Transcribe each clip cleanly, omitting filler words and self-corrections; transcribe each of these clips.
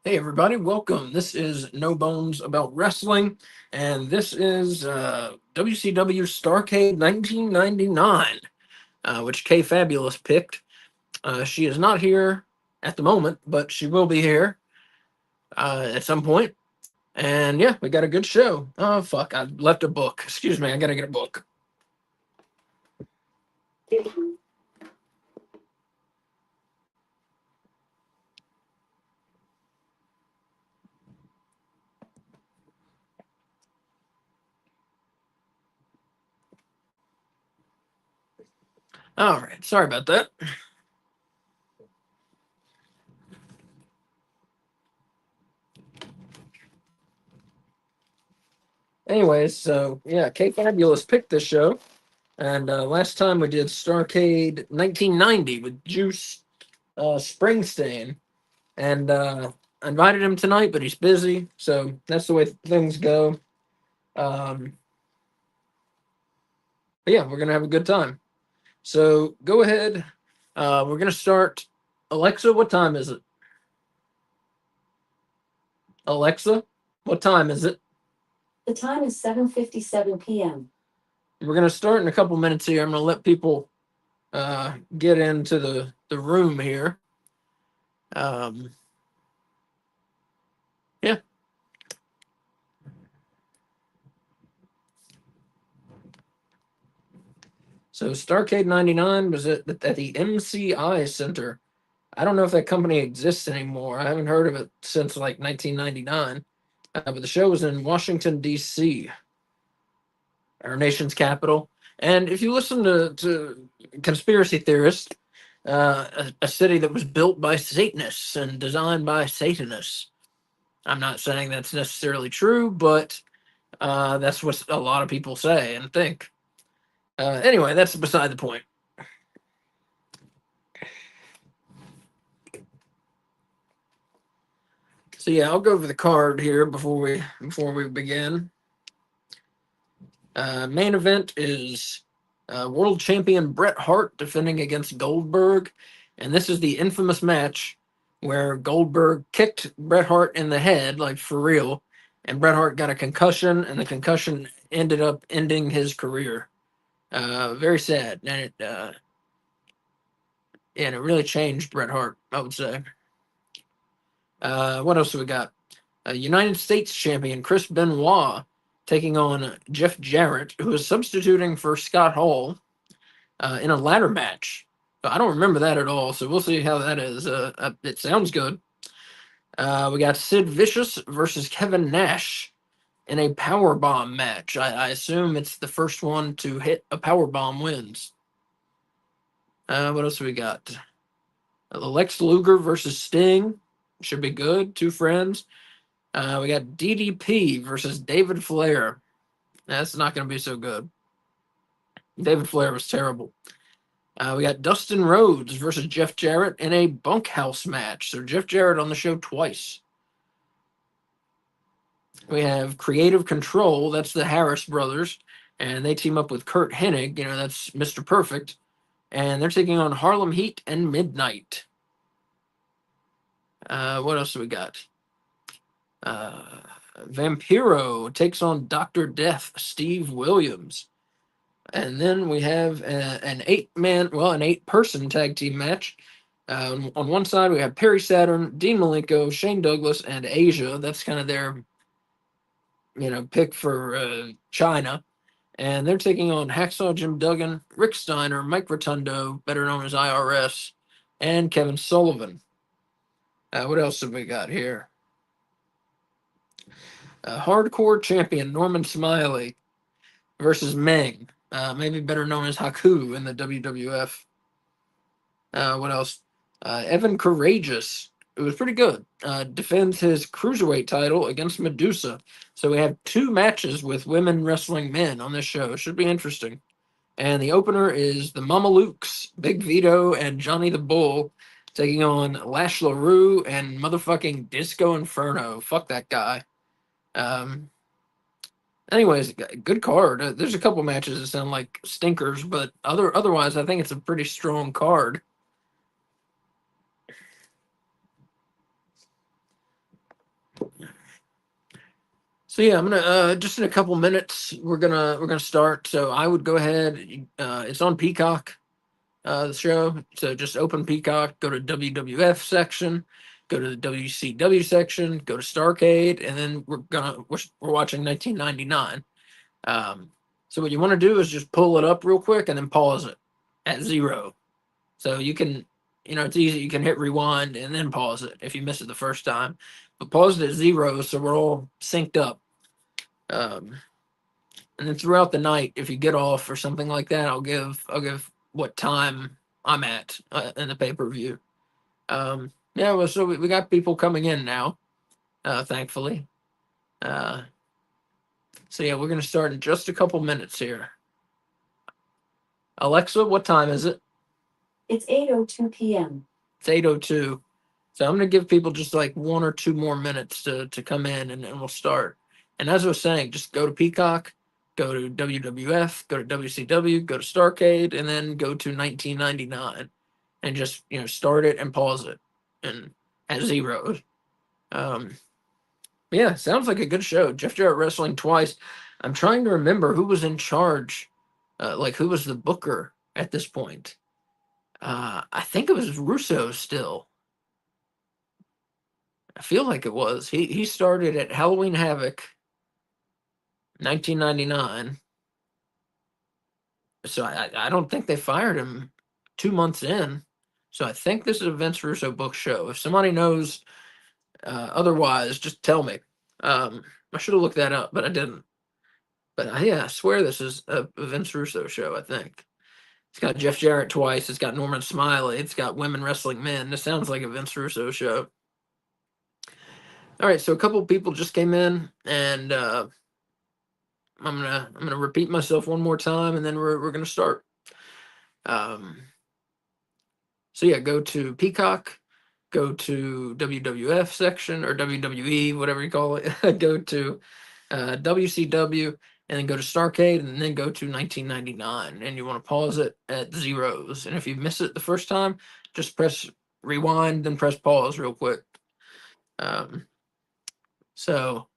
Hey everybody, welcome. This is No Bones About Wrestling, and this is WCW Starrcade 1999, which K Fabulous picked. She is not here at the moment, but she will be here at some point. And yeah, we got a good show. Oh fuck, I left a book. Excuse me, I gotta get a book. All right, sorry about that. Anyways, so yeah, K Fabulous picked this show. And last time we did Starrcade 1990 with Juice Springsteen. And I invited him tonight, but he's busy. So that's the way things go. But yeah, we're going to have a good time. So go ahead. We're going to start. Alexa, what time is it? Alexa, what time is it? The time is 7:57 p.m. We're going to start in a couple minutes here. I'm going to let people get into the room here. Yeah. So Starrcade 99 was at the MCI Center. I don't know if that company exists anymore. I haven't heard of it since like 1999. But the show was in Washington, D.C., our nation's capital. And if you listen to conspiracy theorists, a city that was built by Satanists and designed by Satanists. I'm not saying that's necessarily true, but that's what a lot of people say and think. Anyway, that's beside the point. So yeah, I'll go over the card here before we begin. Main event is world champion Bret Hart defending against Goldberg, and this is the infamous match where Goldberg kicked Bret Hart in the head, like for real, and Bret Hart got a concussion, and the concussion ended up ending his career. Very sad, and it really changed Bret Hart, I would say. What else do we got? United States champion Chris Benoit taking on Jeff Jarrett, who is substituting for Scott Hall in a ladder match. I don't remember that at all, so we'll see how that is. It sounds good. We got Sid Vicious versus Kevin Nash in a powerbomb match. I assume it's the first one to hit a powerbomb wins. What else we got? Lex Luger versus Sting. Should be good. Two friends. We got DDP versus David Flair. That's not going to be so good. David Flair was terrible. We got Dustin Rhodes versus Jeff Jarrett in a bunkhouse match. So Jeff Jarrett on the show twice. We have Creative Control. That's the Harris brothers. And they team up with Kurt Hennig. That's Mr. Perfect. And they're taking on Harlem Heat and Midnight. What else do we got? Vampiro takes on Dr. Death, Steve Williams. And then we have an eight-person tag team match. On one side, we have Perry Saturn, Dean Malenko, Shane Douglas, and Asia. That's kind of their, pick for China. And they're taking on Hacksaw Jim Duggan, Rick Steiner, Mike Rotundo, better known as IRS, and Kevin Sullivan. What else have we got here? Hardcore champion Norman Smiley versus Meng, maybe better known as Haku in the WWF. What else? Evan Courageous. It was pretty good. Defends his cruiserweight title against Medusa. So we have 2 matches with women wrestling men on this show. It should be interesting. And the opener is the Mamalukes, Big Vito and Johnny the Bull, taking on Lash LaRue and motherfucking Disco Inferno. Fuck that guy. Um, Anyways, good card. There's a couple matches that sound like stinkers, but otherwise, I think it's a pretty strong card. So yeah, I'm gonna just in a couple minutes we're gonna start. So I would go ahead. It's on Peacock, the show. So just open Peacock, go to WWF section, go to the WCW section, go to Starrcade, and then we're watching 1999. So what you want to do is just pull it up real quick and then pause it at 0. So you can, it's easy. You can hit rewind and then pause it if you miss it the first time. But pause it at 0 so we're all synced up. And then throughout the night, if you get off or something like that, I'll give what time I'm at in the pay-per-view. Yeah, well, so we got people coming in now, thankfully. So yeah, we're gonna start in just a couple minutes here. Alexa, what time is it? It's 8:02 p.m. It's 8:02. So I'm gonna give people just like 1 or 2 more minutes to come in, and we'll start. And as I was saying, just go to Peacock, go to WWF, go to WCW, go to Starrcade, and then go to 1999, and just start it and pause it, and at 0. Yeah, sounds like a good show. Jeff Jarrett wrestling twice. I'm trying to remember who was in charge, like who was the booker at this point. I think it was Russo still. I feel like it was. He started at Halloween Havoc, 1999. So I don't think they fired him 2 months in. So I think this is a Vince Russo book show. If somebody knows otherwise, just tell me. I should have looked that up, but I didn't. But yeah, I swear this is a Vince Russo show, I think. It's got Jeff Jarrett twice. It's got Norman Smiley. It's got women wrestling men. This sounds like a Vince Russo show. All right, so a couple people just came in, and I'm gonna repeat myself one more time, and then we're gonna start. So yeah, go to Peacock, go to WWF section or WWE, whatever you call it. Go to WCW, and then go to Starrcade, and then go to 1999. And you want to pause it at 0s. And if you miss it the first time, just press rewind, then press pause real quick. So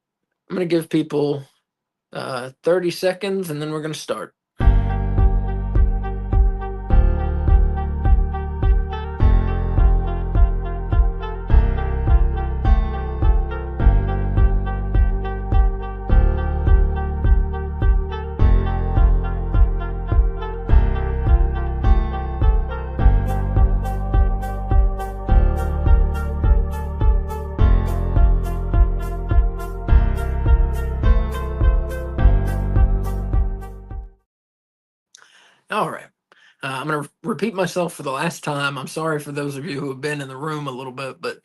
I'm gonna give people 30 seconds, and then we're gonna start. All right. I'm going to repeat myself for the last time. I'm sorry for those of you who have been in the room a little bit, but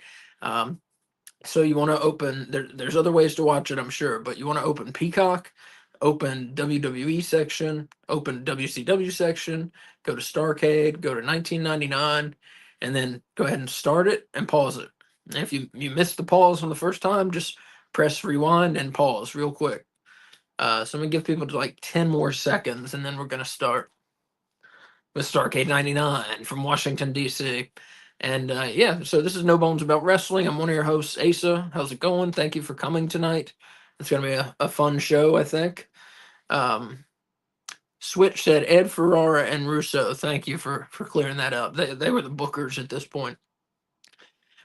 so you want to open, there's other ways to watch it, I'm sure, but you want to open Peacock, open WWE section, open WCW section, go to Starrcade, go to 1999, and then go ahead and start it and pause it. And if you missed the pause on the first time, just press rewind and pause real quick. So I'm going to give people like 10 more seconds, and then we're going to start with Starrcade 99 from Washington, D.C. And yeah, so this is No Bones About Wrestling. I'm one of your hosts, Asa. How's it going? Thank you for coming tonight. It's going to be a fun show, I think. Switch said Ed Ferrara and Russo. Thank you for clearing that up. They were the bookers at this point.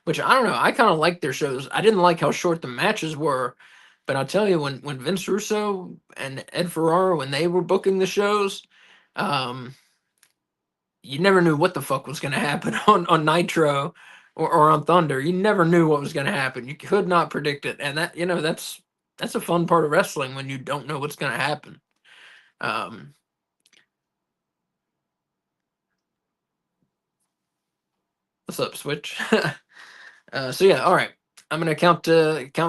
Which, I don't know, I kind of like their shows. I didn't like how short the matches were. But I'll tell you, when Vince Russo and Ed Ferrara, when they were booking the shows, you never knew what the fuck was going to happen on Nitro or on Thunder. You never knew what was going to happen. You could not predict it, and that's a fun part of wrestling when you don't know what's going to happen. What's up, Switch? So yeah, all right. I'm gonna count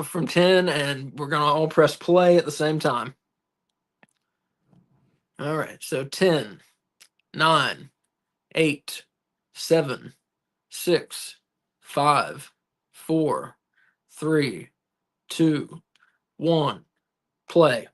from 10, and we're gonna all press play at the same time. All right. So 10, 9, 8, 7, 6, 5, 4, 3, 2, 1. Play.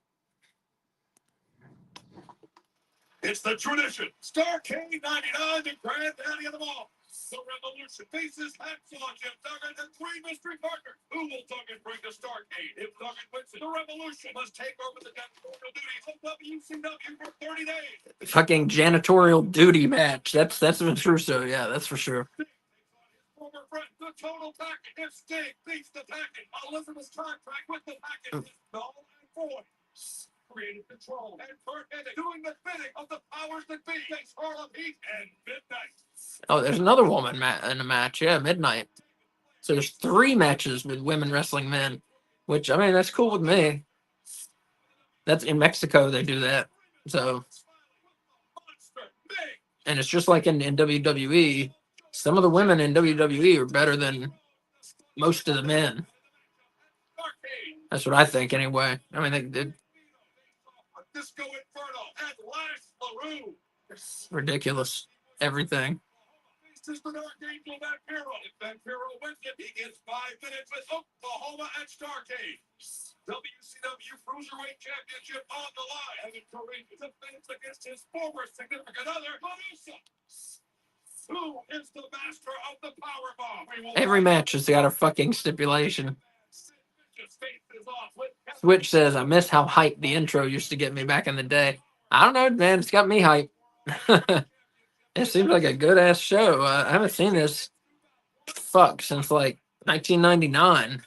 It's the tradition. Starrcade 99, the granddaddy of them all. The Revolution faces Hacksaw Jim Duggan and 3 mystery partners. Who will Duggan bring to Starrcade? If Duggan wins it, the Revolution must take over the janitorial duties of WCW for 30 days. Fucking janitorial duty match. That's Vince Russo. Yeah, that's for sure. Former friend, the total package. If Sting beats the package, Elizabeth's contract with the package is null and void. Creative control and Kurt Hennig doing the bidding of the powers that be. Thanks Harlem Heat and Midnight. Oh, there's another woman in the match. Yeah, Midnight. So there's 3 matches with women wrestling men, which I mean that's cool with me. That's in Mexico they do that. So, and it's just like in WWE. Some of the women in WWE are better than most of the men. That's what I think, anyway. I mean, they did. Disco Inferno and Lash LaRue. Ridiculous. Everything. This is the Dark Angel Vampiro. If Vampiro wins it, he gets 5 minutes with Oklahoma at Starrcade. WCW Cruiserweight Championship on the line. Having courageous defense against his former significant other, Asa. Who is the master of the powerbomb? Every match has got a fucking stipulation. Switch says, I miss how hyped the intro used to get me back in the day. I don't know, man. It's got me hyped. It seems like a good-ass show. I haven't seen this since like 1999.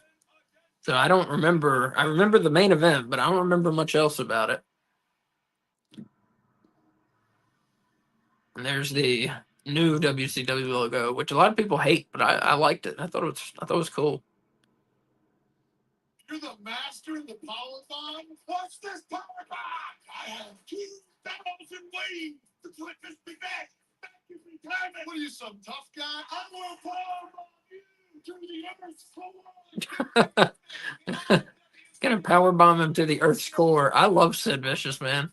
So I don't remember. I remember the main event, but I don't remember much else about it. And there's the new WCW logo, which a lot of people hate, but I liked it. I thought it was cool. You're the master of the power bomb? What's this power bomb? I have 2,000 ways to put this thing back. What are you, some tough guy? I'm gonna power bomb you to the Earth's core. Gonna power bomb him to the Earth's core. I love Sid Vicious, man.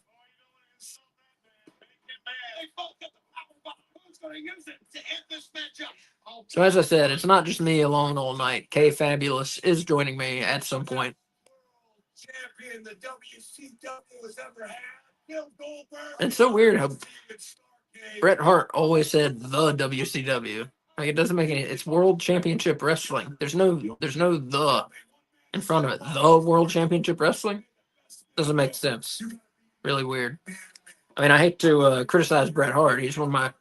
So as I said, it's not just me alone all night. K Fabulous is joining me at some point. Champion the WCW has ever had. Bill Goldberg. It's so weird how Bret Hart always said the WCW. Like, it doesn't make any. It's World Championship Wrestling. There's no the in front of it. The World Championship Wrestling doesn't make sense. Really weird. I mean, I hate to criticize Bret Hart. He's one of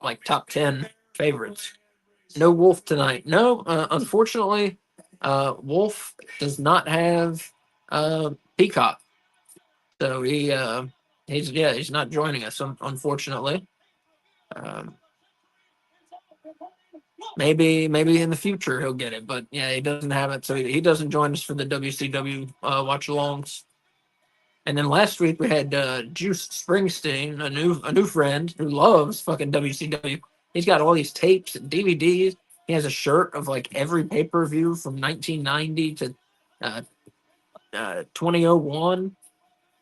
my top 10 favorites. No Wolf tonight. No, unfortunately, Wolf does not have Peacock, so he's not joining us. Unfortunately, maybe in the future he'll get it, but yeah, he doesn't have it, so he doesn't join us for the WCW watch-alongs. And then last week we had Juice Springsteen, a new friend who loves fucking WCW. He's got all these tapes and DVDs. He has a shirt of like every pay-per-view from 1990 to 2001.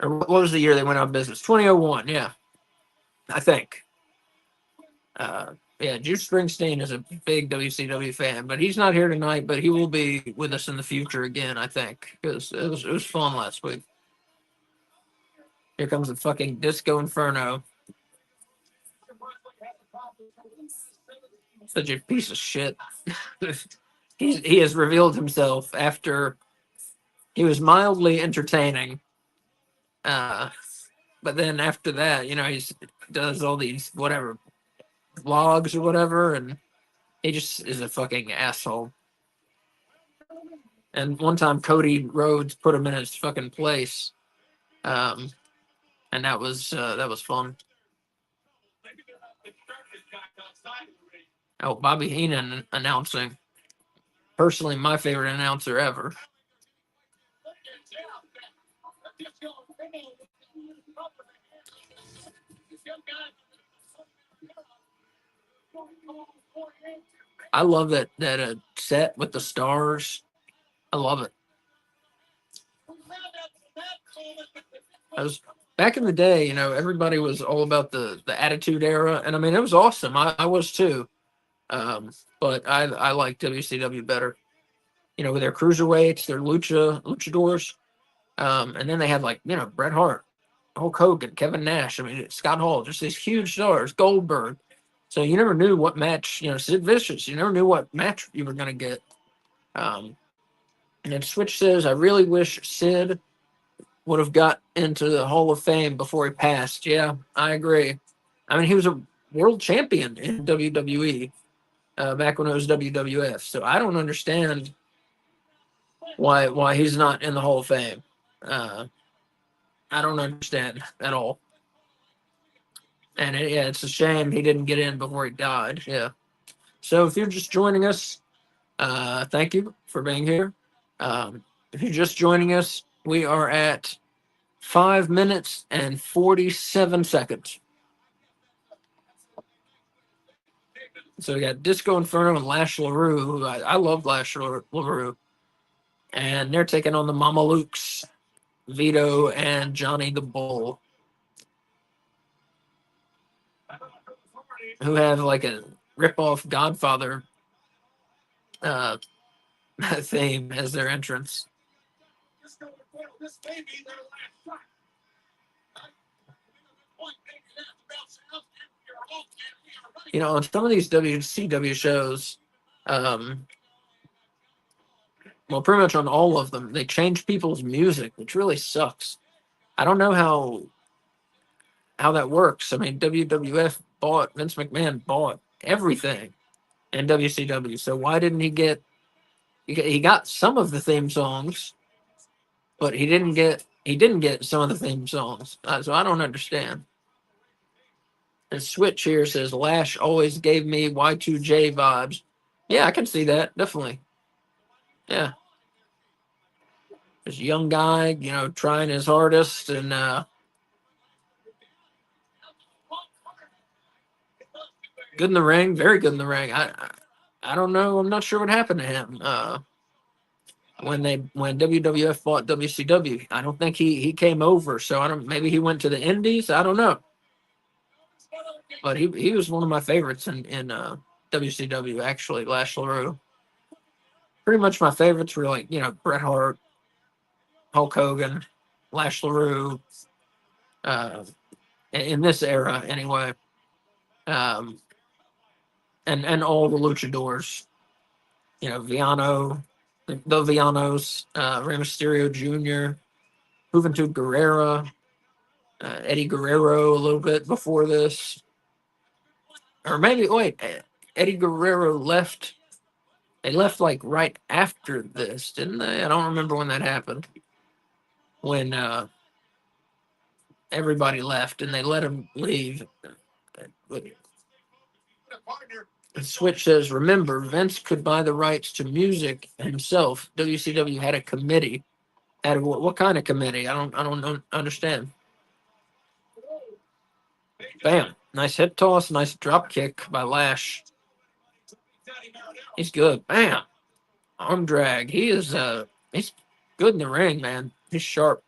Or what was the year they went out of business? 2001, yeah. I think. Yeah, Juice Springsteen is a big WCW fan, but he's not here tonight, but he will be with us in the future again, I think, because it was fun last week. Here comes the fucking Disco Inferno. Such a piece of shit. He has revealed himself after he was mildly entertaining. But then after that, he does all these whatever vlogs or whatever, and he just is a fucking asshole. And one time Cody Rhodes put him in his fucking place. And that was fun. Oh, Bobby Heenan announcing. Personally, my favorite announcer ever. I love that set with the stars. I love it. I was back in the day, everybody was all about the Attitude Era, and I mean it was awesome. I was too. But I like WCW better. With their cruiserweights, their luchadors, and then they had Bret Hart, Hulk Hogan, Kevin Nash. I mean Scott Hall, just these huge stars, Goldberg. So you never knew what match, Sid Vicious. You never knew what match you were gonna get. And then Switch says, I really wish Sid would have got into the Hall of Fame before he passed. Yeah, I agree. I mean, he was a world champion in WWE back when it was WWF. So I don't understand why he's not in the Hall of Fame. I don't understand at all. And it's a shame he didn't get in before he died. Yeah. So if you're just joining us, thank you for being here. If you're just joining us, we are at 5 minutes and 47 seconds. So we got Disco Inferno and Lash LaRue, who I love Lash LaRue. And they're taking on the Mamalukes, Vito and Johnny the Bull, who have like a rip-off Godfather theme as their entrance. On some of these WCW shows, well, pretty much on all of them, they change people's music, which really sucks. I don't know how that works. I mean, Vince McMahon bought everything in WCW. So why didn't he get? He got some of the theme songs, but he didn't get some of the theme songs. So I don't understand. And Switch here says Lash always gave me Y2J vibes. Yeah, I can see that definitely. Yeah, this young guy, trying his hardest and. Good in the ring, very good in the ring. I don't know. I'm not sure what happened to him. When WWF bought WCW, I don't think he came over. So I don't. Maybe he went to the Indies. I don't know. But he was one of my favorites in WCW. Actually, Lash LaRue. Pretty much my favorites were Bret Hart, Hulk Hogan, Lash LaRue. In this era, anyway. And all the luchadors. Viano, the Vianos, Rey Mysterio Jr., Juventud Guerrera, Eddie Guerrero a little bit before this. Or maybe, wait, Eddie Guerrero left. They left right after this, didn't they? I don't remember when that happened. When everybody left and they let him leave. Switch says, remember, Vince could buy the rights to music himself. WCW had a committee. Had what kind of committee? I don't understand. Bam. Nice hip toss, nice drop kick by Lash. He's good. Bam. Arm drag. He's good in the ring, man. He's sharp.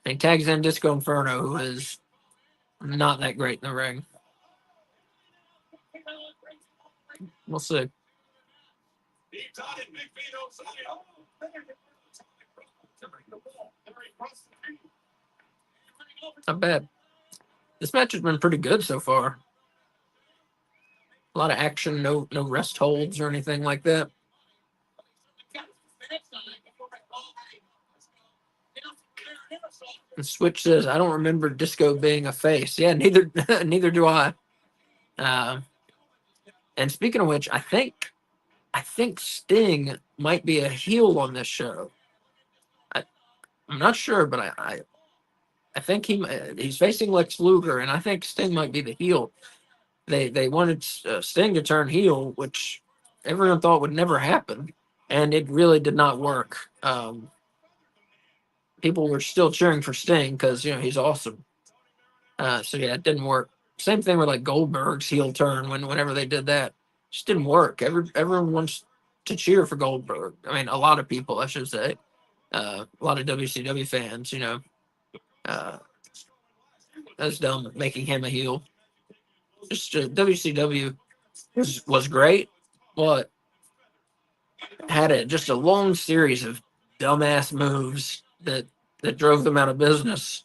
And he tags in Disco Inferno, who is not that great in the ring. We'll see. Not bad. This match has been pretty good so far. A lot of action, no rest holds or anything like that. And Switch says, I don't remember Disco being a face. Yeah, neither do I. And speaking of which, I think Sting might be a heel on this show. I'm not sure, but I think he's facing Lex Luger, and I think Sting might be the heel. they wanted Sting to turn heel, which everyone thought would never happen, and it really did not work. People were still cheering for Sting because he's awesome. So yeah, it didn't work. Same thing with like Goldberg's heel turn whenever they did that, just didn't work. Everyone wants to cheer for Goldberg. I mean, a lot of people, I should say, a lot of WCW fans. Uh, that's dumb making him a heel. Just WCW was great, but had just a long series of dumbass moves that drove them out of business.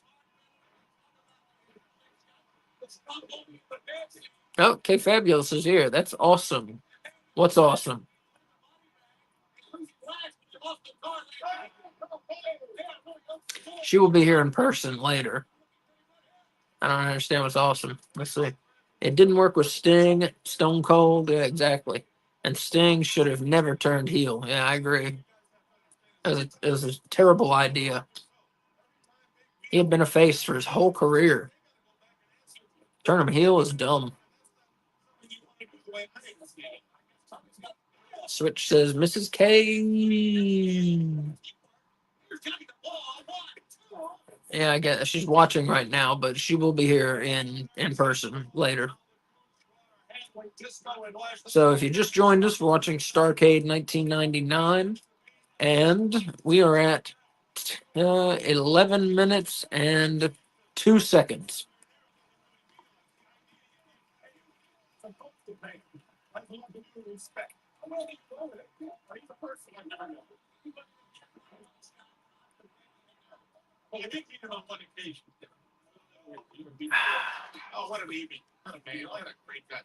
Okay, Fabulous is here. That's awesome. What's awesome? She will be here in person later. I don't understand what's awesome. Let's see. It didn't work with Sting, Stone Cold. Yeah, exactly. And Sting should have never turned heel. Yeah, I agree. It was a terrible idea. He had been a face for his whole career. Turn him heel is dumb. Switch says Mrs. K. Yeah, I guess she's watching right now, but she will be here in person later. So if you just joined us, we're watching Starrcade 1999, and we are at 11 minutes and 2 seconds. Oh, what an evening. Okay, what a great guy.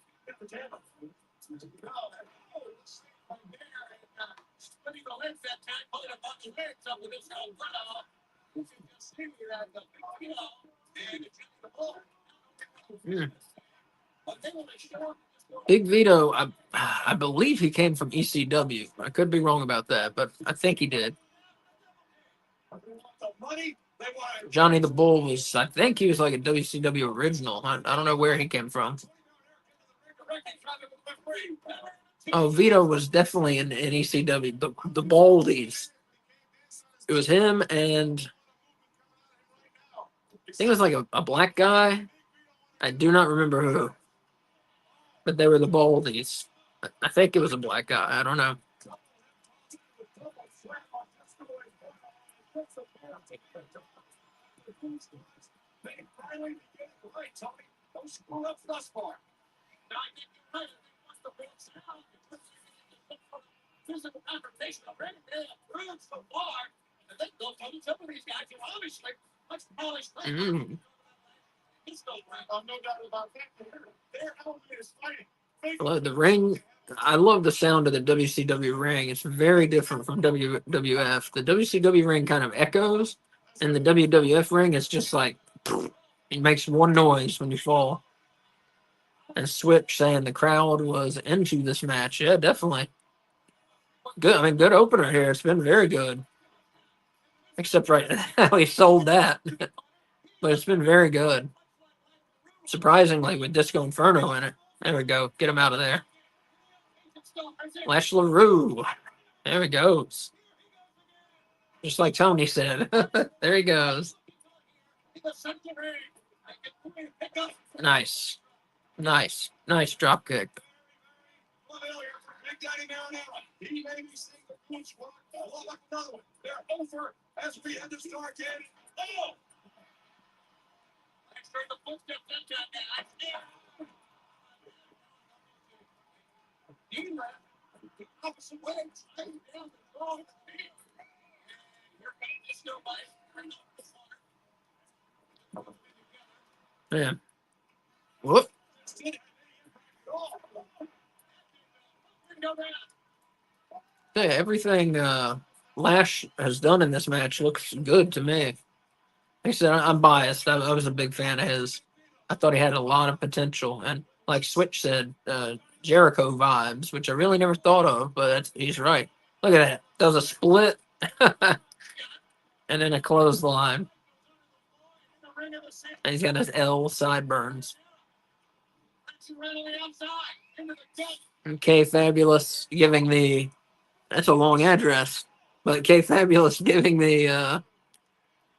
Big Vito, I believe he came from ECW. I could be wrong about that, but I think he did. Johnny the Bull was, I think he was like a WCW original. I don't know where he came from. Oh, Vito was definitely in ECW. The Baldies. It was him and I think it was like a black guy. I do not remember who. But they were the Baldies. I think it was a black guy. I don't know. Mm. The ring. I love the sound of the WCW ring. It's very different from WWF. The WCW ring kind of echoes, and the WWF ring is just like it makes one noise when you fall. And Switch saying the crowd was into this match. Yeah, definitely. Good. I mean, good opener here. It's been very good. Except right how he sold that. But it's been very good. Surprisingly, with Disco Inferno in it. There we go. Get him out of there. Lash LaRue. There he goes. Just like Tony said. There he goes. Nice. Nice drop kick. They're over as we head to Starrcade. Oh! Yeah. Whoop. Yeah, everything Lash has done in this match looks good to me. Like I said, I'm biased. I was a big fan of his. I thought he had a lot of potential. And like Switch said, Jericho vibes, which I really never thought of, but he's right. Look at that. Does a split and then a clothesline. And he's got his L sideburns. And K Fabulous giving the, that's a long address, but K Fabulous giving the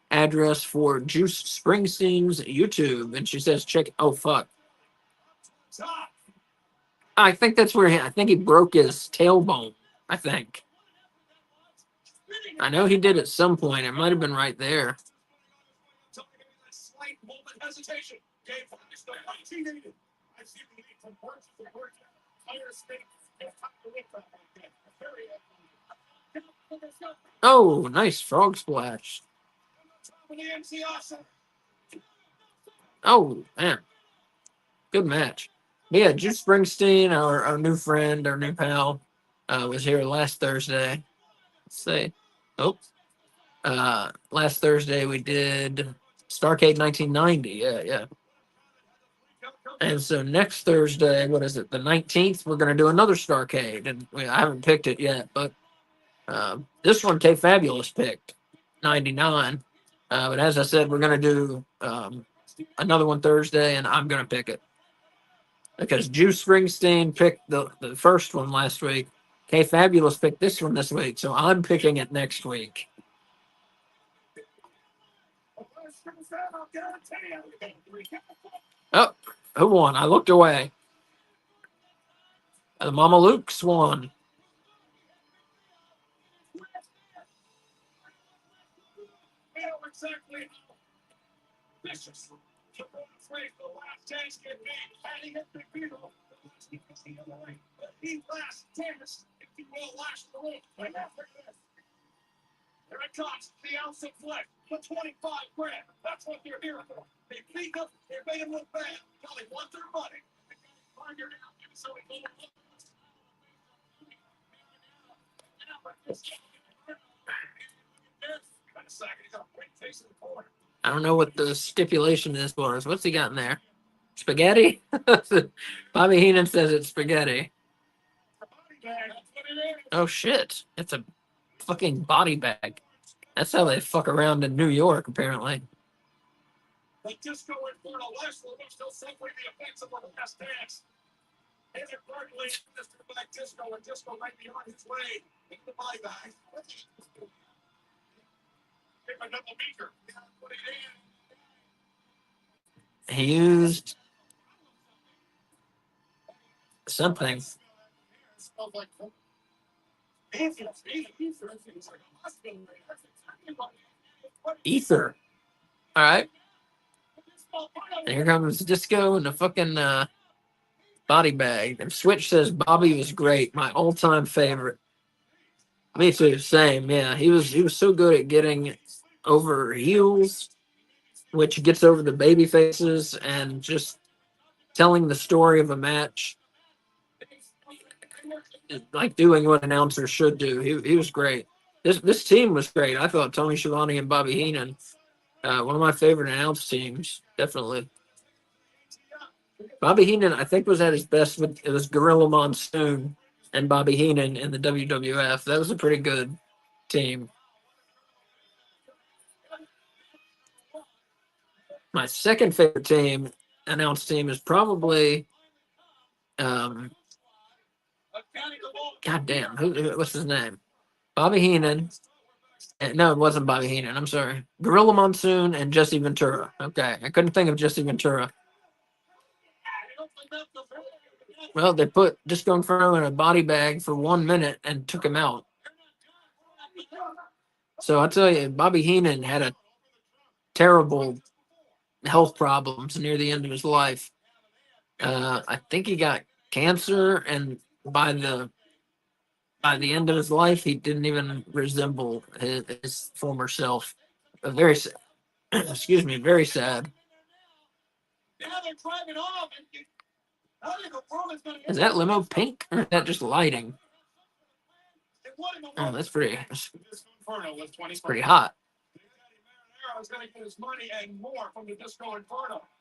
address for Juice Springsteen's YouTube, and she says, check. Oh fuck! I think that's where I think he broke his tailbone. I think. I know he did at some point. It might have been right there. Oh, nice frog splash. Oh, man. Good match. But yeah, Juice Springsteen, our new friend, our new pal, was here last Thursday. Let's see. Oh. Last Thursday we did Starrcade 1990. Yeah. And so next Thursday, what is it, the 19th, we're going to do another Starrcade. And I haven't picked it yet, but this one K Fabulous picked, 99. But as I said, we're going to do another one Thursday, and I'm going to pick it. Because Juice Springsteen picked the first one last week. K Fabulous picked this one this week, so I'm picking it next week. Oh, who won? I looked away. The Mama Luke's won. Here it comes, the ounce of flesh, for 25 grand. That's what you're here for. They beat them, they made them look bad. Now they want their money. I don't know what the stipulation is for us. What's he got in there? Spaghetti? Bobby Heenan says it's spaghetti. Oh shit. It's a fucking body bag. That's how they fuck around in New York, apparently. The Disco Inferno last will still suffering the effects of the last dance. Inadvertently, Mr. Black Disco and Disco might be on his way. Take the body bag. Give a double beaker. Put it in. He used something. Ether. All right. And here comes Disco and the fucking body bag. And Switch says Bobby was great, my all-time favorite. Me too. Same. Yeah, he was so good at getting over heels, which gets over the baby faces, and just telling the story of a match, like doing what announcers should do. He was great. This team was great. I thought Tony Schiavone and Bobby Heenan, one of my favorite announced teams, definitely. Bobby Heenan, I think, was at his best with it was Gorilla Monsoon and Bobby Heenan in the WWF. That was a pretty good team. My second favorite team, announced team, is probably, God damn, what's his name? Bobby Heenan. No, it wasn't Bobby Heenan. I'm sorry. Gorilla Monsoon and Jesse Ventura. Okay, I couldn't think of Jesse Ventura. Well, they put Disco Inferno in a body bag for 1 minute and took him out. So I tell you, Bobby Heenan had a terrible health problems near the end of his life. I think he got cancer, and by the end of his life, he didn't even resemble his former self. Very, excuse me, very sad. Is that limo pink, or is that just lighting? Oh, that's pretty hot.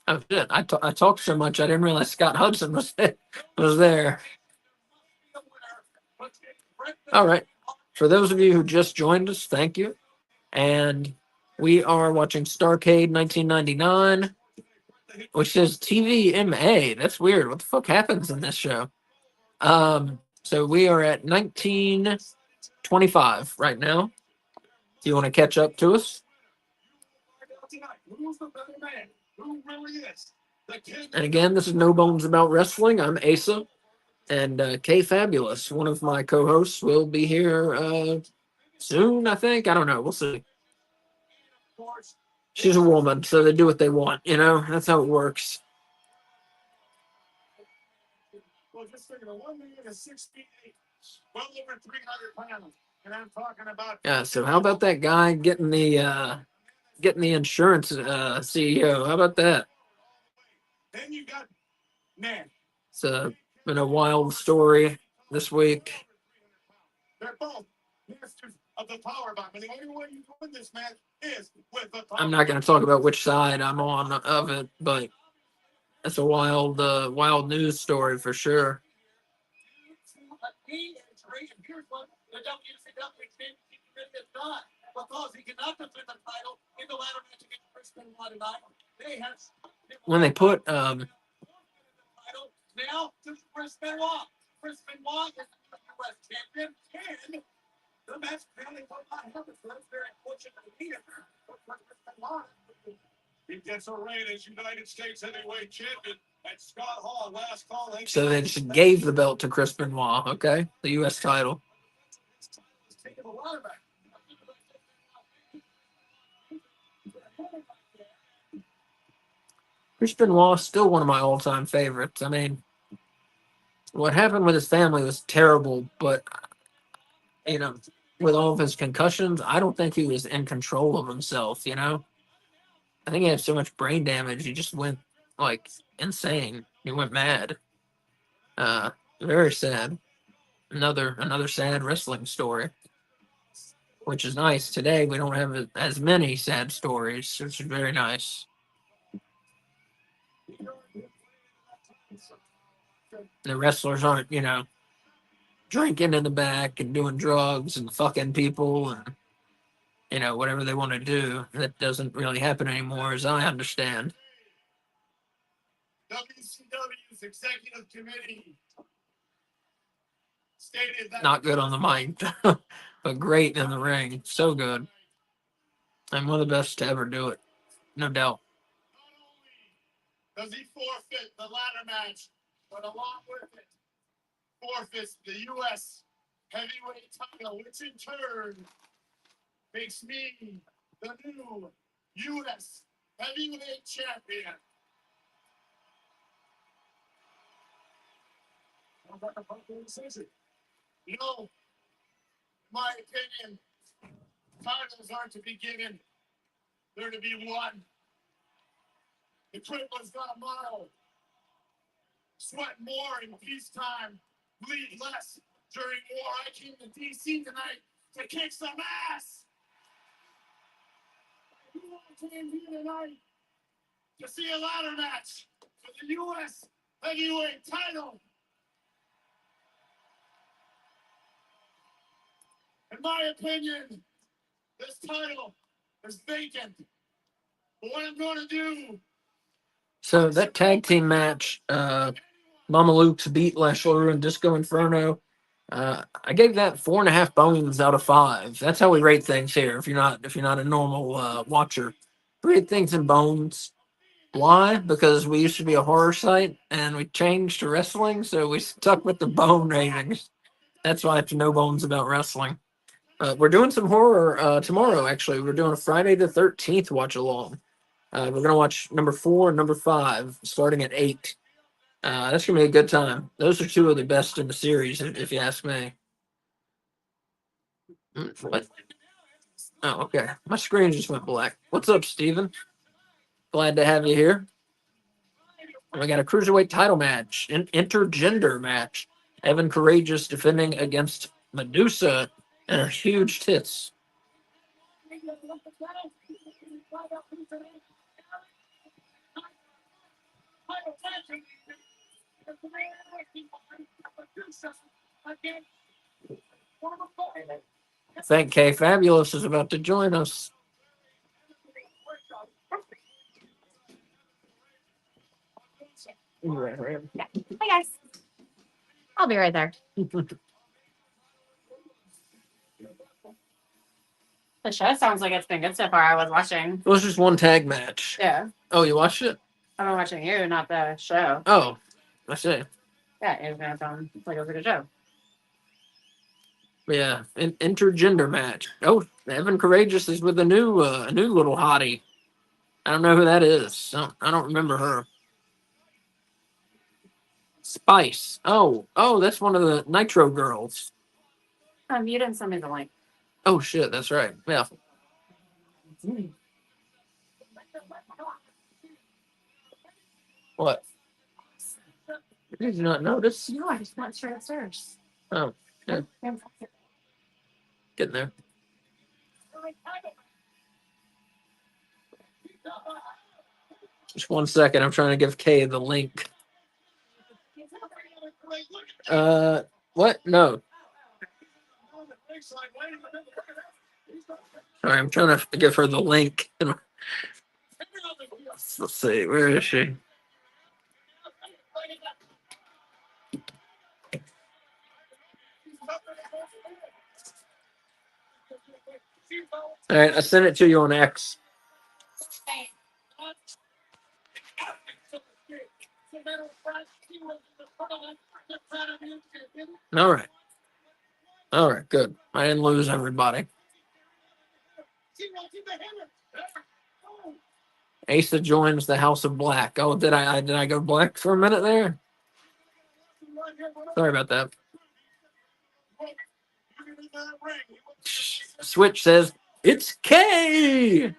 Oh shit! I talked so much I didn't realize Scott Hudson was there. All right. For those of you who just joined us, thank you. And we are watching Starrcade 1999. which says TVMA. That's weird. What the fuck happens in this show? So we are at 1925 right now. Do you want to catch up to us? And again, this is No Bones About Wrestling. I'm Asa, and K Fabulous, one of my co-hosts, will be here soon, I think. I don't know. We'll see. She's a woman, so they do what they want, you know? That's how it works. Well, just figure the 1 man is 6'8", well over 300 pounds, and I'm talking about. Yeah. So how about that guy getting the insurance CEO? How about that? Then you got man. It's been a wild story this week. They're both masters of the power bomb, and the only way you win this match is with the power. I'm not going to talk about which side I'm on of it, but it's a wild news story for sure. Here's what the WCW championship done, because he cannot defend the title in the ladder match against Chris Benoit tonight. They have when they put now to Chris Benoit. Chris Benoit is the U.S. champion, and the match apparently will not happen. So that's very unfortunate to be here. He gets a reign as United States heavyweight champion at Scott Hall. Last call. So they just gave the belt to Chris Benoit, okay? The U.S. title. Chris Benoit is still one of my all-time favorites. I mean, what happened with his family was terrible, but, you know, with all of his concussions, I don't think he was in control of himself, you know? I think he had so much brain damage, he just went, like, insane. He went mad. Very sad. Another sad wrestling story, which is nice. Today we don't have as many sad stories, which is very nice. The wrestlers aren't, you know, drinking in the back and doing drugs and fucking people and, you know, whatever they want to do. That doesn't really happen anymore, as I understand. WCW's executive committee stated that Not good on the mic, but great in the ring. So good. I'm one of the best to ever do it, no doubt. not only does he forfeit the ladder match, but along with it, forfeits the U.S. heavyweight title, which in turn makes me the new U.S. heavyweight champion. You know, in my opinion, titles aren't to be given, they're to be won. The Crippler's got a motto: sweat more in peacetime, bleed less during war. I came to DC tonight to kick some ass. You all came here tonight to see a ladder match for the U.S. heavyweight title. In my opinion, this title is vacant. But what I'm going to do. So that tag team match, Mama Luke's beat Lex Luger and Disco Inferno. I gave that 4.5 bones out of 5. That's how we rate things here. If you're not a normal watcher, we rate things in bones. Why? Because we used to be a horror site and we changed to wrestling, so we stuck with the bone ratings. That's why it's No Bones About Wrestling. We're doing some horror tomorrow. Actually, we're doing a Friday the 13th watch along. We're gonna watch number 4 and number 5 starting at 8. That's gonna be a good time. Those are two of the best in the series, if you ask me. What? Oh, okay. My screen just went black. What's up, Steven? Glad to have you here. We got a cruiserweight title match, an intergender match. Evan Courageous defending against Medusa and her huge tits. I think K Fabulous is about to join us. Yeah. Hi guys. I'll be right there. The show sounds like it's been good so far. I was watching. It was just one tag match. Yeah. Oh, you watched it? I've been watching you, not the show. Oh, I see. Yeah, it sounds like it was a good show. Yeah, an intergender match. Oh, Evan Courageous is with a new little hottie. I don't know who that is. I don't remember her. Spice. Oh, that's one of the Nitro girls. You didn't send me the link. Oh shit, that's right. Yeah. What? Did you not notice? No, I just went straight upstairs. Oh, yeah. Getting there. Just 1 second. I'm trying to give Kay the link. What? No. Sorry, I'm trying to give her the link. Let's see. Where is she? All right, I sent it to you on X. All right. All right, good. I didn't lose everybody. Asa joins the House of Black. Oh, did I go black for a minute there? Sorry about that. Switch says, it's K!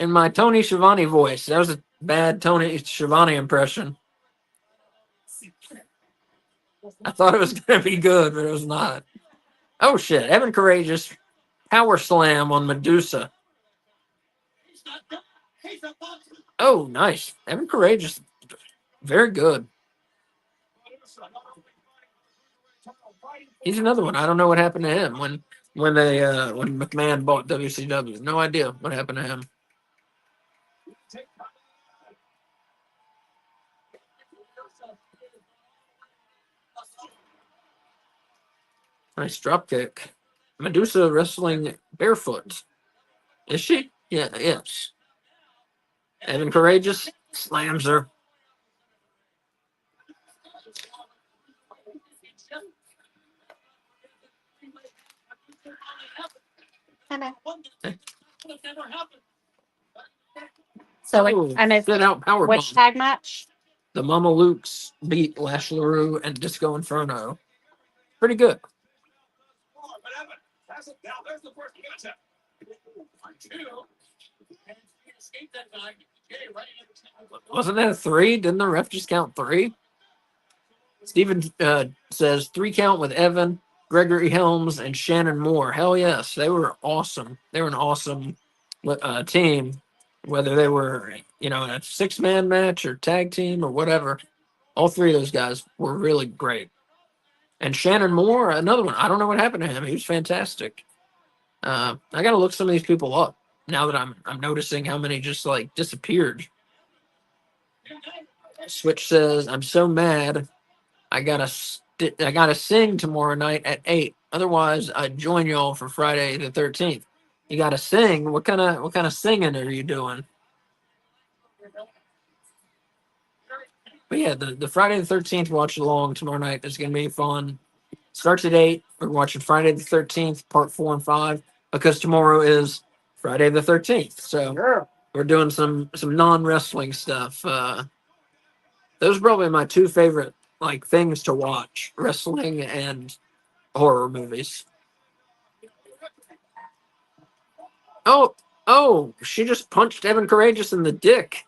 In my Tony Schiavone voice. That was a bad Tony Schiavone impression. I thought it was going to be good, but it was not. Oh, shit. Evan Courageous power slam on Medusa. Oh, nice. Evan Courageous. Very good. He's another one. I don't know what happened to him when McMahon bought WCW. No idea what happened to him. Nice drop kick. Medusa wrestling barefoot. Is she? Yeah, yes. Evan Courageous slams her. So, Oh, and it's sit out power which bomb. tag match? The Mama Lukes beat Lash LaRue and Disco Inferno. Pretty good. Wasn't that a 3? Didn't the ref just count 3? Steven says 3 count with Evan, Gregory Helms, and Shannon Moore. Hell yes, they were awesome. They were an awesome team, whether they were in a 6-man match or tag team or whatever. All 3 of those guys were really great. And Shannon Moore, another one. I don't know what happened to him. He was fantastic. I got to look some of these people up now that I'm noticing how many just like disappeared. Switch says, "I'm so mad. I gotta sing tomorrow night at 8. Otherwise, I'd join y'all for Friday the 13th. You gotta sing. What kind of singing are you doing?" But yeah, the Friday the 13th watch along tomorrow night is gonna be fun. Starts at 8. We're watching Friday the 13th, part 4 and 5, because tomorrow is Friday the 13th. So we're doing some non-wrestling stuff. Those are probably my 2 favorite like things to watch: wrestling and horror movies. Oh, she just punched Evan Courageous in the dick.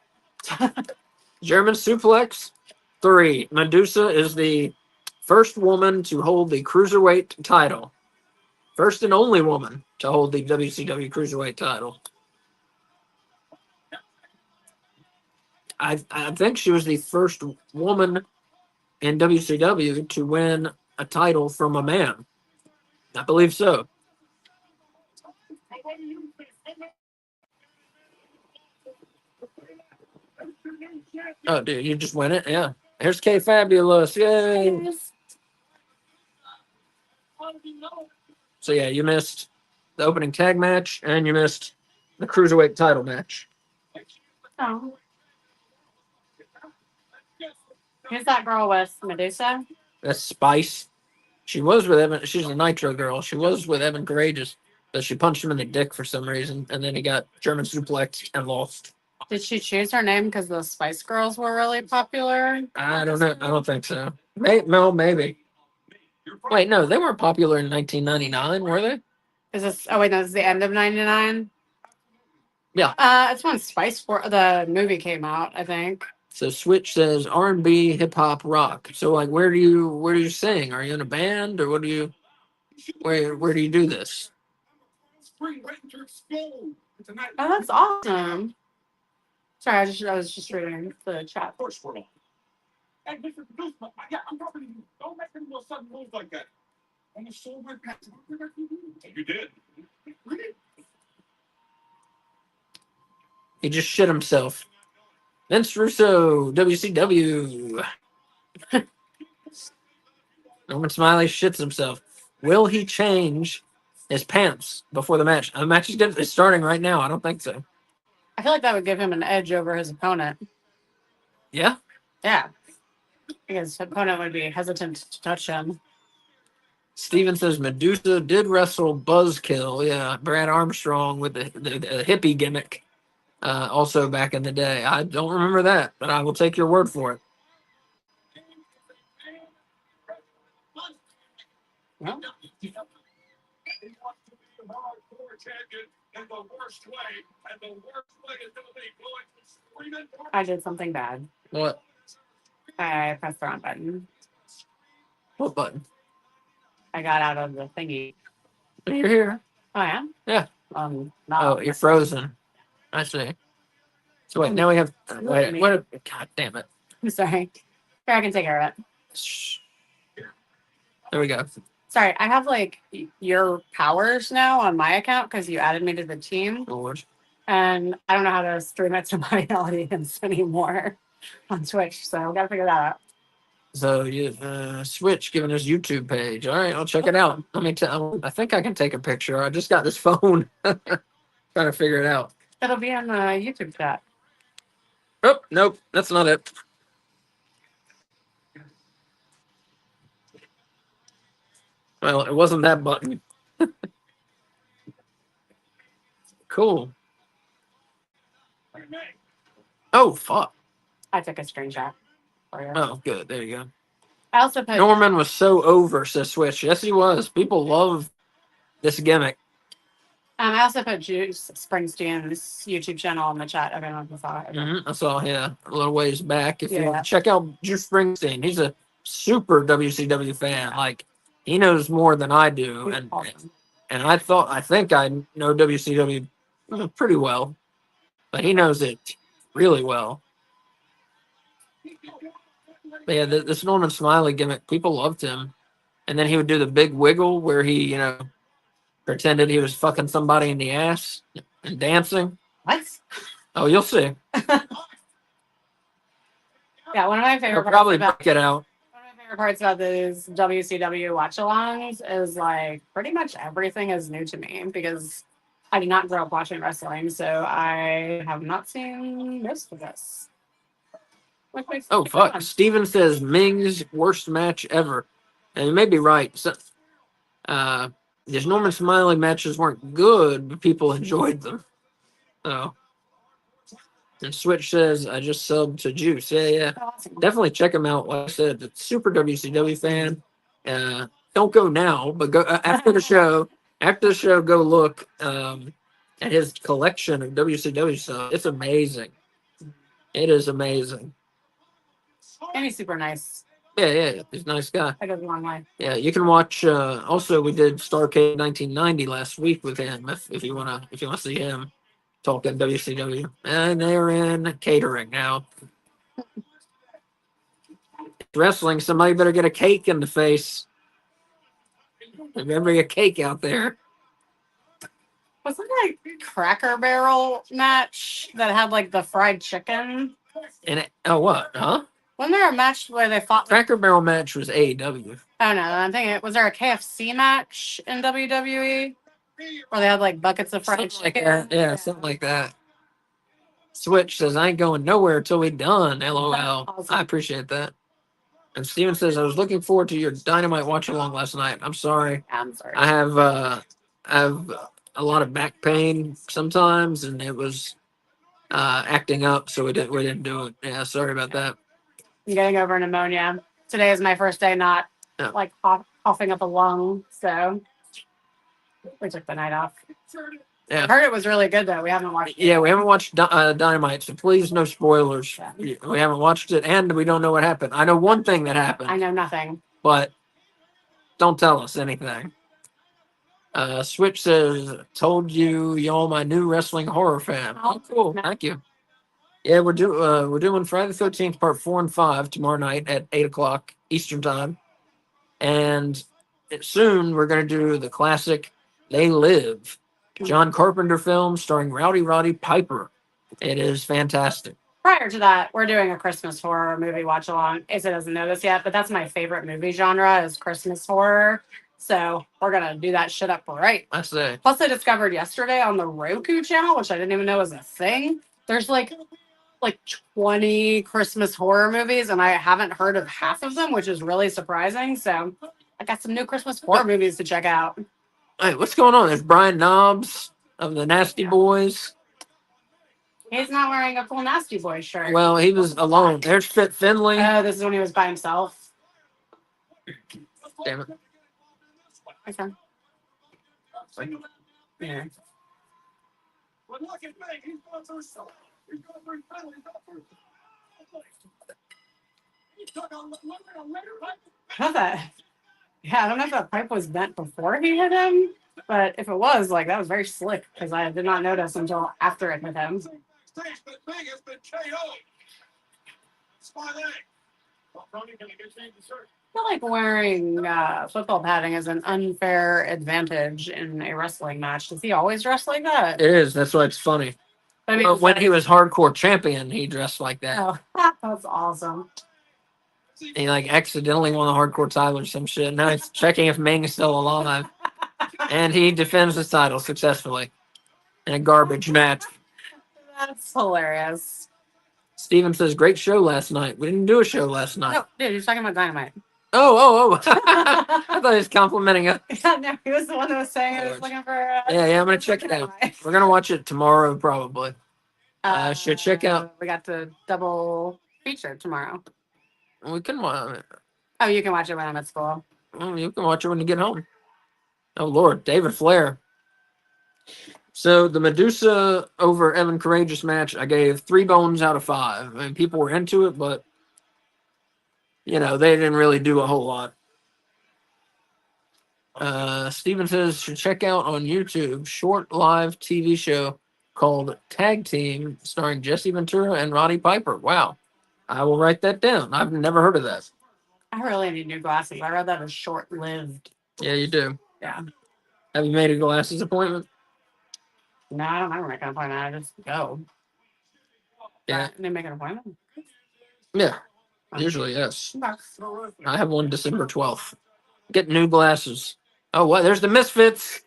German suplex. 3. Medusa is the first woman to hold the cruiserweight title. First and only woman to hold the WCW cruiserweight title. I think she was the first woman in WCW to win a title from a man. I believe so. Oh, dude, you just win it? Yeah. Here's K Fabulous. Yay. So, yeah, you missed the opening tag match and you missed the Cruiserweight title match. Oh. Who's that girl with Medusa? That's Spice. She was with Evan. She's a Nitro girl. She was with Evan Courageous, but she punched him in the dick for some reason, and then he got German suplexed and lost. Did she choose her name because the Spice Girls were really popular? I don't know. I don't think so. Maybe. Wait, no, they weren't popular in 1999, were they? Is this? Oh wait, no, this is the end of '99. Yeah. It's when the movie came out, I think. So Switch says R&B, hip hop, rock. So like, where do you sing? Are you in a band or what do you? Where do you do this? Oh, that's awesome. Sorry, I was just reading the chat. And Mr. Producer, yeah, I'm talking to you. Don't make him do a sudden move like that. And the soul went past. You did. He just shit himself. Vince Russo, WCW. Norman Smiley shits himself. Will he change his pants before the match? The match is starting right now. I don't think so. I feel like that would give him an edge over his opponent. Yeah? Yeah. Because his opponent would be hesitant to touch him. Steven says Medusa did wrestle Buzzkill. Yeah, Brad Armstrong with the hippie gimmick. Also back in the day. I don't remember that, but I will take your word for it. Well, I did something bad. What? I pressed the wrong button. What button? I got out of the thingy. You're here. Oh, I am? Yeah. No. Oh, you're frozen. I see. So wait, now we have. Wait, what? God damn it! I'm sorry. Here, I can take care of it. Shh. There we go. Sorry, I have like your powers now on my account because you added me to the team, Lord. and I don't know how to stream it to my audience anymore on Twitch. So we gotta figure that out. So you Switch giving us YouTube page. All right, I'll check it out. Let me tell. I think I can take a picture. I just got this phone. Trying to figure it out. It'll be on the YouTube chat. Oh nope, that's not it. Well, it wasn't that button. Cool. Oh fuck. I took a screenshot for you. Oh good. There you go. I also put Norman was so over, says Switch. Yes, he was. People love this gimmick. I also put Juice Springsteen's YouTube channel in the chat. I don't know if you saw it. I saw a little ways back. If you Yeah. want to check out Juice Springsteen, he's a super WCW fan. Like he knows more than I do, He's and awesome. I think I know WCW pretty well, but he knows it really well. But yeah, this Norman Smiley gimmick, people loved him, and then he would do the big wiggle where he, pretended he was fucking somebody in the ass and dancing. What? Oh, you'll see. Yeah, one of my He'll favorite probably parts about break it out. one of my favorite parts about these WCW watch-alongs is like pretty much everything is new to me because I did not grow up watching wrestling, so I have not seen most of this. Which makes Oh it fuck! fun. Steven says Ming's worst match ever, and you may be right. So, these Norman Smiley matches weren't good, but people enjoyed them. Oh, and Switch says I just subbed to Juice. Yeah, Awesome. definitely check him out. Like I said, the super WCW fan. Don't go now, but go after the show. After the show, go look at his collection of WCW stuff. It's amazing. It is amazing. And he's super nice. Yeah. He's a nice guy. That goes a long way. Yeah, you can watch. Also, we did Starrcade 1990 last week with him. If you wanna see him talking WCW, and they're in catering now. Wrestling, somebody better get a cake in the face. Remember your cake out there. Was it like Cracker Barrel match that had like the fried chicken? And what? Huh? Wasn't there a match where they fought? Cracker Barrel match was AEW. Oh no, I'm thinking. Was there a KFC match in WWE where they had like buckets of fried Something like chicken? that. Yeah, something like that. Switch says, I ain't going nowhere till we done. LOL. Awesome. I appreciate that. And Steven says, I was looking forward to your Dynamite watch along last night. I'm sorry. I'm sorry. I have a lot of back pain sometimes, and it was acting up, so we didn't do it. Yeah, sorry about that. I'm getting over pneumonia. Today is my first day not Yeah. like coughing up a lung, so we took the night off. Yeah. I heard it was really good though. We haven't watched it. Yeah, we haven't watched Dynamite, so please no spoilers. Yeah. We haven't watched it, and we don't know what happened. I know one thing that happened. I know nothing. But don't tell us anything. Switch says, told you y'all my new wrestling horror fan. Oh, cool. Thank you. Yeah, we're doing Friday the 13th, part 4 and 5 tomorrow night at 8 o'clock Eastern time. And soon we're going to do the classic They Live, John Carpenter film starring Rowdy Roddy Piper. It is fantastic. Prior to that, we're doing a Christmas horror movie watch along. Asa doesn't know this yet, but that's my favorite movie genre is Christmas horror. So we're gonna do that shit up right. I say. Plus, I discovered yesterday on the Roku channel, which I didn't even know was a thing. There's like 20 Christmas horror movies, and I haven't heard of half of them, which is really surprising. So I got some new Christmas horror movies to check out. Hey, what's going on? There's Brian Knobs of the Nasty Boys. He's not wearing a full Nasty Boy shirt. Well, he was alone. There's Fit Finley. Oh, this is when he was by himself. Damn it. Okay. Yeah. But look at me, he's going through so. He's going through penalties. He took a look at a later right. How's that? Yeah, I don't know if that pipe was bent before he hit him, but if it was, like, that was very slick because I did not notice until after it hit him. Stage's been big, it's been KO'd. It's my leg. Well, Tony, can I get changed the shirt? I feel like wearing football padding is an unfair advantage in a wrestling match. Does he always dress like that? It is. That's why it's funny. I mean, When he was hardcore champion, he dressed like that. oh, that's awesome. He like accidentally won the hardcore title or some shit. Now he's checking if Ming is still alive. And he defends his title successfully in a garbage match. That's hilarious. Steven says, great show last night. We didn't do a show last night. No, dude, he's talking about Dynamite. Oh. I thought he was complimenting us. Yeah, no, he was the one that was saying he was looking for. Yeah, I'm going to check it out. We're going to watch it tomorrow, probably. Should check out. We got the double feature tomorrow. We can watch it. Oh, you can watch it when I'm at school. You can watch it when you get home. Oh, Lord. David Flair. So the Medusa over Evan Courageous match, I gave 3 bones out of 5. I mean, people were into it, but, they didn't really do a whole lot. Steven says, should check out on YouTube short live TV show called Tag Team starring Jesse Ventura and Roddy Piper. Wow. I will write that down. I've never heard of that. I really need new glasses. I read that as short-lived. Yeah, you do. Yeah. Have you made a glasses appointment? No, I don't ever make an appointment. I just go. Yeah. They make an appointment? Yeah. Usually, yes. Okay. I have one December 12th. Get new glasses. Oh, what? There's the Misfits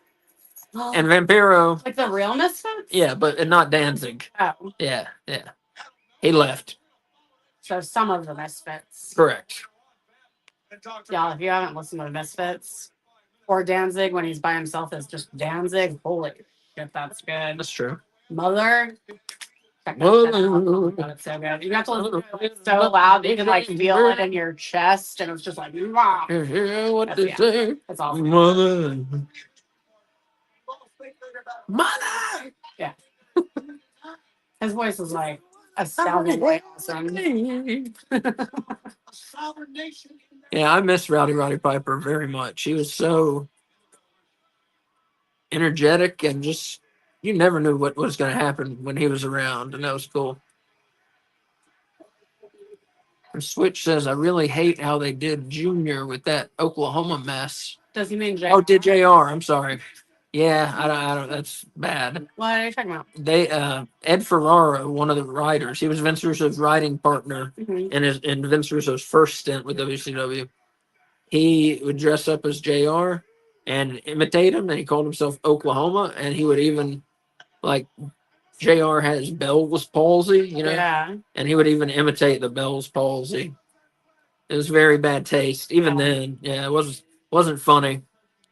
and Vampiro. Like the real Misfits? Yeah, but not Danzig. Oh. Yeah. He left. So some of the Misfits. Correct. Y'all, if you haven't listened to the Misfits or Danzig when he's by himself as just Danzig, holy shit, that's good. That's true. Mother. Check that shit out. Oh my God, it's so good. You have to listen to it so loud that you can like feel it in your chest, and it's just like, wow. Hear what That's- they say, It's awesome. mother. Mother. Yeah. His voice is like astoundingly awesome. Yeah, I miss Roddy Piper very much. He was so energetic and just, you never knew what was going to happen when he was around, and that was cool. And Switch says, I really hate how they did Junior with that Oklahoma mess. Does he mean JR? Oh, did JR? I'm sorry. Yeah, I don't. That's bad. What are you talking about? They Ed Ferrara, one of the writers, he was Vince Russo's writing partner Mhm. in Vince Russo's first stint with WCW. He would dress up as JR and imitate him, and he called himself Oklahoma, and he would even like JR has Bell's palsy, Yeah. and he would even imitate the Bell's palsy. It was very bad taste. Even Yeah. then, yeah, it wasn't funny.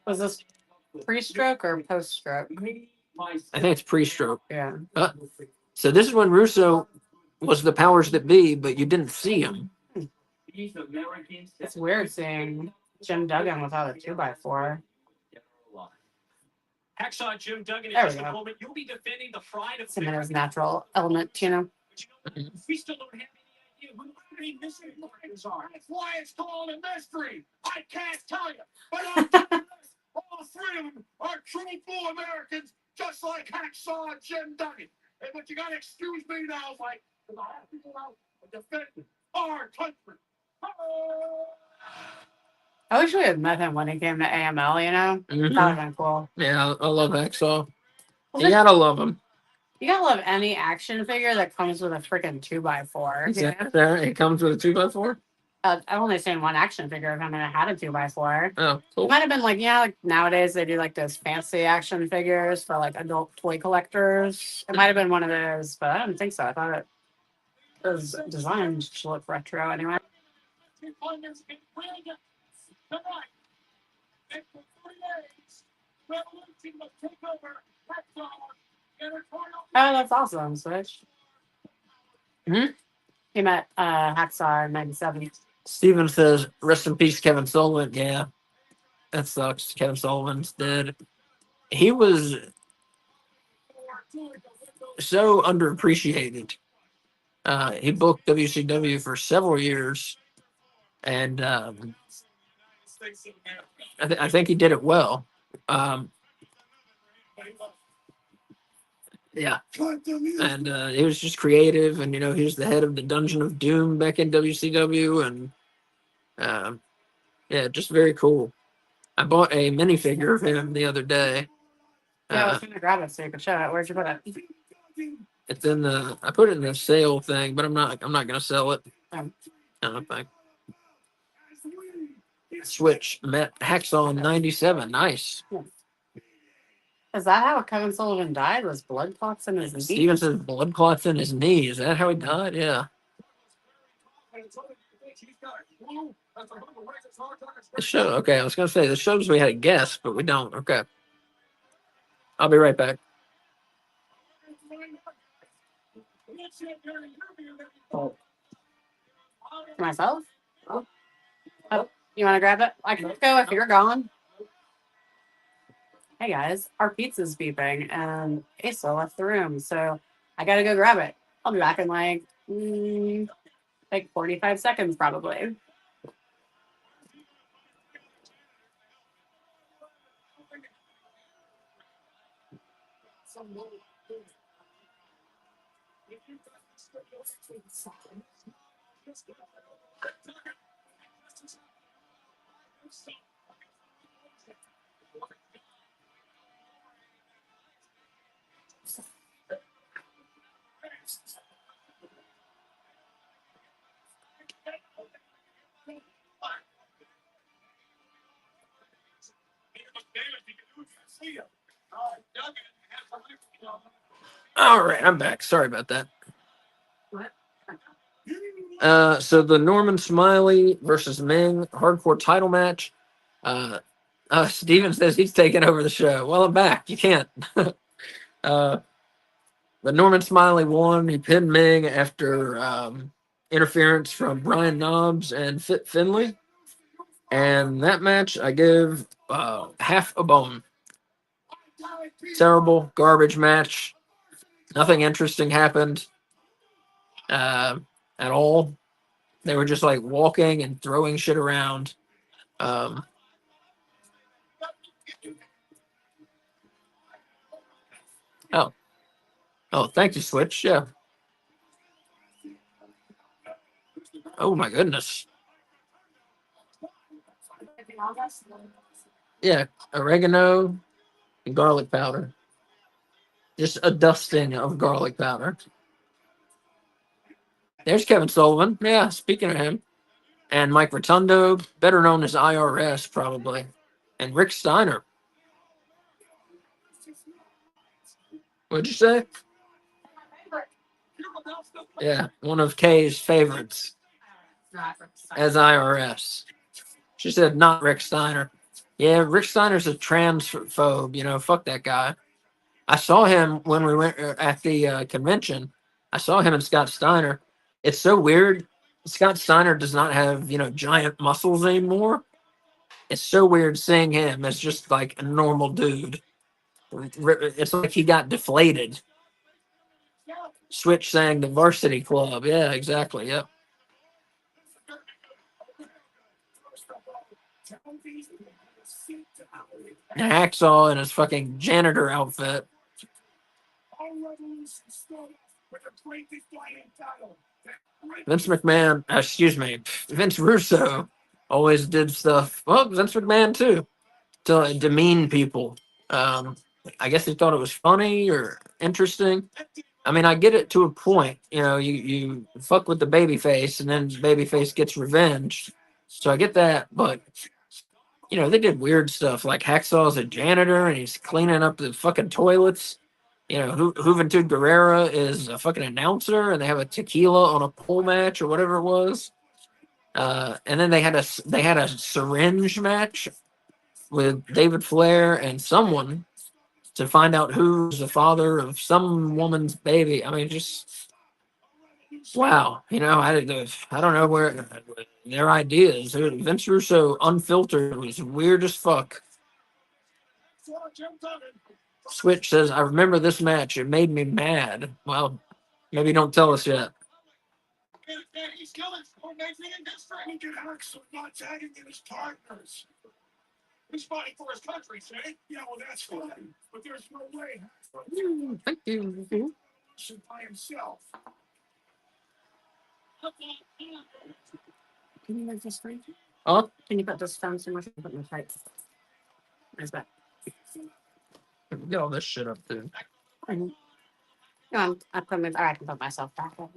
Was this pre-stroke or post-stroke? I think it's pre-stroke. Yeah. So this is when Russo was the powers that be, but you didn't see him. It's weird seeing Jim Duggan without a 2x4. Hacksaw Jim Duggan in There we just a go. moment. You'll be defending the pride of It's in his natural element, you know. We still don't have any idea who the three missing Martins are. That's why it's called a mystery. I can't tell you. But I'll tell you this. All three of them are truthful Americans, just like Hacksaw Jim Duggan. And but you gotta excuse me now, Mike, because I have to go out and defend our country. I wish we had met him when he came to AML, you know? That would have been cool. Yeah, I love Hacksaw. Well, You gotta love him. You gotta love any action figure that comes with a freaking 2x4. There, it comes with a 2x4. I've only seen one action figure of him and it had a 2x4. Oh, It cool. might have been like, like nowadays they do like those fancy action figures for like adult toy collectors. It might have been one of those, but I don't think so. I thought it was designed to look retro anyway. Oh, that's awesome, Switch. Hmm? He met Hacksaw in 97. Steven says, "Rest in peace, Kevin Sullivan." Yeah, that sucks. Kevin Sullivan's dead. He was so underappreciated. He booked WCW for several years, and I think he did it well. Yeah, and he was just creative, and he was the head of the Dungeon of Doom back in WCW, and yeah, just very cool. I bought a minifigure of him the other day. Yeah, I was gonna grab it so you could show it. Where'd you put it? It's in the. I put it in the sale thing, but I'm not gonna sell it. Oh. I don't think. Switch met Hacksaw in '97. Nice. Is that how Kevin Sullivan died? Was blood clots in his knee? Steven says blood clots in his knee. Is that how he died? Yeah. The show. Okay, I was gonna say the shows we had a guess, but we don't. Okay. I'll be right back. Myself? Oh, you want to grab it? I can go if you're gone. Hey guys, our pizza's beeping and Asa left the room, so I gotta go grab it. I'll be back in like 45 seconds probably. All right, I'm back. Sorry about that. What? So the Norman Smiley versus Ming hardcore title match. Steven says he's taking over the show. Well, I'm back. You can't. But Norman Smiley won. He pinned Ming after interference from Brian Knobs and Fit Finley. And that match, I give half a bone. Terrible, garbage match. Nothing interesting happened at all. They were just like walking and throwing shit around. Oh, thank you, Switch. Yeah. Oh my goodness. Yeah, oregano. garlic powder. Just a dusting of garlic powder. There's Kevin Sullivan. Yeah, speaking of him. And Mike Rotundo, better known as IRS, probably. And Rick Steiner. What'd you say? Yeah, one of Kay's favorites as IRS. She said not Rick Steiner. Yeah, Rick Steiner's a transphobe. Fuck that guy. I saw him when we went at the convention. I saw him and Scott Steiner. It's so weird. Scott Steiner does not have, giant muscles anymore. It's so weird seeing him as just like a normal dude. It's like he got deflated. Switch sang the Varsity Club. Yeah, exactly. Yep. And Hacksaw in his fucking janitor outfit. Vince McMahon, Vince Russo always did stuff. Well, Vince McMahon too, to demean people. I guess he thought it was funny or interesting. I mean, I get it to a point. You fuck with the babyface, and then babyface gets revenge. So I get that, but they did weird stuff like Hacksaw's a janitor and he's cleaning up the fucking toilets. Juventud Guerrera is a fucking announcer, and they have a tequila on a pole match or whatever it was. And then they had a syringe match with David Flair and someone to find out who's the father of some woman's baby. I mean, just wow. I don't know where their ideas. Vince Russo unfiltered was weird as fuck. Switch says, I remember this match. It made me mad. Well, maybe don't tell us yet. He's killing Look at Axel not tagging in his partners. He's fighting for his country, say? Yeah, well, that's fine. But there's no way. Thank you. By himself. Can you make this free? Oh, Can you put this phone somewhere? Put in the pipe. Where's that? get all this shit up too. Come on, I can put myself back in.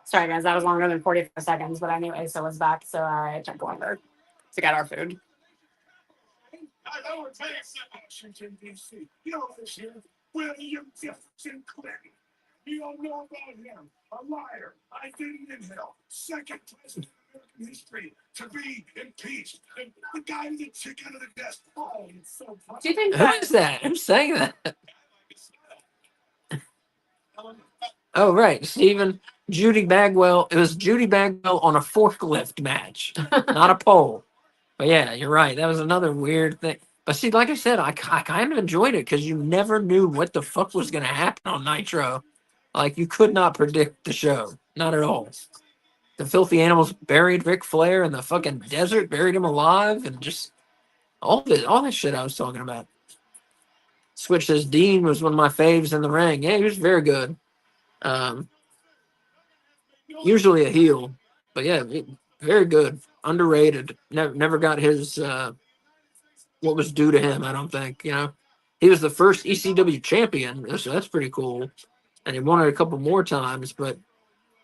Sorry, guys, that was longer than 45 seconds, but anyway, so it's back, so I took longer to get our food. I know it's Washington, D.C. You know this here. William Jefferson Clinton. You don't know about him. A liar. I didn't inhale. Second president of American history to be impeached. And the guy with the chick out of the desk. Oh, it's so funny. Do you think Who is that? Who's saying that? Oh, right. Stephen, Judy Bagwell. It was Judy Bagwell on a forklift match, not a pole. But yeah, you're right. That was another weird thing. But see, like I said, I kind of enjoyed it because you never knew what the fuck was going to happen on Nitro. Like, you could not predict the show. Not at all. The Filthy Animals buried Ric Flair in the fucking desert, buried him alive, and just all this shit I was talking about. Switch says Dean was one of my faves in the ring. Yeah, he was very good. Usually a heel. But yeah, very good. Underrated. Never got his what was due to him, I don't think. He was the first ECW champion, so that's pretty cool. And he won it a couple more times, but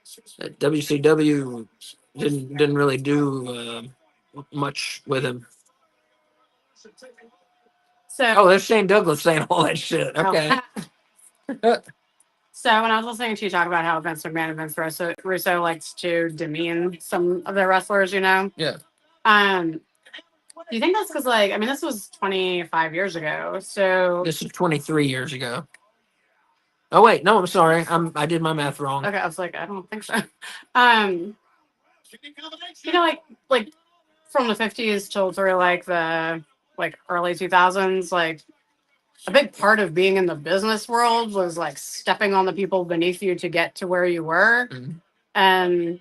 WCW didn't really do much with him. So, there's Shane Douglas saying all that shit. Okay. So when I was listening to you talk about how Vince McMahon and Vince Russo likes to demean some of their wrestlers, Yeah. Do you think that's because, this was 25 years ago, so... This is 23 years ago. Oh, wait. No, I'm sorry. I did my math wrong. Okay, I was like, I don't think so. Like from the 50s till through, the, early 2000s, a big part of being in the business world was, stepping on the people beneath you to get to where you were. Mm-hmm. And...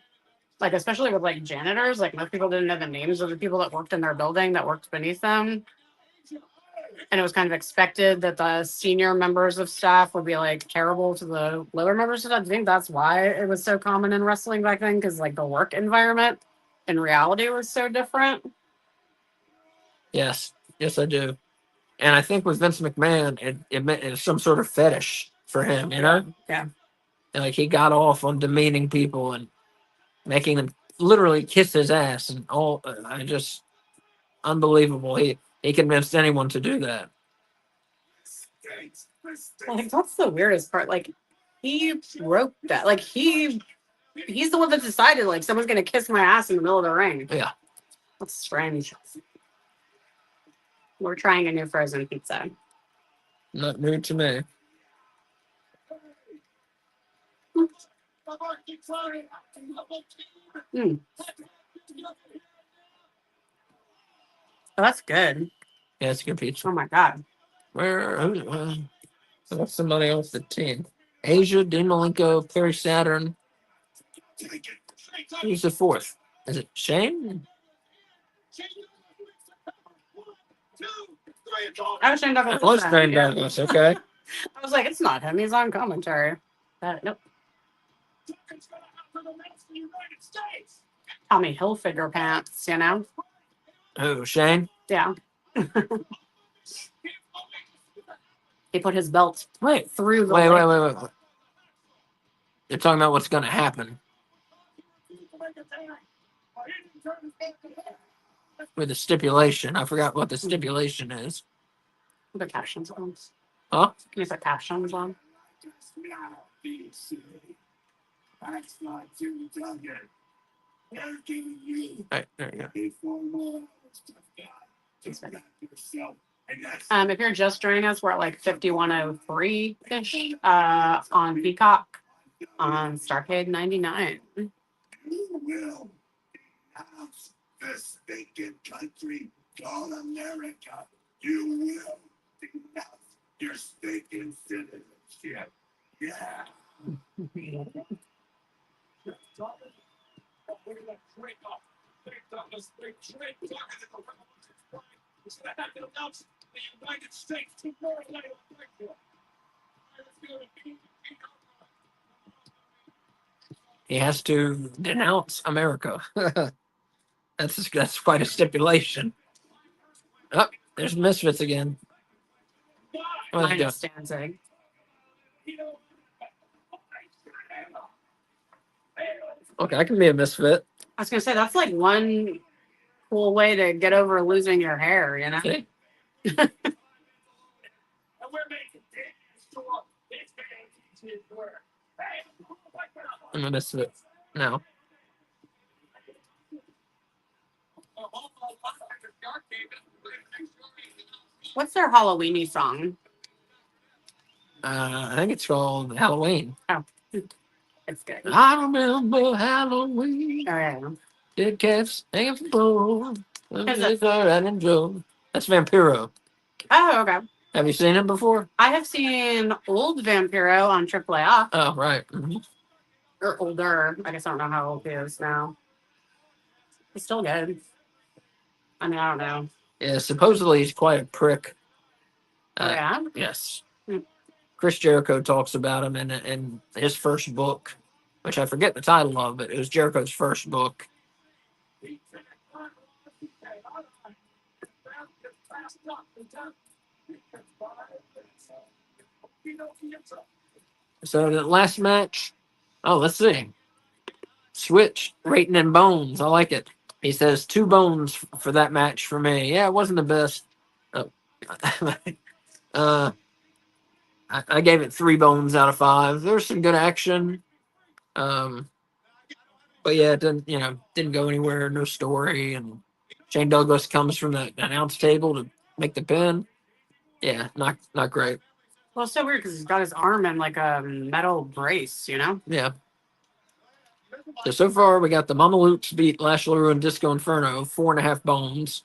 especially with janitors, most people didn't know the names of the people that worked in their building that worked beneath them. And it was kind of expected that the senior members of staff would be like terrible to the lower members of staff. I think that's why it was so common in wrestling back then, because like the work environment in reality was so different. Yes, I do. And I think with Vince McMahon, it's some sort of fetish for him, you know? Yeah. And like he got off on demeaning people and making them literally kiss his ass and all. I just unbelievable. He convinced anyone to do that. Like that's the weirdest part. Like he wrote that. Like he's the one that decided like someone's gonna kiss my ass in the middle of the ring. Yeah. That's strange. We're trying a new frozen pizza. Not new to me. Mm. Oh, that's good. Yeah, it's a good pizza. Oh my god. What's somebody else the team? Asia, Dean Malenko, Perry Saturn. Who's the fourth? Is it Shane? I was Shane Douglas. It was Shane Douglas, okay. I was like, it's not him. He's on commentary. Nope. Tommy Hilfiger pants, you know? Who, Shane? Yeah. He put his belt through the Wait. They're talking about what's going to happen. With the stipulation. I forgot what the stipulation is. The captions on. Huh? Can you put captions on? Right, there you go. If you're just joining us, we're at like 5103-ish on Peacock on Starrcade 99. You will denounce this stinking country called America. You will denounce your stinking citizenship. Yeah. He has to denounce America. That's quite a stipulation. Oh, there's Misfits again. What is he Minus Danzig. Okay, I can be a misfit. I was gonna say that's like one cool way to get over losing your hair, you know? See? I'm a misfit. No. What's their Halloweeny song? I think it's called Halloween. Oh, it's good. I remember Halloween. Oh yeah. Dead cats hanging from poles. Is it- And Joe. That's Vampiro. Oh, okay. Have you seen him before? I have seen old Vampiro on AAA. Oh, right. Mm-hmm. Or older. I guess I don't know how old he is now. He's still good. I mean, I don't know. Yeah, supposedly he's quite a prick. Oh, yeah? Yes. Hmm. Chris Jericho talks about him in his first book, which I forget the title of, but it was Jericho's first book. So the last match, let's see. Switch, Rating and Bones. I like it. He says 2 bones for that match for me. Yeah, it wasn't the best. I gave it 3 bones out of 5. There was some good action. But yeah, it didn't go anywhere, no story. And Shane Douglas comes from the announce table to make the pin. Yeah, not great. Well, it's so weird because he's got his arm in like a metal brace, you know? Yeah. So far, we got the Mama Lukes beat Lash LaRue and Disco Inferno, 4.5 bones.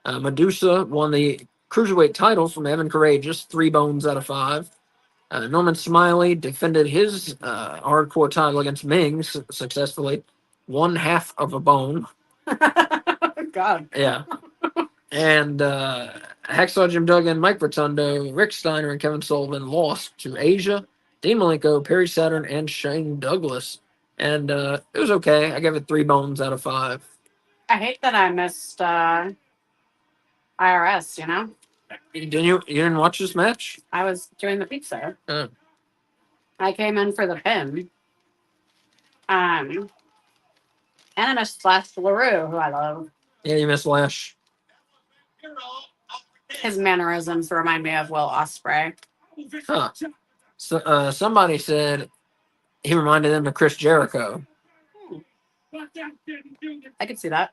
Medusa won the Cruiserweight title from Evan Courageous, 3 bones out of 5. Norman Smiley defended his hardcore title against Ming successfully, 1/2 of a bone. God. Yeah. And Hacksaw Jim Duggan, Mike Rotundo, Rick Steiner, and Kevin Sullivan lost to Asia, Dean Malenko, Perry Saturn, and Shane Douglas. And it was okay. I gave it 3 bones out of 5. I hate that I missed IRS, you know? You didn't watch this match? I was doing the pizza. Oh. I came in for the pin. And I missed Slash LaRue, who I love. Yeah, you missed Lash. His mannerisms remind me of Will Ospreay. Huh. So, somebody said he reminded them of Chris Jericho. I could see that.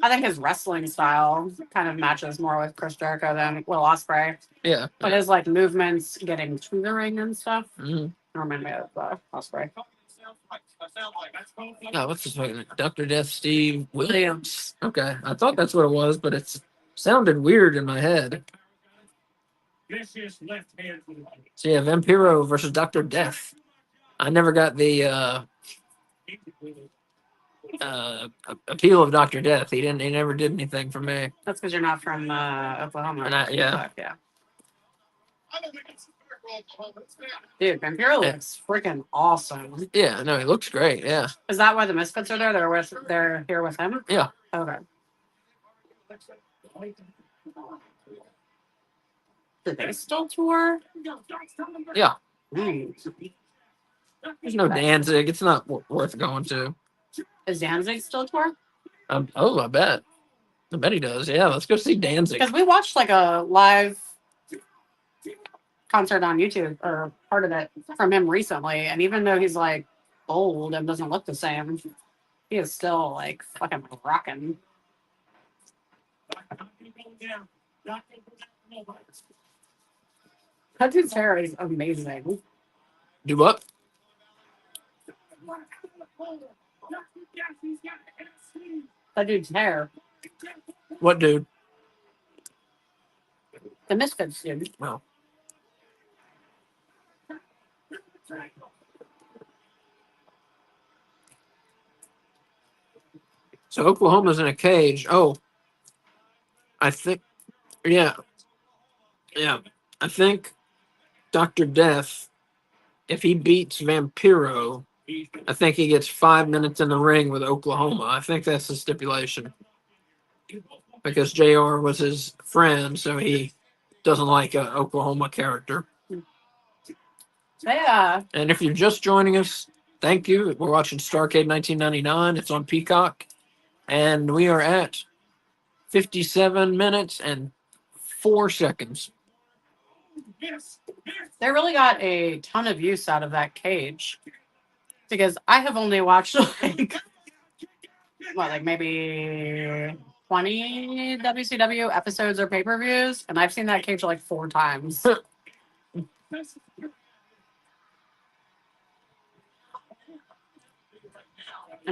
I think his wrestling style kind of matches more with Chris Jericho than Will Ospreay. Yeah. But his like movements getting to the ring and stuff Mhm. remind me of Ospreay. Oh, what's his name? Dr. Death Steve Williams. Okay. I thought that's what it was, but it sounded weird in my head. So yeah, Vampiro versus Dr. Death. I never got the appeal of Dr. Death. He never did anything for me. That's because you're not from Oklahoma. And yeah. Yeah. Dude, Vampiro looks freaking awesome. Yeah, no, he looks great. Yeah. Is that why the Misfits are there? They're here with him? Yeah. Okay. Do they still tour? Yeah. Mm. There's no Danzig. It's not worth going to. Is Danzig still tour? I bet. I bet he does. Yeah, let's go see Danzig. Because we watched like a live concert on YouTube or part of it from him recently, and even though he's like old and doesn't look the same, he is still like fucking rocking. That dude's hair is amazing. Do what? That dude's hair. What dude? The Misfits dude. Oh. So Oklahoma's in a cage. Oh, I think, yeah. I think Dr. Death, if he beats Vampiro, I think he gets 5 minutes in the ring with Oklahoma. I think that's the stipulation. Because JR was his friend, so he doesn't like an Oklahoma character. Yeah. And if you're just joining us, thank you. We're watching Starrcade 1999. It's on Peacock. And we are at 57 minutes and 4 seconds. They really got a ton of use out of that cage. Because I have only watched like maybe 20 WCW episodes or pay-per-views, and I've seen that cage like 4 times. I mean,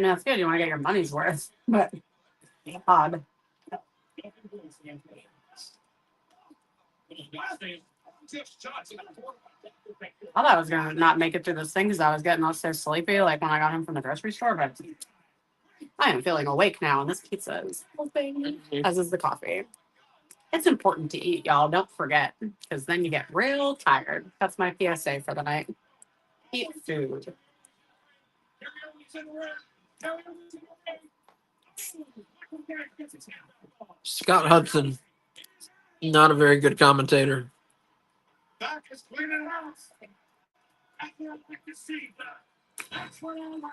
that's good. You want to get your money's worth, but odd. I thought I was gonna not make it through this thing because I was getting so sleepy, like when I got home from the grocery store. But I am feeling awake now, and this pizza is helping, as is the coffee. It's important to eat, y'all. Don't forget, because then you get real tired. That's my PSA for the night. Eat food. Scott Hudson, not a very good commentator.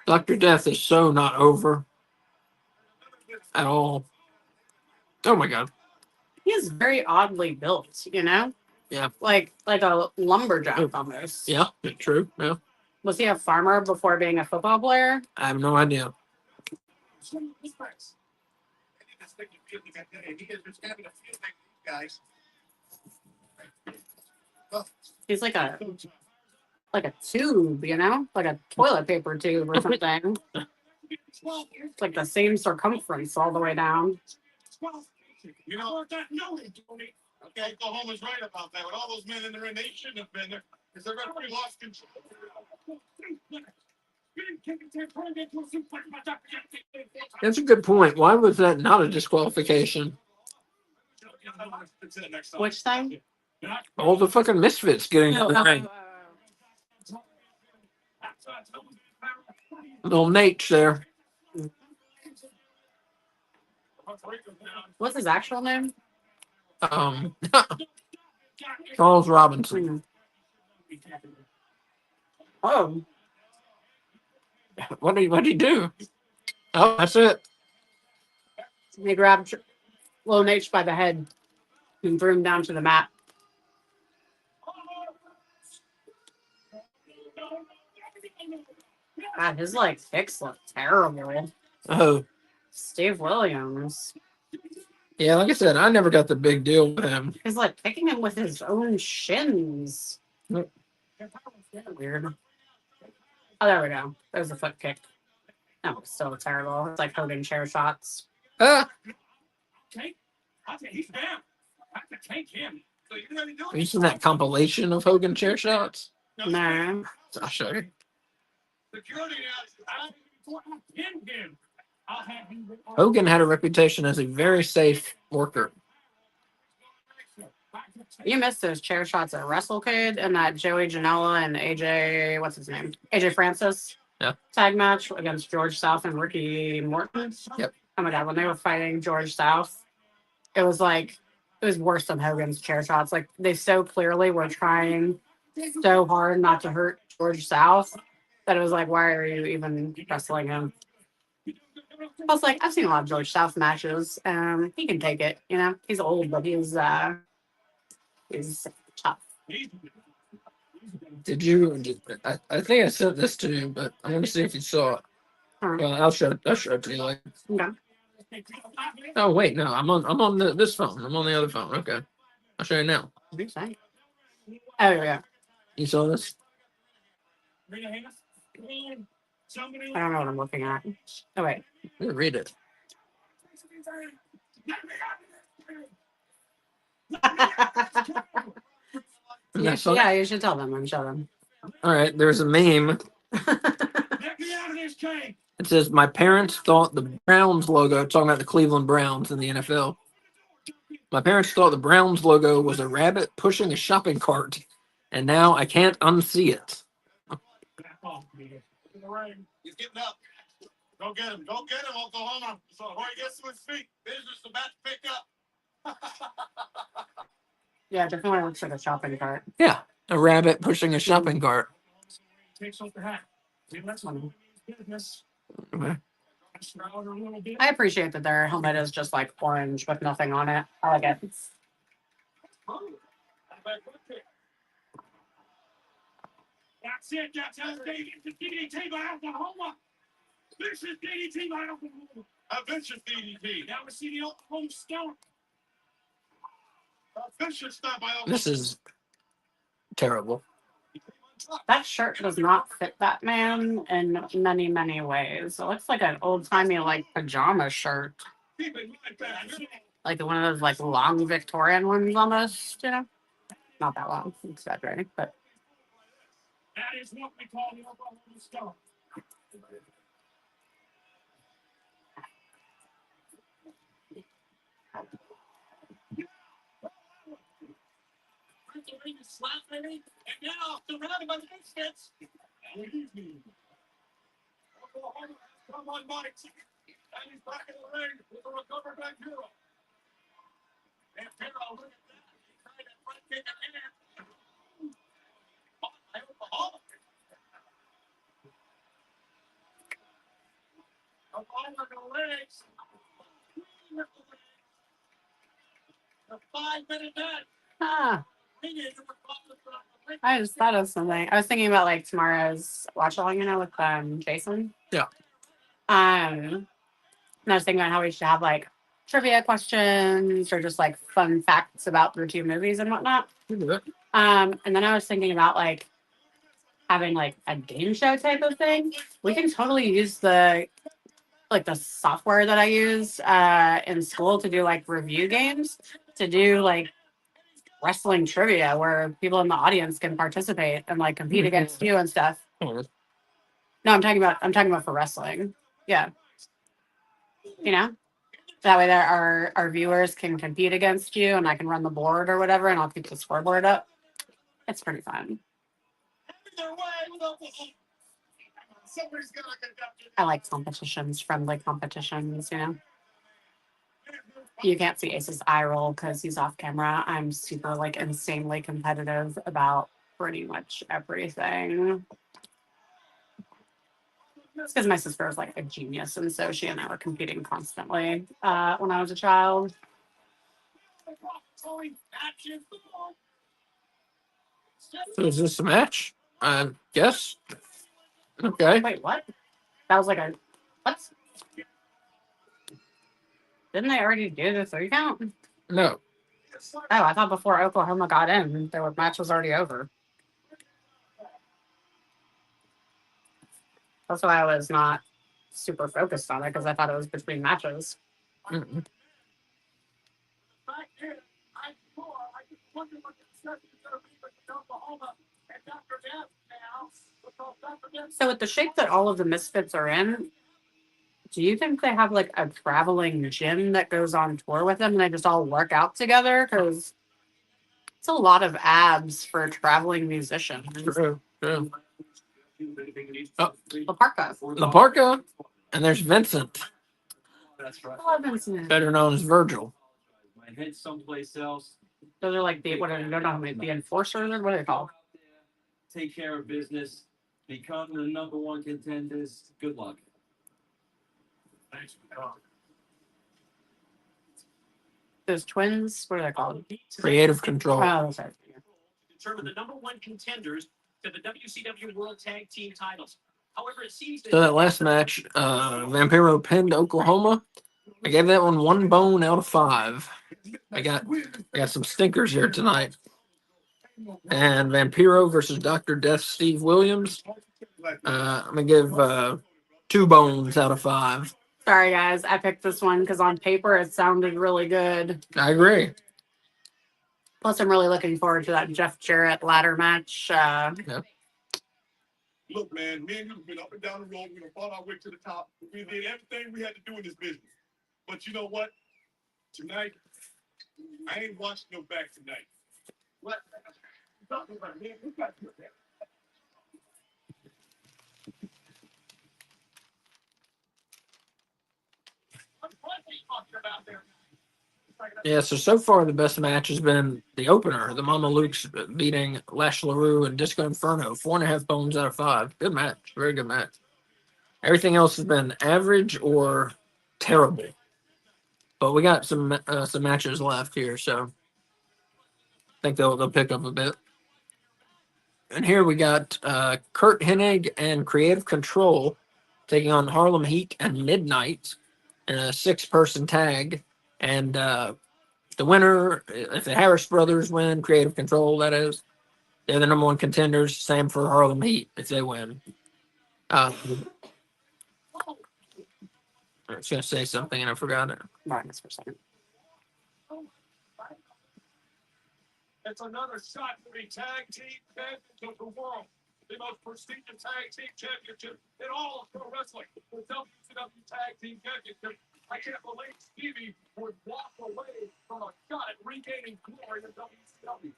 Dr. Death is so not over at all. Oh my God. He is very oddly built, you know? Yeah. Like a lumberjack almost. Yeah, true. Yeah. Was he a farmer before being a football player? I have no idea. He's like a tube, you know? Like a toilet paper tube or something. It's like the same circumference all the way down. You know, okay, Oklahoma's right about that. With all those men in the ring, they shouldn't have been there because the referee lost control. That's a good point. Why was that not a disqualification? Which thing? All the fucking misfits getting in the ring. Little Nate's there. What's his actual name? Charles Robinson. Oh, What did he do? Oh, that's it. he grabbed Lone H by the head and threw him down to the mat. God, his like kicks look terrible. Oh, Steve Williams. yeah. Like I said, I never got the big deal with him. He's like kicking him with his own shins. Nope. Weird. Oh, there we go. There's a foot kick. That was so terrible. It's like Hogan chair shots. Ah, He's down. I have to take him. So you're gonna do have you seen that compilation of Hogan chair shots? No. I'll show you. security now. I pinned him. I'll have him. Hogan had a reputation as a very safe worker. You missed those chair shots at WrestleCade and that Joey Janela and AJ, what's his name? AJ Francis. Yeah. Tag match against George South and Ricky Morton. Yep. Oh my God, when they were fighting George South, it was worse than Hogan's chair shots. Like they so clearly were trying so hard not to hurt George South that it was like, why are you even wrestling him? I was like, I've seen a lot of George South matches. He can take it, you know. He's old, but he's tough. Did you? I think I sent this to you, but I want to see if you saw it. Well, I'll show it to you later. Okay. Oh wait, no, I'm on this phone. I'm on the other phone. Okay, I'll show you now. Oh yeah. You saw this? I don't know what I'm looking at. Oh wait. Read it. Yeah, you should tell them and show them. All right, there's a meme. It says, "My parents thought the Browns logo," talking about the Cleveland Browns in the NFL. "My parents thought the Browns logo was a rabbit pushing a shopping cart, and now I can't unsee it." He's getting up. Go get him. Go get him, Oklahoma. So before he gets to his feet, business about to pick up. Yeah, definitely looks like a shopping cart. Yeah, a rabbit pushing a shopping cart. Takes off the hat. That's funny. Okay. I appreciate that their helmet is just like orange with nothing on it. I like it. That's it. That's how they get the DDT by Oklahoma. Vicious DDT by Oklahoma. A vicious DDT. Now we see the Oklahoma Stone. A vicious stuff by Oklahoma. This is terrible. That shirt does not fit that man in many, many ways. It looks like an old timey like pajama shirt. Like one of those like long Victorian ones almost, you know? Not that long, I'm exaggerating, but That is what we call the Oklahoma Stone. And now surrounded by the Misfits. Oklahoma has come on Mike. And he's back in the ring with a recovered back hero. And Hero, look at that. He tried that front kick in. By Oklahoma. Oklahoma the legs. The 5-minute match. ah, I just thought of something. I was thinking about like tomorrow's watch along, you know, with Jason. Yeah. And I was thinking about how we should have like trivia questions or just like fun facts about the two movies and whatnot. And then I was thinking about like having like a game show type of thing. We can totally use the software that I use in school to do like review games, to do like wrestling trivia where people in the audience can participate and like compete against you and stuff. No, I'm talking about for wrestling. Yeah. You know? That way there our viewers can compete against you and I can run the board or whatever and I'll keep the scoreboard up. It's pretty fun. I like competitions, friendly competitions, you know. You can't see Ace's eye roll because he's off camera. I'm super like insanely competitive about pretty much everything. It's because my sister is like a genius, and so she and I were competing constantly when I was a child. So is this a match? I guess. Okay. Wait, what? That was like a what? Didn't they already do the 3 count? No. Oh, I thought before Oklahoma got in, their match was already over. That's why I was not super focused on it because I thought it was between matches. Mm-mm. So with the shape that all of the Misfits are in, do you think they have like a traveling gym that goes on tour with them and they just all work out together? Because it's a lot of abs for a traveling musician. True. True. Oh, La Parka. La Parka, and there's Vincent, I love Vincent. better known as Virgil. Those are like the what are they not the enforcers or what are they called? Take care of business. Become the #1 contenders. Good luck. Those twins, what are they called? Creative Control. Oh, those are. Determine the #1 contenders to the WCW World Tag Team titles. However, it seems So that last match, Vampiro pinned Oklahoma. I gave that one bone out of 5. I got some stinkers here tonight. And Vampiro versus Dr. Death Steve Williams. I'm gonna give 2 bones out of 5. Sorry guys, I picked this one because on paper it sounded really good. I agree. Plus, I'm really looking forward to that Jeff Jarrett ladder match. Look, man, me and you've been up and down the road. We fought our way to the top. We did everything we had to do in this business. But you know what? Tonight, I ain't watching no back tonight. What? Talking about, man, we got to do that. Yeah, so far the best match has been the opener, the Mama Luke's beating Lash LaRue and Disco Inferno, 4.5 bones out of 5. Good match, very good match. Everything else has been average or terrible, but we got some matches left here, so I think they'll pick up a bit. And here we got Kurt Hennig and Creative Control taking on Harlem Heat and Midnight in a 6-person tag, and the winner, if the Harris brothers win, Creative Control, that is, they're the #1 contenders. Same for Harlem Heat if they win. I was going to say something and I forgot it. Darkness for a second. It's another shot for the tag team champions of the world. The most prestigious tag team championship in all of pro wrestling. The WCW Tag Team Championship. I can't believe Stevie would walk away from a shot at regaining glory in WCW.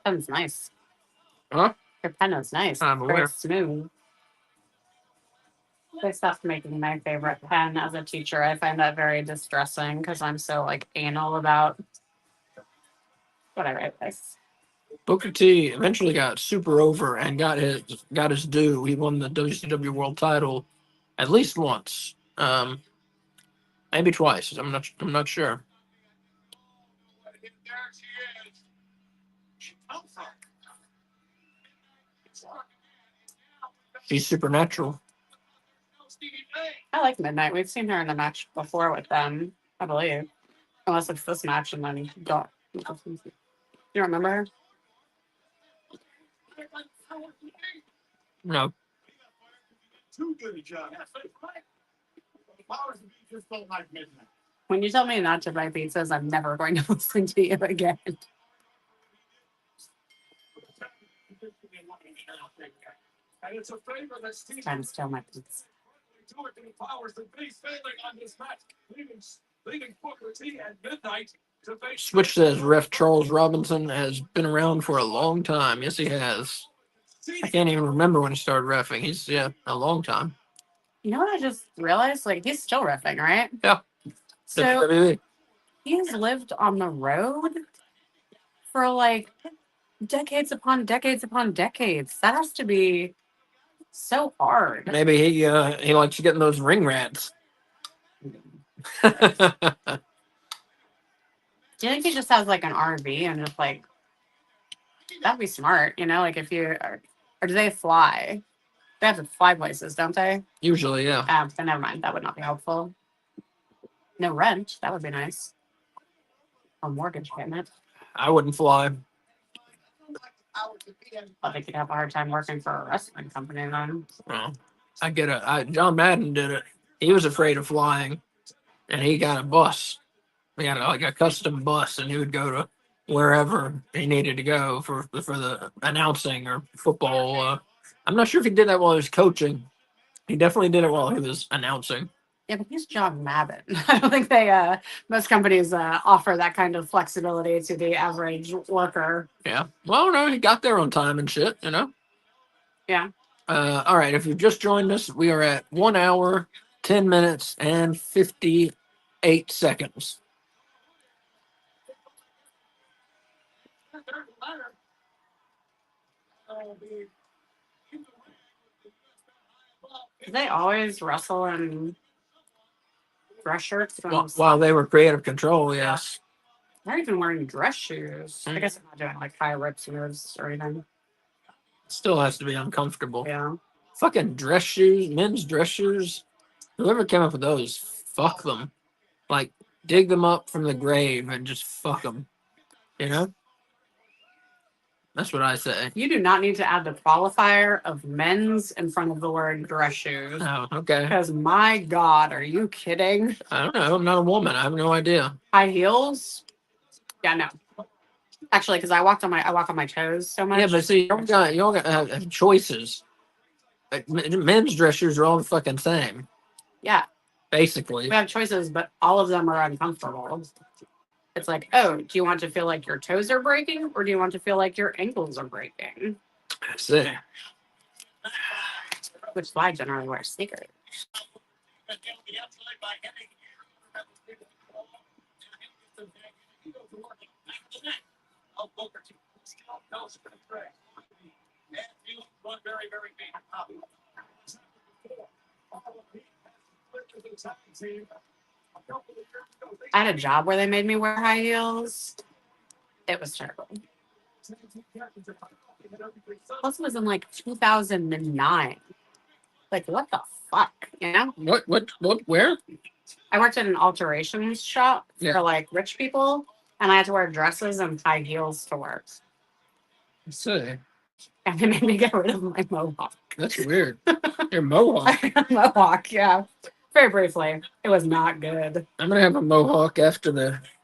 Pen's nice. Huh? Your pen is nice. I'm Very aware. smooth. They stopped making my favorite pen as a teacher. I find that very distressing because I'm so like anal about what I write this. Booker T eventually got super over and got his due. He won the WCW World Title at least once, maybe twice. I'm not sure. She's supernatural. I like Midnight. We've seen her in the match before with them, I believe. Unless it's this match and then don't. You don't remember her? No. Too good a job. Powers of Be just don't like midnight. When you tell me not to buy pizzas, I'm never going to listen to you again. And it's a favor that's team Trying to steal my pizza. to it to the Powers of Be failing on this match, leaving Booker T at midnight to face. Switch says ref Charles Robinson has been around for a long time. Yes, he has. I can't even remember when he started reffing. He's, a long time. You know what I just realized? Like, he's still riffing, right? Yeah. So WWE. he's lived on the road for like decades upon decades upon decades. That has to be so hard. Maybe he likes getting those ring rats. Do you think he just has like an RV and just like that'd be smart, like if you or do they fly? They have to fly places, don't they? Usually, yeah. Then never mind. That would not be helpful. No rent. That would be nice. A mortgage payment. I wouldn't fly. I think you'd have a hard time working for a wrestling company then. Well, I get it. John Madden did it. He was afraid of flying, and he got a bus. He had like a custom bus, and he would go to wherever he needed to go for the announcing or football. I'm not sure if he did that while he was coaching. He definitely did it while he was announcing. Yeah, but he's John Madden. I don't think they most companies offer that kind of flexibility to the average worker. Yeah. Well, no, he got there on time and shit, Yeah. All right. If you've just joined us, we are at 1 hour, 10 minutes, and 58 seconds. Do they always wrestle in dress shirts? While they were creative control, yes. They're even wearing dress shoes. I guess I'm not doing like high rips moves or anything. Still has to be uncomfortable. Yeah. Fucking dress shoes, men's dress shoes. Whoever came up with those, fuck them. Like, dig them up from the grave and just fuck them. That's what I say. You do not need to add the qualifier of men's in front of the word dress shoes. Oh, okay. Because my God, are you kidding? I don't know. I'm not a woman. I have no idea. High heels? Yeah, no. Actually, because I walk on my toes so much. Yeah, but see, you all got have choices. Like, men's dress shoes are all the fucking same. Yeah. Basically. We have choices, but all of them are uncomfortable. It's like, oh, do you want to feel like your toes are breaking or do you want to feel like your ankles are breaking? I see. Which is why I generally wear sneakers. I had a job where they made me wear high heels. It was terrible. Plus, it was in like 2009. Like, what the fuck? What, where? I worked in an alterations shop for like rich people, and I had to wear dresses and high heels to work. I see. And they made me get rid of my mohawk. That's weird. Your mohawk. Mohawk, yeah. Very briefly. It was not good. I'm gonna have a mohawk after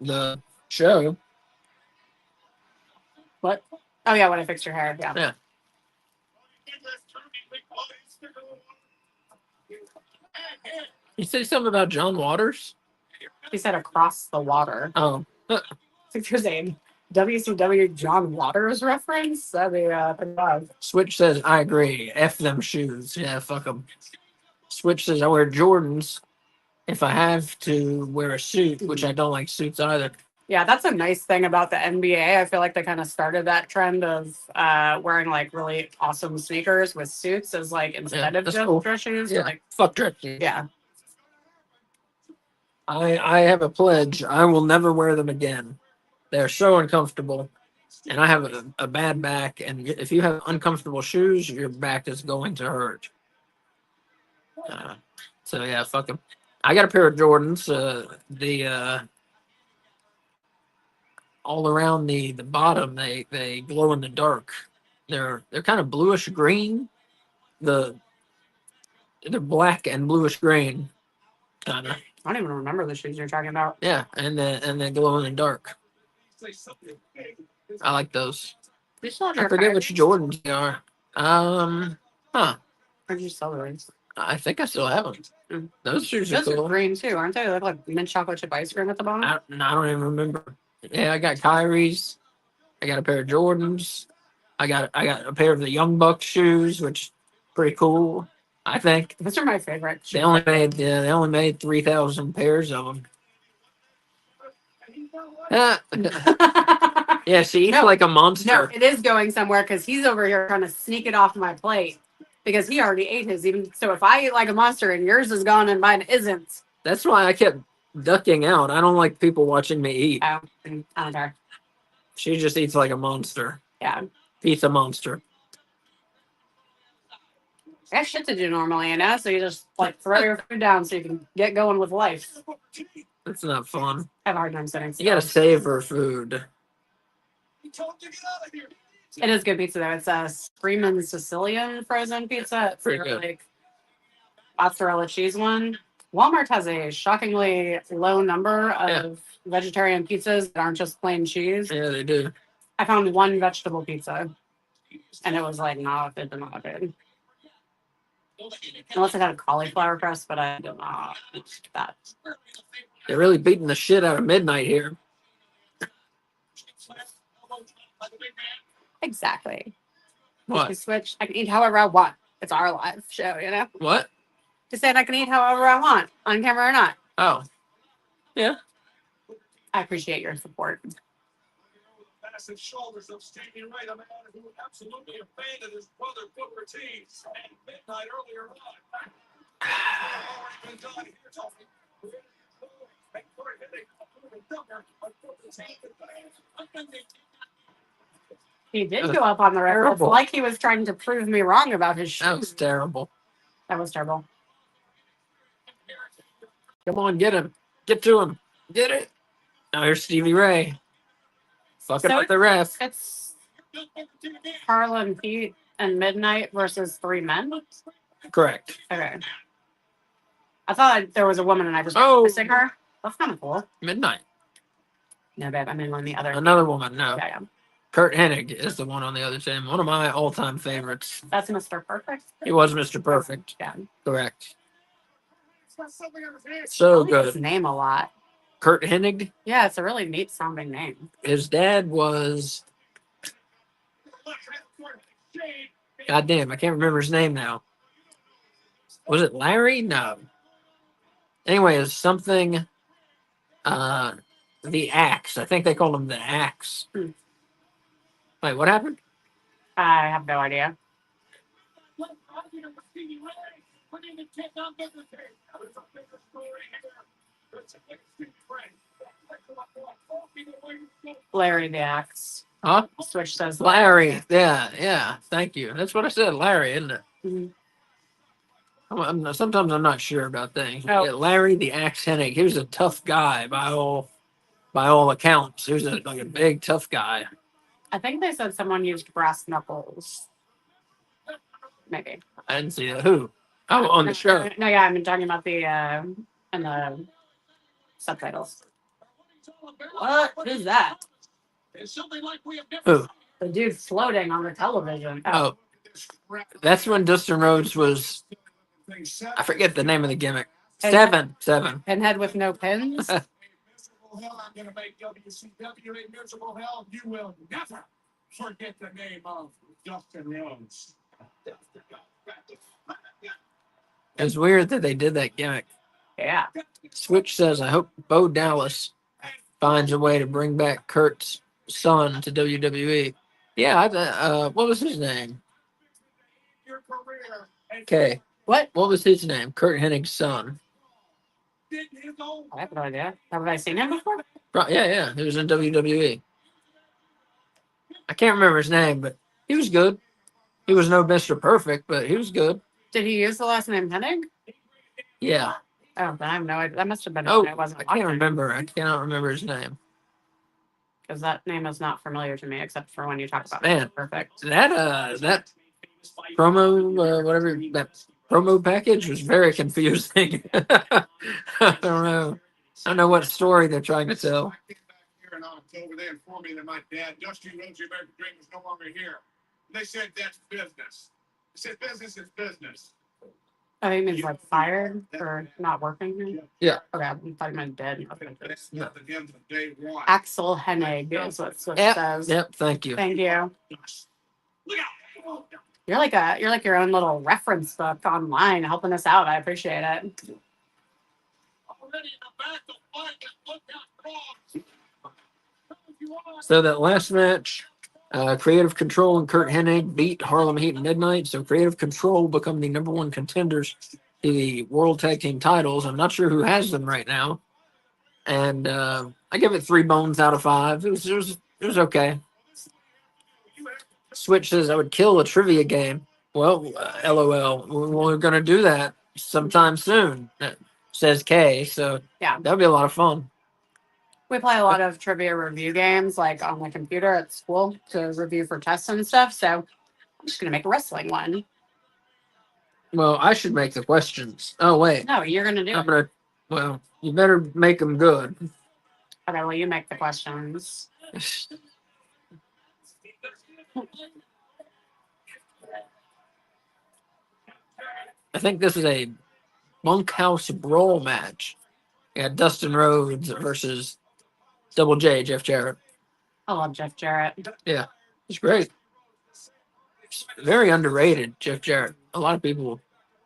the show. What? Oh yeah, when I fixed your hair. Yeah. Yeah. You say something about John Waters? He said across the water. Oh. I think there's a WCW John Waters reference. That'd be Switch says, I agree. F them shoes. Yeah, fuck them. Switch says, I wear Jordans if I have to wear a suit, which I don't like suits either. Yeah, that's a nice thing about the NBA. I feel like they kind of started that trend of wearing like really awesome sneakers with suits as like instead of just dress shoes. Yeah, like fuck dress shoes. Yeah. I have a pledge. I will never wear them again. They're so uncomfortable. And I have a bad back. And if you have uncomfortable shoes, your back is going to hurt. So yeah, fuck him. I got a pair of Jordans. All around the bottom, they glow in the dark. They're kind of bluish green. The They're black and bluish green, kind of. I don't even remember the shoes you're talking about. Yeah, and then glow in the dark. I like those. You still have I your forget Kyrie? which Jordans they are. Huh? Where'd you sell those? I think I still have them. Mm. Those shoes are Those are cool. green too, aren't they? They look like mint chocolate chip ice cream at the bottom. I don't even remember. Yeah, I got Kyrie's. I got a pair of Jordans. I got a pair of the Young Bucks shoes, which pretty cool. I think Those are my favorite. they only made 3,000 pairs of them. Yeah, she eats No. like a No, monster. it is going somewhere because he's over here trying to sneak it off my plate because he already ate his. Even so, if I eat like a monster and yours is gone and mine isn't, That's why I kept ducking out. I don't like people watching me eat. I don't care. She just eats like a monster. Yeah, Pizza monster. I have shit to do normally, so you just like throw your food down so you can get going with life. That's not fun. I have a hard time sitting You still. gotta savor food. It is good pizza though. It's a Screamin' Sicilian frozen pizza. It's Pretty their, good. like mozzarella cheese one. Walmart has a shockingly low number of vegetarian pizzas that aren't just plain cheese. Yeah, they do. I found one vegetable pizza, and it was like not good. Unless it had a cauliflower crust, but I don't know that. They're really beating the shit out of midnight here. Exactly. What? You switch. I can eat however I want. It's our live show, What? Just saying I can eat however I want, on camera or not. Oh. Yeah. I appreciate your support. Massive shoulders of Stevie Ray, a man who absolutely abandoned his brother Booker T and midnight earlier on. Already been done here, Tony. He did go up on the record. It's Terrible. like he was trying to prove me wrong about his That was shoes. terrible. That was terrible. Come on, get him. Get to him. Get it. Now here's Stevie Ray. Fucking So with the ref. It's Harlan Pete and Midnight versus three men. Correct. Okay. I thought there was a woman and I just Oh. missing her. That's kind of cool. Midnight. No, babe, I mean on the other. Another woman. No. Yeah. Kurt Hennig is the one on the other team. One of my all-time favorites. That's Mr. Perfect. He was Mr. Perfect. Yeah. Correct. So I like his good. name a lot. Kurt Hennig. Yeah, it's a really neat sounding name. His dad was. God damn, I can't remember his name now. Was it Larry? No. Anyway, it's something. The Axe. I think they called him the Axe. Hmm. Wait, what happened? I have no idea. Larry the Axe. Huh? Switch says Larry. Yeah. Thank you. That's what I said. Larry, isn't it? Mhm. Sometimes I'm not sure about things. Oh. Yeah, Larry the Axe Hennig. He was a tough guy by all accounts. He was like a big tough guy. I think they said someone used brass knuckles. Maybe. I didn't see that. Who? Oh, on the show. No, yeah, I've been talking about the in the subtitles. What? Who's that? Who? The dude floating on the television. Oh, that's when Dustin Rhodes was. I forget the name of the gimmick. Seven. Pinhead with no pins. I'm gonna make WCW a miserable hell. You will never forget the name of Dustin Rhodes. It's weird that they did that gimmick. Yeah. Switch says, "I hope Bo Dallas finds a way to bring back Kurt's son to WWE." Yeah, what was his name? Okay, What? what was his name? Kurt Hennig's son. I have no idea. Have I seen him before? Yeah, he was in WWE. I can't remember his name, but he was good. He was no Mr. Perfect, but he was good. Did he use the last name Hennig? Yeah. Oh, then I have no idea. That must have been Oh, when I wasn't I can't watching. remember. I cannot remember his name. Because that name is not familiar to me except for when you talk about Man, Perfect. that promo whatever that promo package was very confusing. I don't know what story they're trying to tell. Here in October, they informed me that my dad, Dusty Rhodes, the American Dream, was no longer here. They said that's business. I said business is business. I think it means like fired or not working here. Yeah. Okay, I thought you meant dead. That's nothing him from day one. Axel Hennig is what Switch Yep. says. Yep. Thank you. Thank you. Look out! You're like your own little reference book online helping us out. I appreciate it. Already in the back of fight, look out, wrong. So that last match, Creative Control and Kurt Hennig beat Harlem Heat and Midnight. So Creative Control become the number one contenders to the World Tag Team titles. I'm not sure who has them right now, and I give it 3 bones out of 5. It was okay. Switch says I would kill a trivia game. Well, LOL. We're gonna do that sometime soon. Says Kay. So Yeah. that'll be a lot of fun. We play a lot of trivia review games like on the computer at school to review for tests and stuff. So I'm just gonna make a wrestling one. Well, I should make the questions. Oh wait, No, you're gonna do I'm it. gonna. Well, you better make them good. Okay, well you make the questions. I think this is a bunkhouse brawl match. Yeah, Dustin Rhodes versus Double J, Jeff Jarrett. I love Jeff Jarrett. Yeah, it's great. Very underrated, Jeff Jarrett. A lot of people.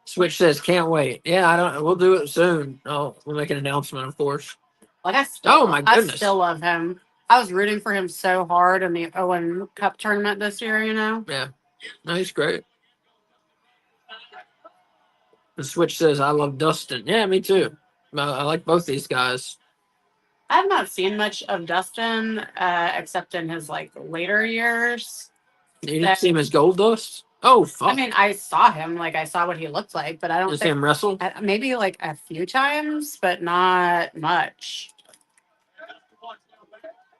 Switch says can't wait. Yeah, I don't. We'll do it soon. Oh, we'll make an announcement, of course. Like Oh my I goodness. still love him. I was rooting for him so hard in the Owen Cup tournament this year, you know? Yeah, no, he's great. The Switch says I love Dustin. Yeah, me too. I like both these guys. I have not seen much of Dustin except in his like later years. You didn't see him as Gold Dust? Oh fuck! I mean, I saw him, like I saw what he looked like, but I don't You see think him wrestle? maybe like a few times, but not much.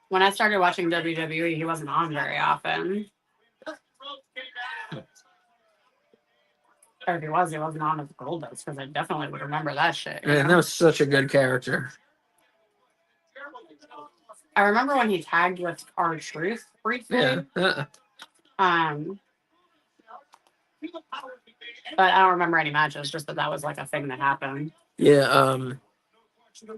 When I started watching WWE, he wasn't on very often. Or if he was, he wasn't on as Goldust because I definitely would remember that shit. you Man, know? that was such a good character. I remember when he tagged with R-Truth briefly. Yeah. Um, but I don't remember any matches. Just that was like a thing that happened. Yeah.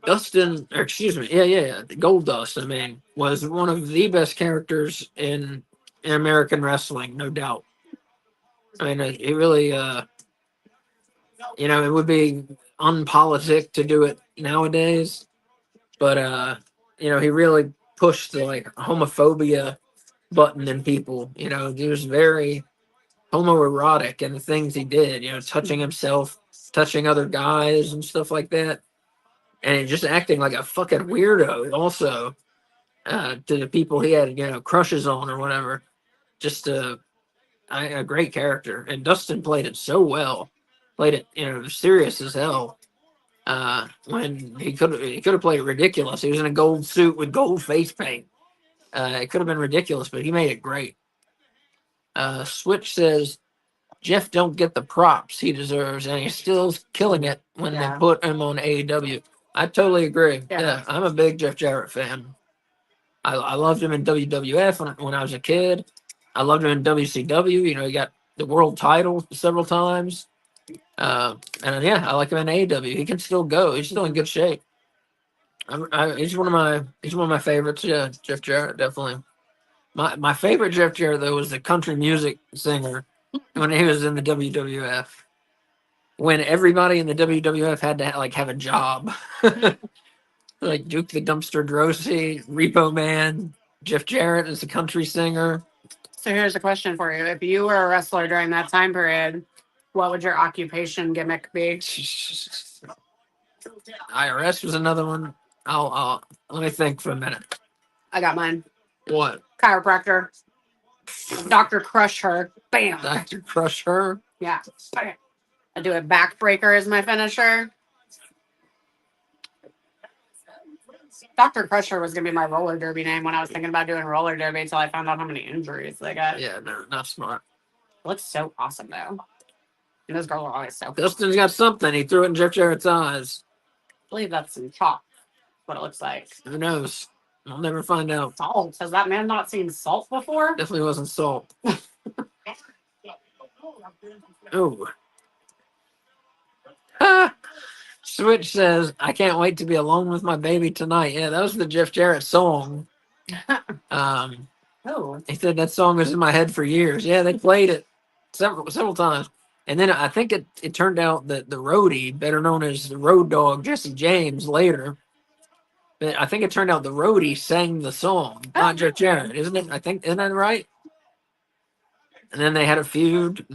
Dustin, or excuse me, yeah. Gold Dust, I mean, was one of the best characters in American wrestling, no doubt. I mean, it really, it would be unpolitic to do it nowadays, but he really pushed the like homophobia button in people. He was very homoerotic in the things he did. Touching himself, touching other guys, and stuff like that, and just acting like a fucking weirdo. Also, to the people he had, crushes on or whatever. Just a great character, and Dustin played it so well. Played it, serious as hell. When he could have played it ridiculous. He was in a gold suit with gold face paint. It could have been ridiculous, but he made it great. Switch says Jeff don't get the props he deserves, and he's still killing it when they put him on AEW. I totally agree. Yeah, I'm a big Jeff Jarrett fan. I loved him in WWF when I was a kid. I loved him in WCW. He got the world title several times. And yeah, I like him in AEW. He can still go. He's still in good shape. He's one of my favorites. Yeah, Jeff Jarrett, definitely. My favorite Jeff Jarrett though was the country music singer when he was in the WWF. When everybody in the WWF had to have a job, like Duke the Dumpster Drosy, Repo Man, Jeff Jarrett is the country singer. So here's a question for you: if you were a wrestler during that time period, what would your occupation gimmick be? IRS was another one. I'll let me think for a minute. I got mine. What? Chiropractor. Dr. Crush Her. Bam. Dr. Crush Her? Yeah. Bam. I do a backbreaker as my finisher. Dr. Crusher was gonna be my roller derby name when I was thinking about doing roller derby until I found out how many injuries they got. Yeah, no, not smart. It looks so awesome though. And those girls are always so. Dustin's got something. He threw it in Jeff Jarrett's eyes. I believe that's some chalk. What it looks like. Who knows? We'll never find out. Salt. Has that man not seen salt before? Definitely wasn't salt. Oh. Ah! Switch says, I can't wait to be alone with my baby tonight. Yeah, that was the Jeff Jarrett song. Oh. He said that song was in my head for years. Yeah, they played it several times. And then I think it turned out that the roadie, better known as the road dog, Jesse James, later, but I think it turned out the roadie sang the song, not Jeff Jarrett, isn't it? I think, isn't that right? And then they had a feud.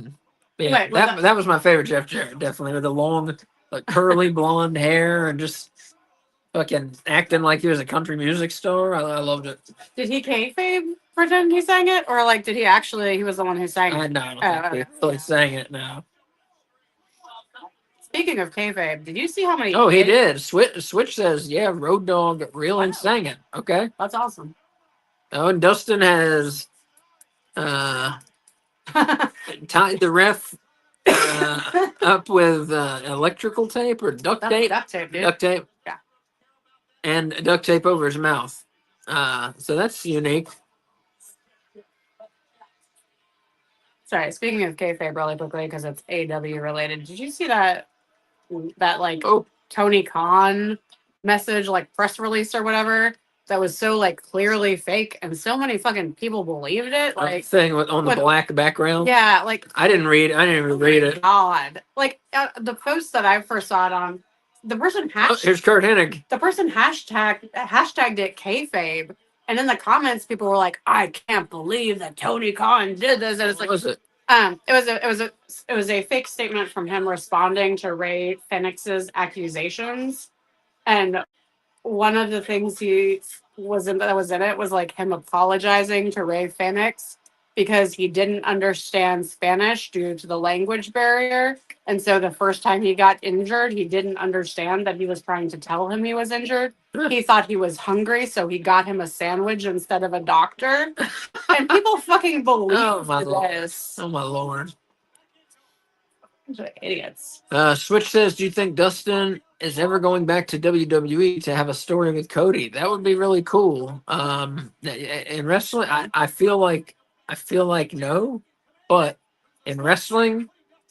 Yeah, Wait, was that was my favorite Jeff Jarrett, definitely, with the long, like curly blonde hair and just fucking acting like he was a country music star. I loved it. Did he kayfabe pretend he sang it, or like did he actually? He was the one who sang I it. know, I don't think he really sang it now. Speaking of kayfabe, did you see how many? Oh, he did. Switch says, yeah, Road Dog really sang it. Okay. That's awesome. Oh, and Dustin has tied the ref up with electrical tape or duct tape. Duct tape, dude. Duct tape. Yeah. And duct tape over his mouth. So that's unique. Sorry, speaking of kayfabe really quickly, because it's AW related, did you see that like Tony Khan message, like press release or whatever, that was so like clearly fake and so many fucking people believed it? Like thing on the black background? Yeah, like I didn't even read it. God. Like the post that I first saw it on, the person here's Kurt Hennig. The person hashtagged it kayfabe. And in the comments, people were like, "I can't believe that Tony Khan did this." And it's like, what was it? It was a fake statement from him responding to Ray Phoenix's accusations, and one of the things that was in it was like him apologizing to Ray Phoenix because he didn't understand Spanish due to the language barrier, and so the first time he got injured, he didn't understand that he was trying to tell him he was injured. He thought he was hungry, so he got him a sandwich instead of a doctor. And people fucking believe this. Oh my lord. Idiots. Switch says, do you think Dustin is ever going back to WWE to have a story with Cody? That would be really cool. In wrestling, I feel like no, but in wrestling,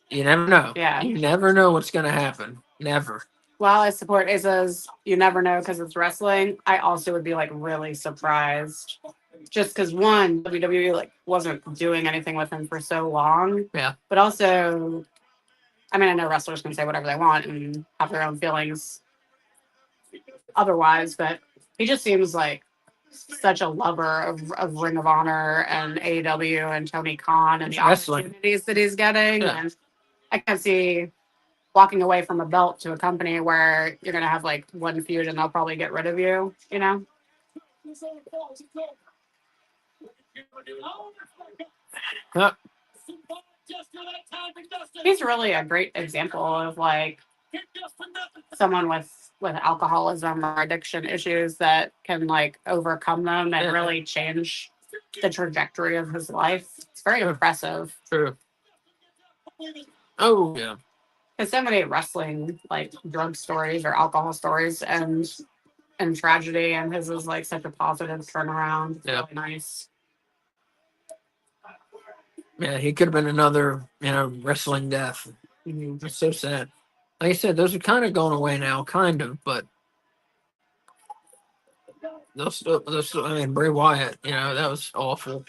you never know. Yeah. You never know what's gonna happen. Never. While I support Asa's you never know because it's wrestling, I also would be like really surprised. Just because one, WWE like wasn't doing anything with him for so long. Yeah. But also, I mean, I know wrestlers can say whatever they want and have their own feelings otherwise, but he just seems like such a lover of Ring of Honor and AEW and Tony Khan and the opportunities that he's getting. Yeah. And I can see walking away from a belt to a company where you're going to have like one feud and they'll probably get rid of you, you know? He's really a great example of like someone with alcoholism or addiction issues that can like overcome them and really change the trajectory of his life. It's very impressive. True. Oh yeah. There's so many wrestling like drug stories or alcohol stories and tragedy, and his is like such a positive turnaround. It's really nice. Yeah, he could have been another, wrestling death. Mm-hmm. It's so sad. Like I said, those are kind of going away now, kind of, but those I mean, Bray Wyatt, that was awful.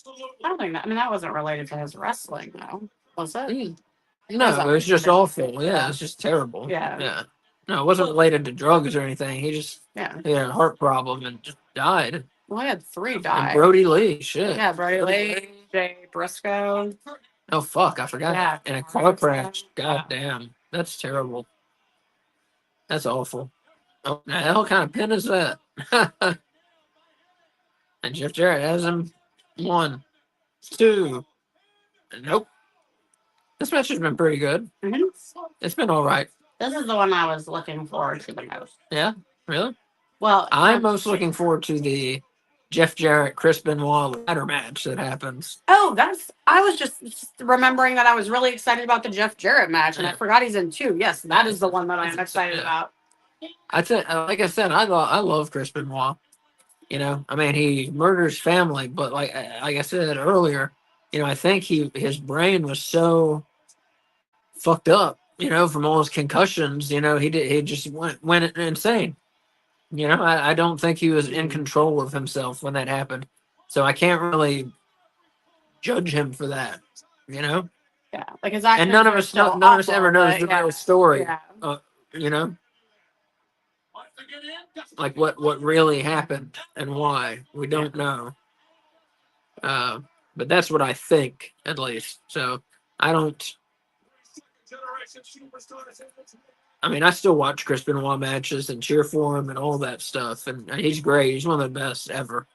I don't think that. I mean, that wasn't related to his wrestling, though, was it? No, it was just awful. Yeah, it's just terrible. Yeah. No, it wasn't related to drugs or anything. He just he had a heart problem and just died. Well, he had 3 die. And Brody Lee, shit. Yeah, Brody Lee, Jay Briscoe. Oh fuck, I forgot. Yeah. In a car crash. God damn, that's terrible. That's awful. Oh, the hell kind of pin is that? And Jeff Jarrett has him 1, 2. Nope. This match has been pretty good. Mm-hmm. It's been all right. This is the one I was looking forward to the most. Yeah, really? Well, I'm most looking forward to the Jeff Jarrett, Chris Benoit ladder match that happens. oh, I was just remembering that I was really excited about the Jeff Jarrett match, and I Yeah. forgot he's in 2. Yes, that is the one that I am excited Yeah. about. I think, like I said, I love Chris Benoit. You know, I mean, he murders family, but like I said earlier, you know, I think his brain was so fucked up, you know, from all his concussions. You know, he just went insane. You know, I don't think he was in control of himself when that happened, so I can't really judge him for that. You know, Yeah, like his and actions none of are us still none of us ever awful, knows but the yeah, real story. yeah. You know, like what really happened and why we don't know. Uh, but that's what I think, at least. So I don't. I mean, I still watch Chris Benoit matches and cheer for him and all that stuff, and he's great. He's one of the best ever.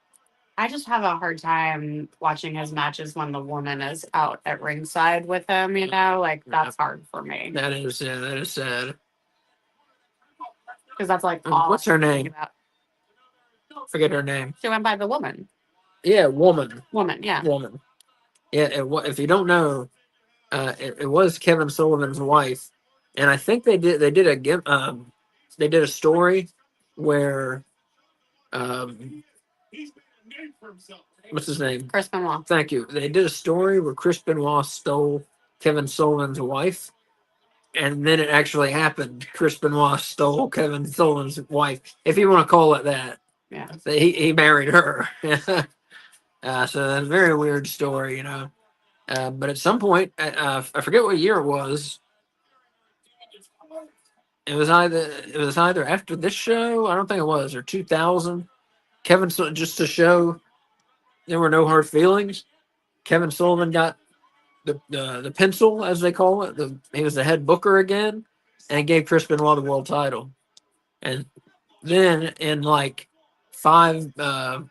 I just have a hard time watching his matches when the woman is out at ringside with him. You know, like that's hard for me That is sad. because that's like all What's I her can think name? about. Forget her name. She went by the woman. Yeah, woman. Yeah. Woman. Yeah, if you don't know, it was Kevin Sullivan's wife, and I think they did a story where what's his name? Chris Benoit. Thank you. They did a story where Chris Benoit stole Kevin Sullivan's wife, and then it actually happened. Chris Benoit stole Kevin Sullivan's wife, if you want to call it that. Yeah. He married her. So that's a very weird story, you know. But at some point, I forget what year it was. It was either after this show, I don't think it was, or 2000. Just to show there were no hard feelings. Kevin Sullivan got the pencil, as they call it. He was the head booker again, and gave Chris Benoit the world title. And then in like five, and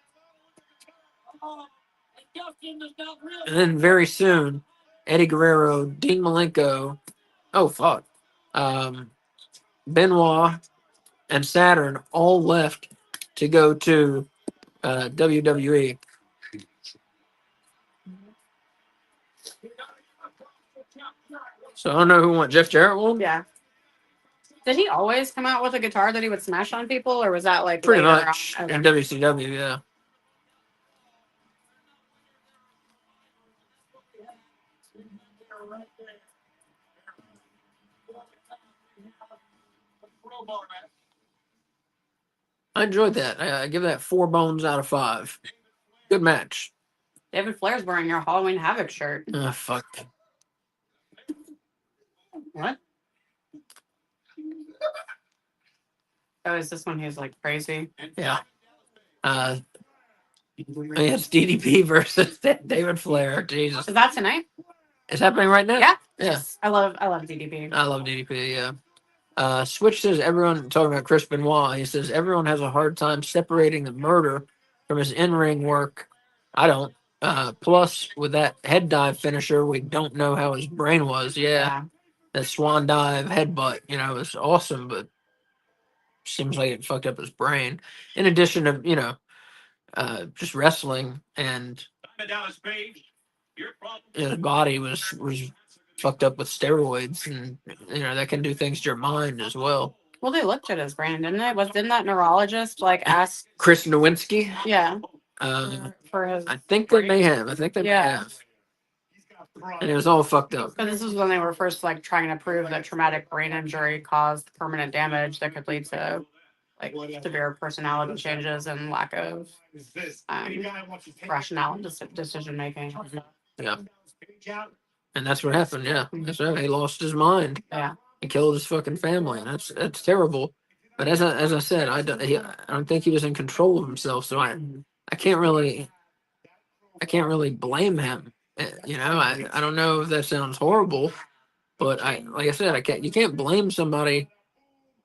then very soon, Eddie Guerrero, Dean Malenko, oh fuck, Benoit, and Saturn all left to go to WWE. So I don't know who won. Jeff Jarrett won? Yeah. Did he always come out with a guitar that he would smash on people, or was that like Pretty later much on? in WCW, yeah. I enjoyed that. I give that 4 bones out of 5. Good match. David Flair's wearing your Halloween Havoc shirt. Ah, fuck. What? Oh, is this one who's like crazy? Yeah. It's DDP versus David Flair. Jesus. Is that tonight? It's happening right now? Yeah. Yeah. I love DDP. I love DDP, yeah. Switch says everyone, talking about Chris Benoit, he says everyone has a hard time separating the murder from his in-ring work. I don't. Plus, with that head dive finisher, we don't know how his brain was. Yeah. That swan dive headbutt, you know, was awesome, but seems like it fucked up his brain. In addition to, you know, just wrestling, and his body was fucked up with steroids, and you know that can do things to your mind as well. Well, they looked at his brain, didn't they? Didn't that neurologist like ask Chris Nowinski? Yeah. For his I think they may have. And it was all fucked up. So this is when they were first like trying to prove that traumatic brain injury caused permanent damage that could lead to like severe personality changes and lack of rationale and decision making. Yeah. And that's what happened. Yeah. That's right. He lost his mind. Yeah. He killed his fucking family, and that's terrible. But as I said, I don't think he was in control of himself, so I can't really blame him. You know, I don't know if that sounds horrible, but like I said, you can't blame somebody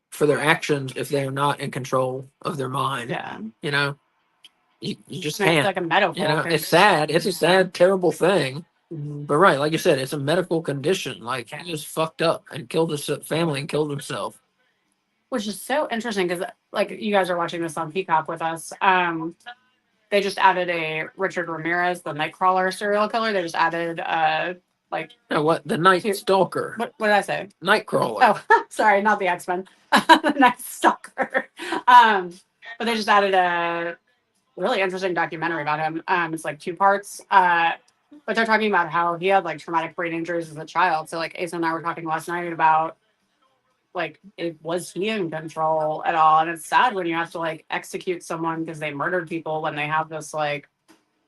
for their actions if they're not in control of their mind. Yeah. You know, you just can't. It's like a medical. You know, it's sad. It's a sad, terrible thing. But right, like you said, it's a medical condition. Like he was fucked up and killed his family and killed himself. Which is so interesting because, like, you guys are watching this on Peacock with us. They just added a Richard Ramirez, the Nightcrawler serial killer. They just added, like, No, what? The Night Here. Stalker. what did I say? Nightcrawler. Oh, sorry, not the X-Men. The Night Stalker. But they just added a really interesting documentary about him. It's like 2 parts. But they're talking about how he had like traumatic brain injuries as a child. So like Asa and I were talking last night about like was he in control at all? And it's sad when you have to like execute someone because they murdered people when they have this like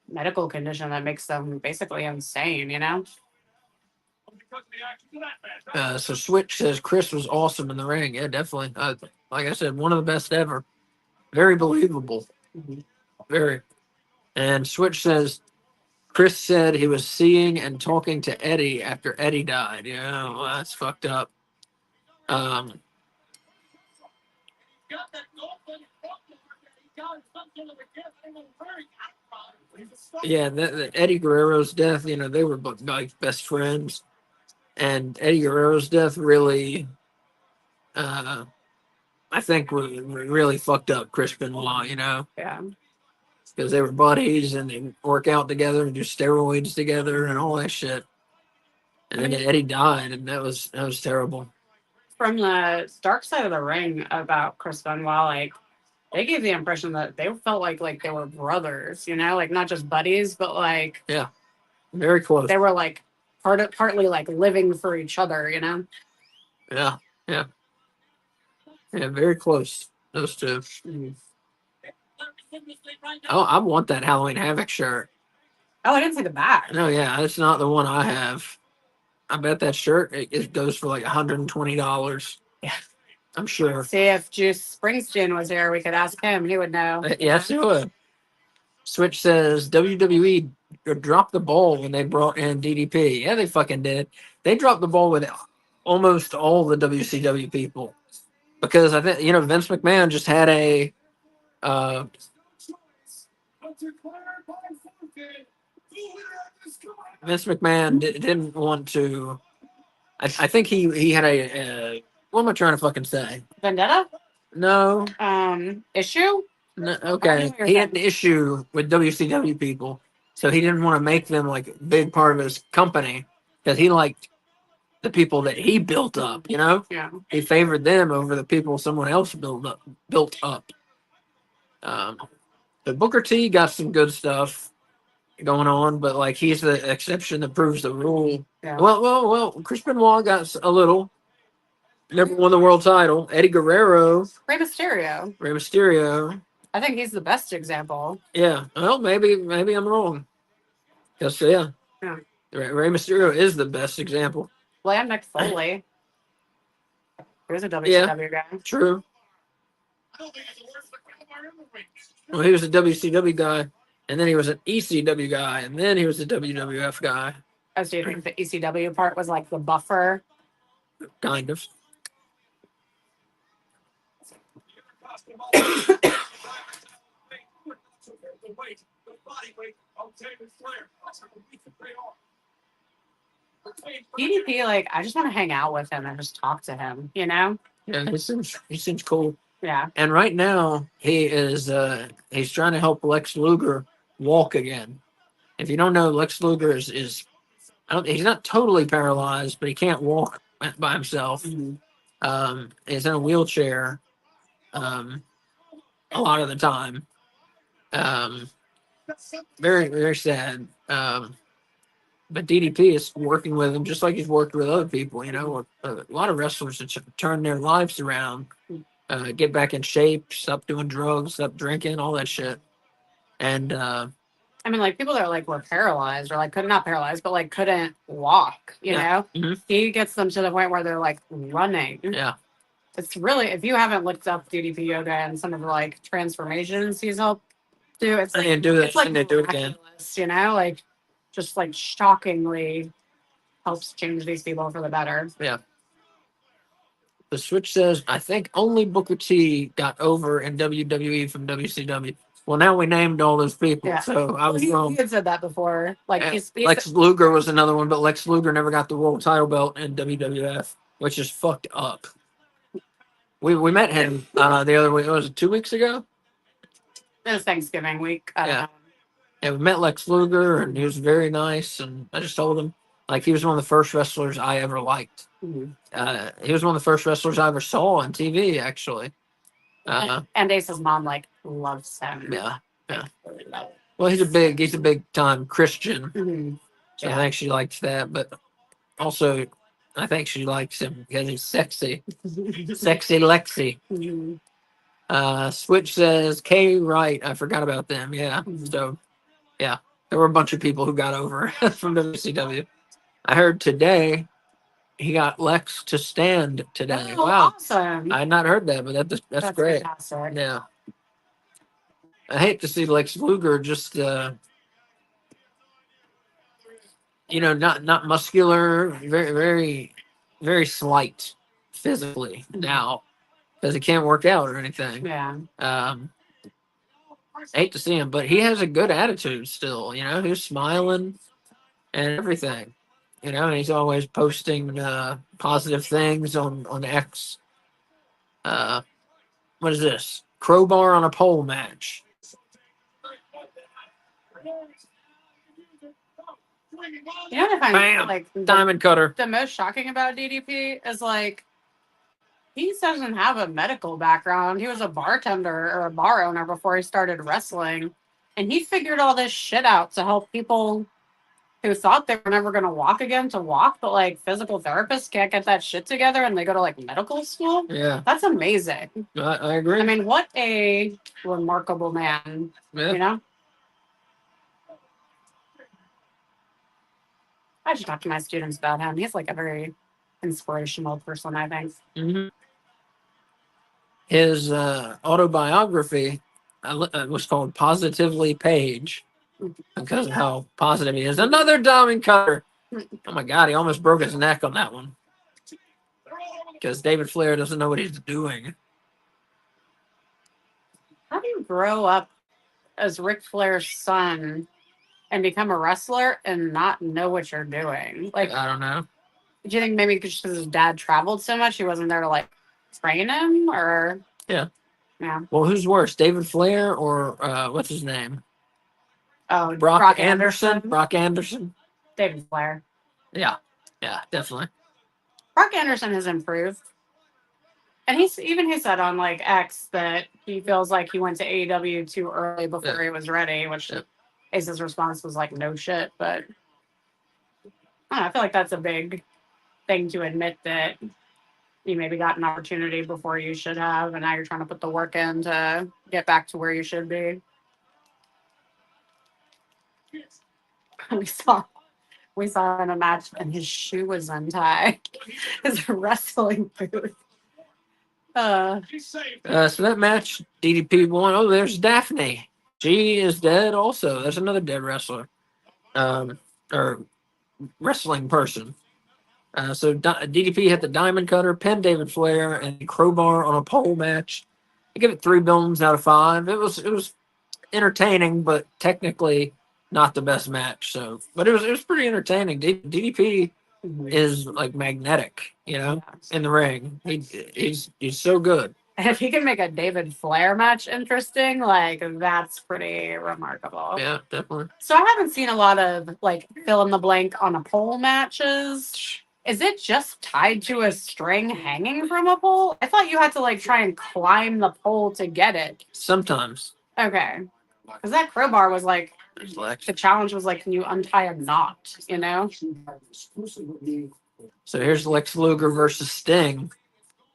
medical condition that makes them basically insane, you know? So Switch says Chris was awesome in the ring. Yeah, definitely. Like I said, one of the best ever. Very believable. Very. And Switch says Chris said he was seeing and talking to Eddie after Eddie died. Yeah, well, that's fucked up. Yeah, Eddie Guerrero's death, you know, they were like best friends. And Eddie Guerrero's death really, I think, really fucked up Chris Benoit, you know, Yeah. because they were buddies and they work out together and do steroids together and all that shit. And then Eddie died, and that was terrible. From the dark side of the ring about Chris Benoit, like they gave the impression that they felt like they were brothers, you know, like not just buddies, but like Yeah, very close. they were like partly like living for each other, you know? Yeah, yeah, yeah, very close. Those two. Mm. Oh, I want that Halloween Havoc shirt. Oh, I didn't see the back. No, yeah, it's not the one I have. I bet that shirt it goes for like $120. Yeah. I'm sure. See, if Juice Springsteen was here, we could ask him. He would know. Yes, it would. Switch says WWE dropped the ball when they brought in DDP. Yeah, they fucking did. They dropped the ball with almost all the WCW people because I think Vince McMahon just had a Vince McMahon didn't want to. I think he had a what am I trying to fucking say? Vendetta? No. Issue? No, okay. He had an issue with WCW people, so he didn't want to make them like a big part of his company because he liked the people that he built up. You know, Yeah. he favored them over the people someone else built up. But Booker T got some good stuff going on, but like he's the exception that proves the rule. Yeah. Well. Chris Benoit got a little. Never won the world title. Eddie Guerrero, Rey Mysterio. Rey Mysterio. I think he's the best example. Yeah. Well, maybe I'm wrong. Because Yeah. Rey Mysterio is the best example. Well, and Mick Foley. He was a WCW guy. True. Well, he was a WCW guy, and then he was an ECW guy, and then he was a WWF guy. Oh, so you think the ECW part was like the buffer? Kind of. DDP, like, I just want to hang out with him and just talk to him, you know? Yeah, he seems cool. Yeah. And right now he is he's trying to help Lex Luger walk again. If you don't know, Lex Luger is he's not totally paralyzed, but he can't walk by himself. Mm-hmm. He's in a wheelchair a lot of the time. Very, very sad. But DDP is working with him just like he's worked with other people. You know, a lot of wrestlers that turn their lives around, get back in shape, stop doing drugs, stop drinking, all that shit. And I mean, like people that like were paralyzed or like not paralyzed, but like couldn't walk, you know? Mhm. He gets them to the point where they're like running. Yeah. It's really, if you haven't looked up DDP yoga and some of the like transformations he's helped do, it's like, And do that, it's like and they do it again. miraculous, you know? Like just like shockingly helps change these people for the better. Yeah. The Switch says, I think only Booker T got over in WWE from WCW. Well, now we named all those people, Yeah. so I was wrong. He had said that before. Like he's Lex Luger was another one, but Lex Luger never got the world title belt in WWF, which is fucked up. We met him the other week. Was it 2 weeks ago? It was Thanksgiving week. I don't Yeah. know. Yeah, we met Lex Luger, and he was very nice. And I just told him, like, he was one of the first wrestlers I ever liked. Mhm. He was one of the first wrestlers I ever saw on TV, actually. And Ace's mom like loves him. Yeah, yeah. Really love Well, he's a big time Christian, him. so I Yeah. think she likes that. But also, I think she likes him because he's sexy, sexy Lexi. Mhm. Switch says K Wright. I forgot about them. Yeah, Mhm. so yeah, there were a bunch of people who got over from WCW. I heard today he got Lex to stand today. Oh, Wow, awesome. I had not heard that, but that's great. Fantastic. Yeah, I hate to see Lex Luger just not muscular, very slight physically now because he can't work out or anything. Yeah. I hate to see him, but he has a good attitude still. He's smiling and everything. And he's always posting positive things on X. What is this? Crowbar on a pole match. You know what I find Bam! like Diamond cutter. the most shocking about DDP is like he doesn't have a medical background. He was a bartender or a bar owner before he started wrestling. And he figured all this shit out to help people who thought they were never going to walk again to walk, but like physical therapists can't get that shit together and they go to like medical school. Yeah, That's amazing. I agree. I mean, what a remarkable man, Yeah. you know? I should talk to my students about him. He's like a very inspirational person, I think. Mm-hmm. His autobiography was called Positively Page because of how positive he is. Another diamond cutter. Oh my God, he almost broke his neck on that one because David Flair doesn't know what he's doing. How do you grow up as Ric Flair's son and become a wrestler and not know what you're doing? Like, I don't know. do you think maybe because his dad traveled so much, he wasn't there to like train him, or Yeah. Yeah. Well, who's worse, David Flair or what's his name? Oh, Brock Anderson. Brock Anderson. David Flair. Yeah, definitely. Brock Anderson has improved. And he said on like X that he feels like he went to AEW too early before he was ready, which Ace's response was like, no shit. But I don't know, I feel like that's a big thing to admit that you maybe got an opportunity before you should have, and now you're trying to put the work in to get back to where you should be. We saw in a match and his shoe was untied. His wrestling boot. So that match, DDP won. Oh, there's Daphne. She is dead also. There's another dead wrestler. Or wrestling person. So DDP hit the diamond cutter, pinned David Flair, and crowbar on a pole match. I give it 3 bones out of 5. It was entertaining, but technically not the best match. So, but it was pretty entertaining. DDP is like magnetic, in the ring. He's so good. And if he can make a David Flair match interesting, like that's pretty remarkable. Yeah, definitely. So I haven't seen a lot of like fill in the blank on a pole matches. Is it just tied to a string hanging from a pole? I thought you had to like try and climb the pole to get it. Sometimes. Okay. Because that crowbar was like, the challenge was like, can you untie a knot, So here's Lex Luger versus Sting.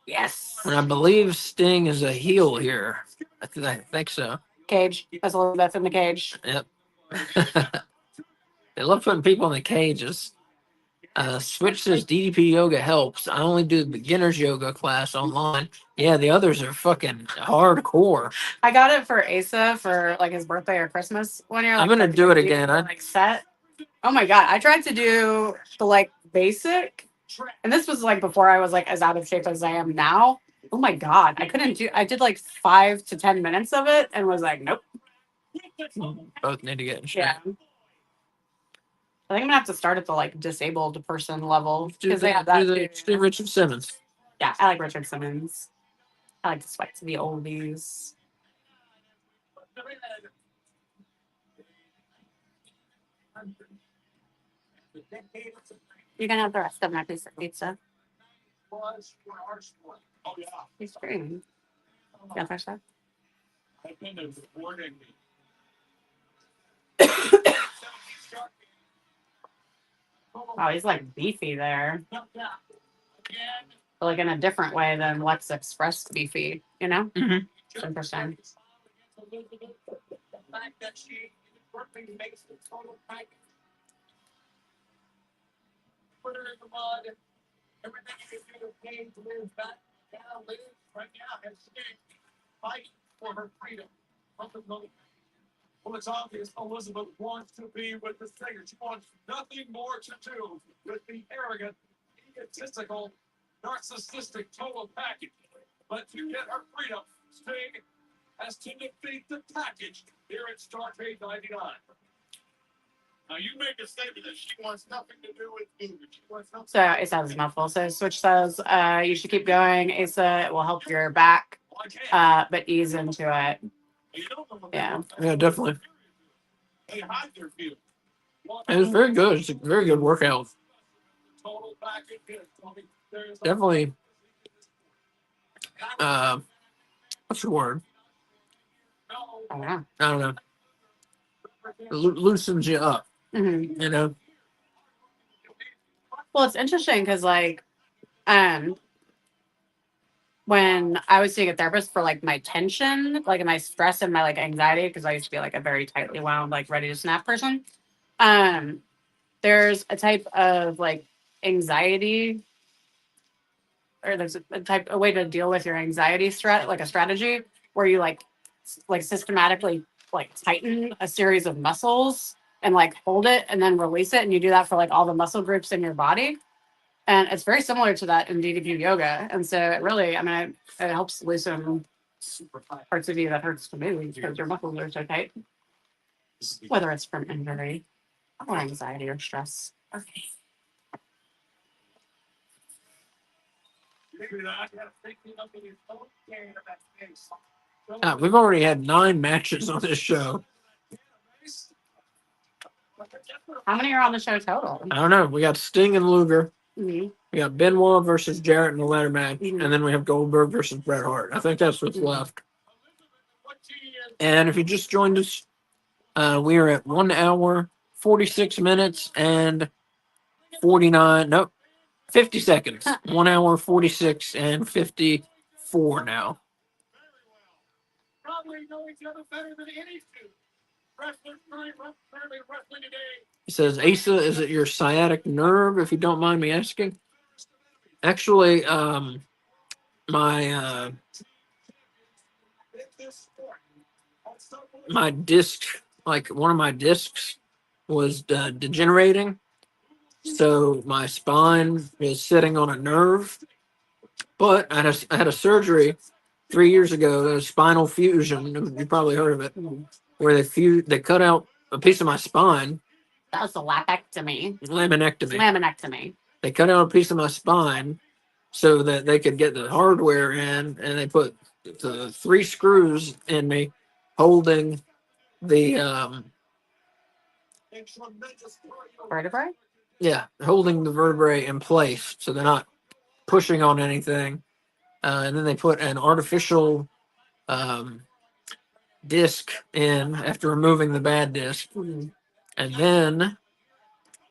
Yes. And I believe Sting is a heel here. I think so. Cage. That's Elizabeth in the cage. Yep. They love putting people in the cages. Switch says DDP yoga helps. I only do the beginner's yoga class online. Yeah, the others are fucking hardcore. I got it for Asa for like his birthday or Christmas one year. Like, I'm gonna do it again. Like set. Oh my god! I tried to do the like basic, and this was like before I was like as out of shape as I am now. Oh my god! I couldn't do. I did like 5 to 10 minutes of it and was like, nope. Both need to get in shape. Yeah. I think I'm gonna have to start at the like disabled person level because they have that too. Do Richard Simmons. Yeah, I like Richard Simmons. I like to swipe to the oldies. You can have the rest of my piece of pizza. Oh, yeah. He's green. Yeah, fresh that. I've been to boarding. Oh, he's like beefy there. But like in a different way than Lex Express beefy, you know? Mhm. It's interesting. Put her in the mud. Everything you can do to gain to live back now, live right now, and fight for her freedom. Well, it's obvious Elizabeth wants to be with the singer. She wants nothing more to do with the arrogant, egotistical, narcissistic total package. But to get her freedom, Sting has to defeat the package here at Starrcade 99. Now you make a statement that she wants nothing to do with you. She wants nothing. So it sounds muffled. So Switch says, you should keep going, Asa. It will help your back, but ease into it. Yeah. Yeah, definitely. They hide their feelings. It was very good. It's a very good workout. Total package here. There's Definitely. What's the word? Oh, yeah. I don't know. Loosens you up. Mm-hmm. You know. Well, it's interesting because like, when I was seeing a therapist for like my tension, like my stress and my like anxiety, because I used to be like a very tightly wound, like ready to snap person. There's a type of like anxiety, or there's a way to deal with your anxiety like a strategy where you like systematically like tighten a series of muscles and like hold it and then release it, and you do that for like all the muscle groups in your body. And it's very similar to that in DDP yoga. And so it really, I mean, it helps loosen parts of you that hurts to move because your muscles are so tight, whether it's from injury or anxiety or stress. Okay. We've already had 9 matches on this show. How many are on the show total? I don't know. We got Sting and Luger. Mm-hmm. We got Benoit versus Jarrett in the ladder match, Mhm. and then we have Goldberg versus Bret Hart. I think that's what's left. And if you just joined us, we are at 1 hour, 46 minutes, and 50 seconds. 1 hour, 46, and 54 now. Probably know each other better than any two. Wrestlers currently wrestling today. He says, Asa, is it your sciatic nerve, if you don't mind me asking? Actually, my my disc, like one of my discs was degenerating. So my spine is sitting on a nerve. But I had a surgery 3 years ago, a spinal fusion. You probably heard of it, where they cut out a piece of my spine. That was the laminectomy. Laminectomy. They cut out a piece of my spine so that they could get the hardware in, and they put the 3 screws in me, holding the Vertebrae? holding the vertebrae in place, so they're not pushing on anything. And then they put an artificial disc in after removing the bad disc. Mm-hmm. And then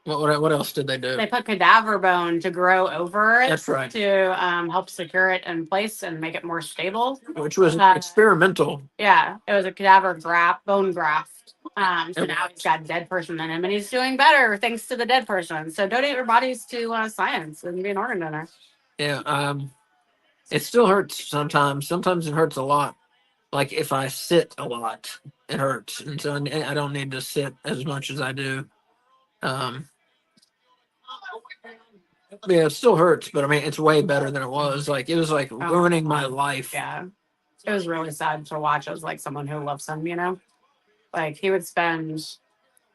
what else did they do? They put cadaver bone to grow over it. That's right. To help secure it in place and make it more stable. Which was experimental. Yeah, it was a cadaver bone graft. So now he's got a dead person in him, and he's doing better thanks to the dead person. So donate your bodies to science and be an organ donor. Yeah, it still hurts sometimes. Sometimes it hurts a lot. Like if I sit a lot, it hurts, and so I don't need to sit as much as I do. Yeah, it still hurts, but I mean, it's way better than it was. Like it was like ruining my life. Yeah, it was really sad to watch as like someone who loves him. You know, like he would spend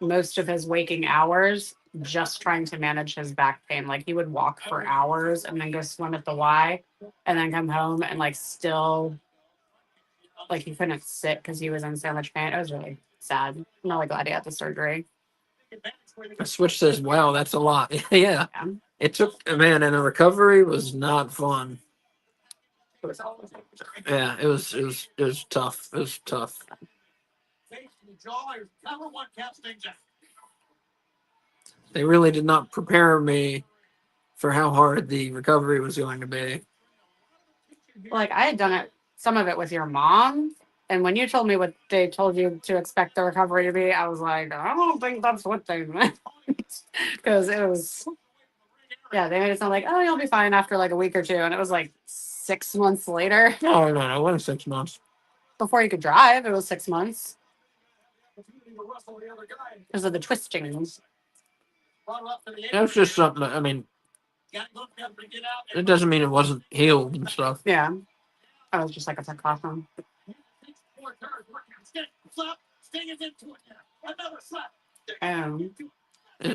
most of his waking hours just trying to manage his back pain. Like he would walk for hours and then go swim at the Y and then come home and like still like he couldn't sit because he was in so much pain. It was really sad. I'm really glad he had the surgery. Switch says, "Wow, that's a lot." Yeah, Yeah. it took man, and the recovery was not fun. It was all Yeah, it was tough. It was tough. They really did not prepare me for how hard the recovery was going to be. like I had done it some of it with your mom. And when you told me what they told you to expect the recovery to be, I was like, I don't think that's what they meant. Because it was, yeah, they made it sound like, oh, you'll be fine after like a week or two. And it was like 6 months later No, it wasn't 6 months. before you could drive. It was 6 months because of the twistings. It was just something. I mean, it doesn't mean it wasn't healed and stuff. Yeah. I was just like a precaution.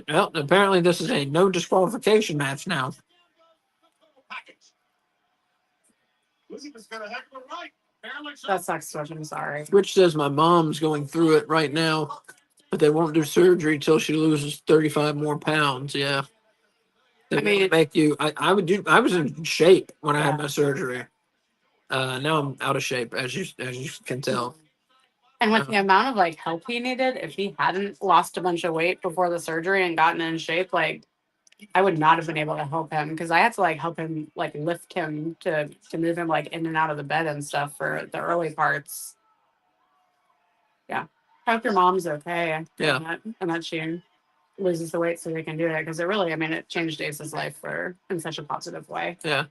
Well, apparently this is a no disqualification match now. That sucks, Switch. I'm sorry. Which says my mom's going through it right now, but they won't do surgery till she loses 35 more pounds. Yeah. They I mean, make you. I was in shape when I had Yeah. my surgery. Now I'm out of shape, as you can tell. And with the amount of like help he needed, if he hadn't lost a bunch of weight before the surgery and gotten in shape, like I would not have been able to help him because I had to like help him like lift him to move him like in and out of the bed and stuff for the early parts. Yeah. I hope your mom's okay. Yeah. And that she loses the weight so they can do it because it really, I mean, it changed Ace's life for in such a positive way. Yeah.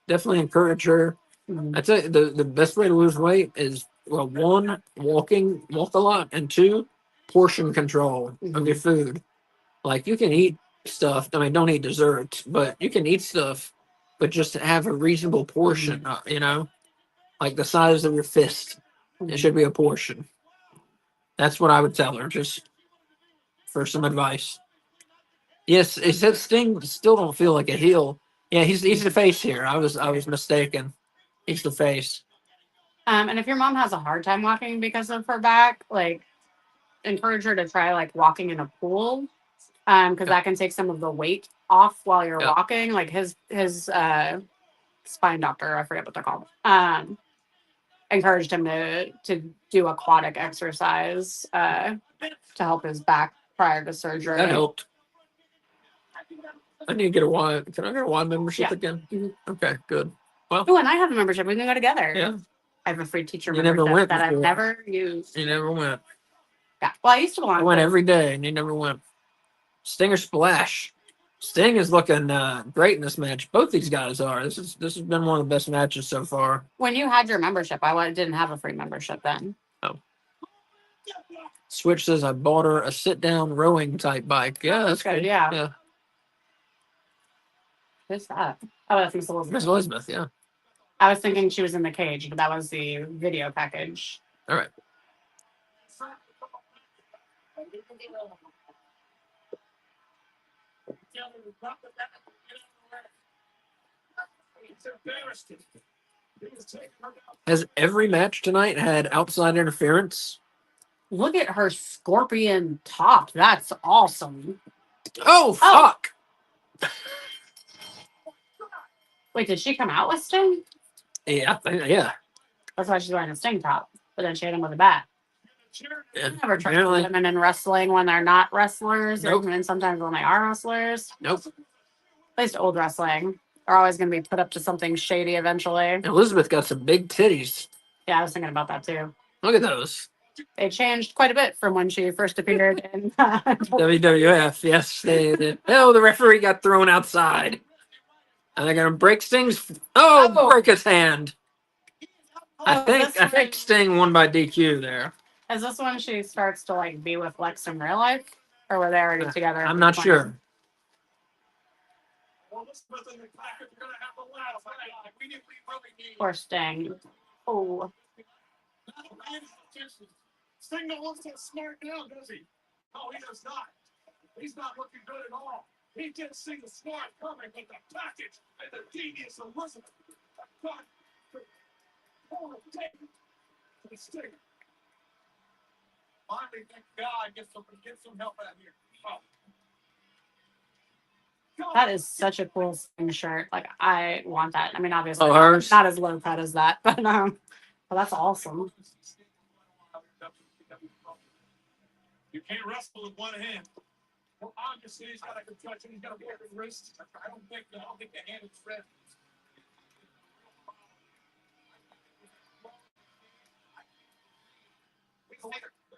Definitely encourage her. Mhm. I tell you, the best way to lose weight is, well, one, walk a lot, and two, portion control of your food. Like you can eat stuff. I mean, don't eat desserts, but you can eat stuff, but just have a reasonable portion. You know, like the size of your fist. It should be a portion. That's what I would tell her, just for some advice. Yes, it said Sting still don't feel like a heel. Yeah, he's the face here. I was mistaken. He's the face. And if your mom has a hard time walking because of her back, like encourage her to try like walking in a pool. Because that can take some of the weight off while you're walking. Like his spine doctor, I forget what they're called, encouraged him to do aquatic exercise to help his back prior to surgery. That helped. I need to get a Y. Can I get a Y membership Yeah. again? Okay, good. Well, Oh, and I have a membership. We can go together. yeah. I have a free teacher You never membership went that I've before. never used. You never went. Yeah. Well, I used to belong. I went every day, and you never went. Stinger Splash. Sting is looking great in this match. Both these guys are. This has been one of the best matches so far. When you had your membership, didn't have a free membership then. Oh. Switch says I bought her a sit-down rowing type bike. Yeah, that's good. cool. Yeah. Who's that? Oh, that's Miss Elizabeth. Miss Elizabeth, yeah. I was thinking she was in the cage, but that was the video package. All right. Has every match tonight had outside interference? Look at her scorpion top. That's awesome. Oh, fuck. Wait, did she come out with Sting? Yeah, yeah. That's why she's wearing a Sting top. But then she hit him with a bat. Yeah, Never trust apparently. women in wrestling when they're not wrestlers, Nope. and sometimes when they are wrestlers. Nope. At least old wrestling. They're always going to be put up to something shady eventually. Elizabeth got some big titties. Yeah, I was thinking about that too. Look at those. They changed quite a bit from when she first appeared in WWF. Yes, they. Oh, the referee got thrown outside. And they're gonna break Sting's. Oh, break his hand. I think Sting won by DQ there. Is this when she starts to like be with Lex in real life, or were they already together? I'm not sure. Poor Sting. Oh. Sting don't look so smart now, does he? No, he does not. He's not looking good at all. He didn't see the smart coming, but the package and the genius Elizabeth. God, oh, damn. The stinger. Finally, thank God, get some help out here. Oh. That is such a cool Sting shirt. Like I want that. I mean, obviously Oh, hers? not as low cut as that, but that's awesome. You can't wrestle with one hand. Well, obviously he's got a concussion. He's got a broken wrist. I don't think the hand is ready.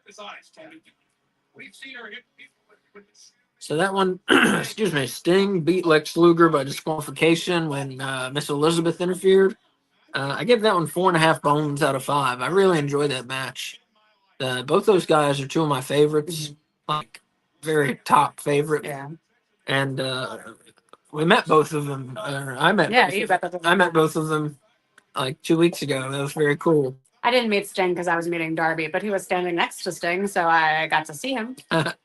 His eyes, Tony. We've seen her hit people with So that one, excuse me, Sting beat Lex Luger by disqualification when Miss Elizabeth interfered. I give that one 4.5 bones out of 5. I really enjoyed that match. Both those guys are two of my favorites, like very top favorite. Yeah. And we met both of them. I met. Yeah, both you of bet them. that. I met both of them like 2 weeks ago. That was very cool. I didn't meet Sting because I was meeting Darby, but he was standing next to Sting, so I got to see him. It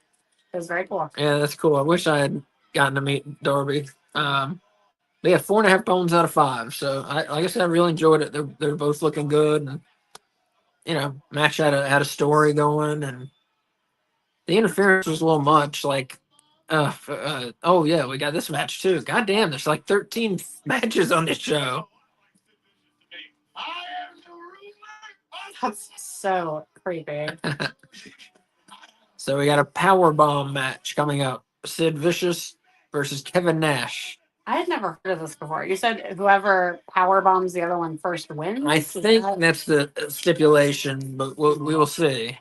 was very cool. Yeah, that's cool. I wish I had gotten to meet Darby. They have 4.5 bones out of 5. So like I said, I really enjoyed it. They're both looking good, and match had a story going, and the interference was a little much. Like, oh yeah, we got this match too. God damn, there's like 13 matches on this show. That's so creepy. So we got a power bomb match coming up. Sid Vicious versus Kevin Nash. I had never heard of this before. You said whoever power bombs the other one first wins. I think that's the stipulation, but we will see.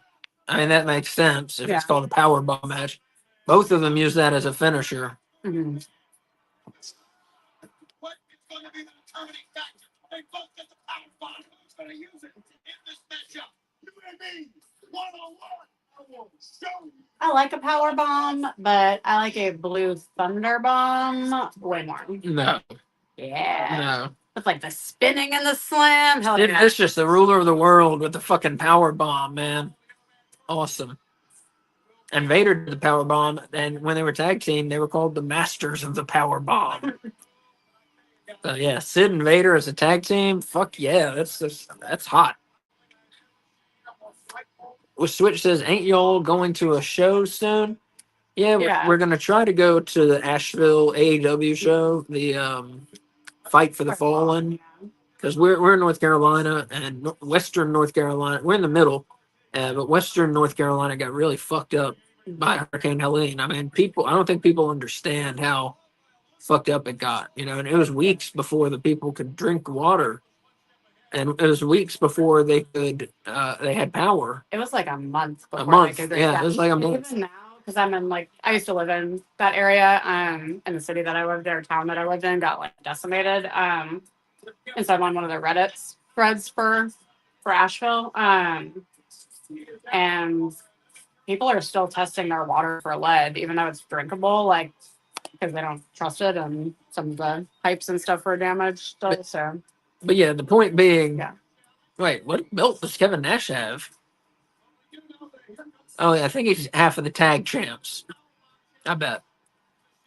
I mean, that makes sense if it's called a power bomb match. Both of them use that as a finisher. Mm-hmm. What is going to be the determining factor? They both get the power bomb. Who's going to use it in this matchup? You and me, one-on-one. I like a power bomb, but I like a blue thunder bomb way more. No. Yeah. No. With like the spinning and the slam. Hell Sid yeah. Vicious, the ruler of the world with the fucking power bomb, man. Awesome. And Vader did the power bomb, and when they were tag team, they were called the Masters of the Power Bomb. So yeah, Sid and Vader as a tag team, fuck yeah, that's hot. Switch says, "Ain't y'all going to a show soon?" Yeah, we're gonna try to go to the Asheville AEW show, the Fight for the Fallen, because we're in North Carolina and Western North Carolina. We're in the middle, but Western North Carolina got really fucked up by Hurricane Helene. I mean, I don't think people understand how fucked up it got. And it was weeks before the people could drink water. And it was weeks before they had power. It was like a month before. A month, they could yeah, it was like a month. Even now, because I'm in I used to live in that area, and the city that I lived in, or town that I lived in, got decimated. And so I'm on one of the Reddit threads for Asheville, and people are still testing their water for lead, even though it's drinkable, because they don't trust it, and some of the pipes and stuff were damaged still. But yeah, the point being, yeah. Wait, what belt does Kevin Nash have? Oh, yeah, I think he's half of the tag champs. I bet.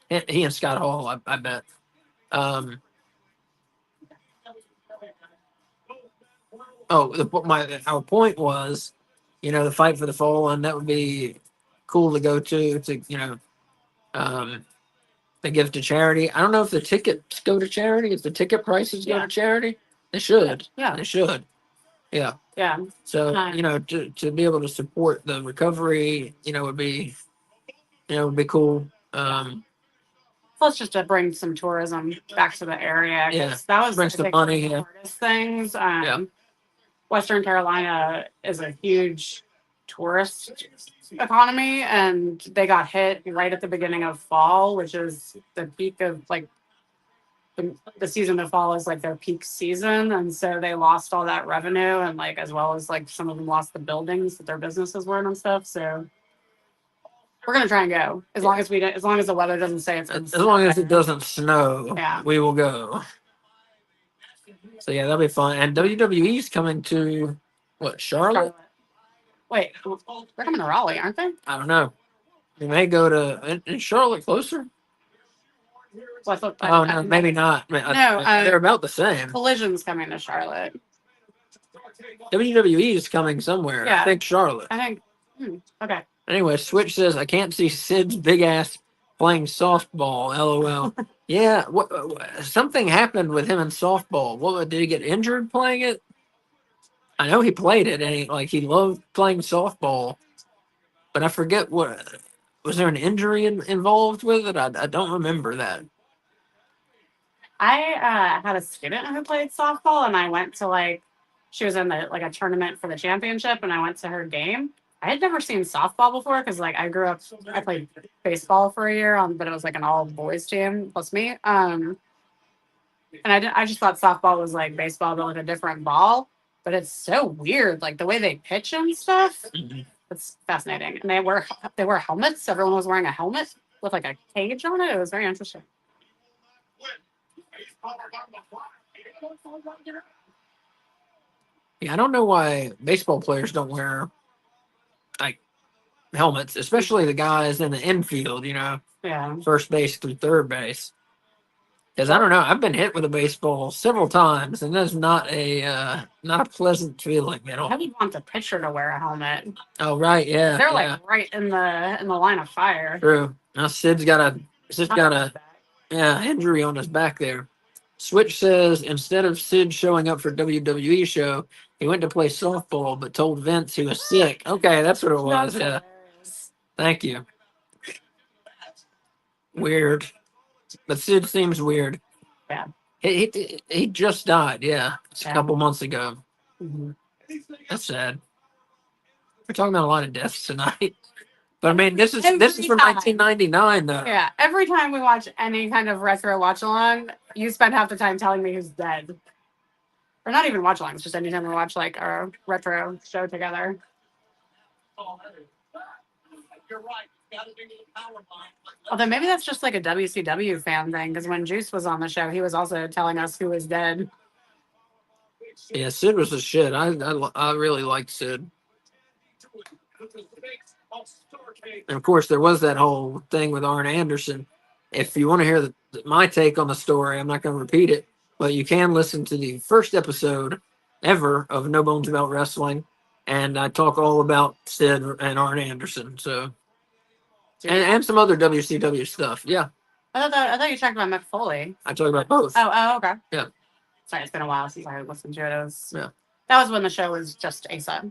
He and Scott Hall, I bet. Our point was, the Fight for the Fallen, that would be cool to go to they give to charity. I don't know if the tickets go to charity, if the ticket prices go to charity. They should. Yeah. They should. Yeah. Yeah. So, to be able to support the recovery, would be cool. Plus, just to bring some tourism back to the area. Yeah. That was brings the money. one of the hardest things. Western Carolina is a huge tourist economy, and they got hit right at the beginning of fall, which is the peak of the season of fall is their peak season, and so they lost all that revenue, and as well as some of them lost the buildings that their businesses were in and stuff. So we're gonna try and go as long as the weather doesn't say it's as long as it doesn't snow. Yeah. We will go. So yeah, that'll be fun. And WWE's coming to what, Charlotte? Wait, they're coming to Raleigh, aren't they? I don't know. He may go to in Charlotte closer. Well, I thought, Oh no, maybe not. They're about the same. Collision's coming to Charlotte. WWE is coming somewhere. Yeah. I think Charlotte. I think. Okay. Anyway, Switch says I can't see Sid's big ass playing softball. LOL. Yeah, something happened with him in softball. What did he get injured playing it? I know he played it, and he loved playing softball, but I forget what. Was there an injury involved with it? I don't remember that. I had a student who played softball, and I went to she was in a tournament for the championship, and I went to her game. I had never seen softball before because I grew up, I played baseball for a year, but it was an all boys team plus me. And I just thought softball was like baseball, but with a different ball. But it's so weird, the way they pitch and stuff. Mm-hmm. It's fascinating, and they wear helmets. Everyone was wearing a helmet with a cage on it. It was very interesting. Yeah, I don't know why baseball players don't wear helmets, especially the guys in the infield. Yeah. First base through third base. Because I don't know, I've been hit with a baseball several times, and that's not a pleasant feeling at all. I would want the pitcher to wear a helmet. Oh right, yeah. They're right in the line of fire. True. Now Sid's got a injury on his back there. Switch says instead of Sid showing up for WWE show, he went to play softball, but told Vince he was sick. Okay, that's what it was. Yeah. Thank you. Weird. But Sid seems weird. Yeah. He just died, yeah. It's a couple months ago. Mm-hmm. That's sad. We're talking about a lot of deaths tonight. But I mean, this is from 1999, though. Yeah. Every time we watch any kind of retro watch along, you spend half the time telling me who's dead. Or not even watch alongs, just anytime we watch a retro show together. You're right. Although maybe that's just a WCW fan thing, because when Juice was on the show, he was also telling us who was dead. Yeah, Sid was the shit. I really liked Sid. And of course, there was that whole thing with Arn Anderson. If you want to hear my take on the story, I'm not going to repeat it, but you can listen to the first episode ever of No Bones About Wrestling, and I talk all about Sid and Arn Anderson. So. And some other WCW stuff. Yeah. I thought you talked about Mick Foley. I talked about both. Oh, okay. Yeah. Sorry, it's been a while since I listened to it. Yeah. That was when the show was just Asa.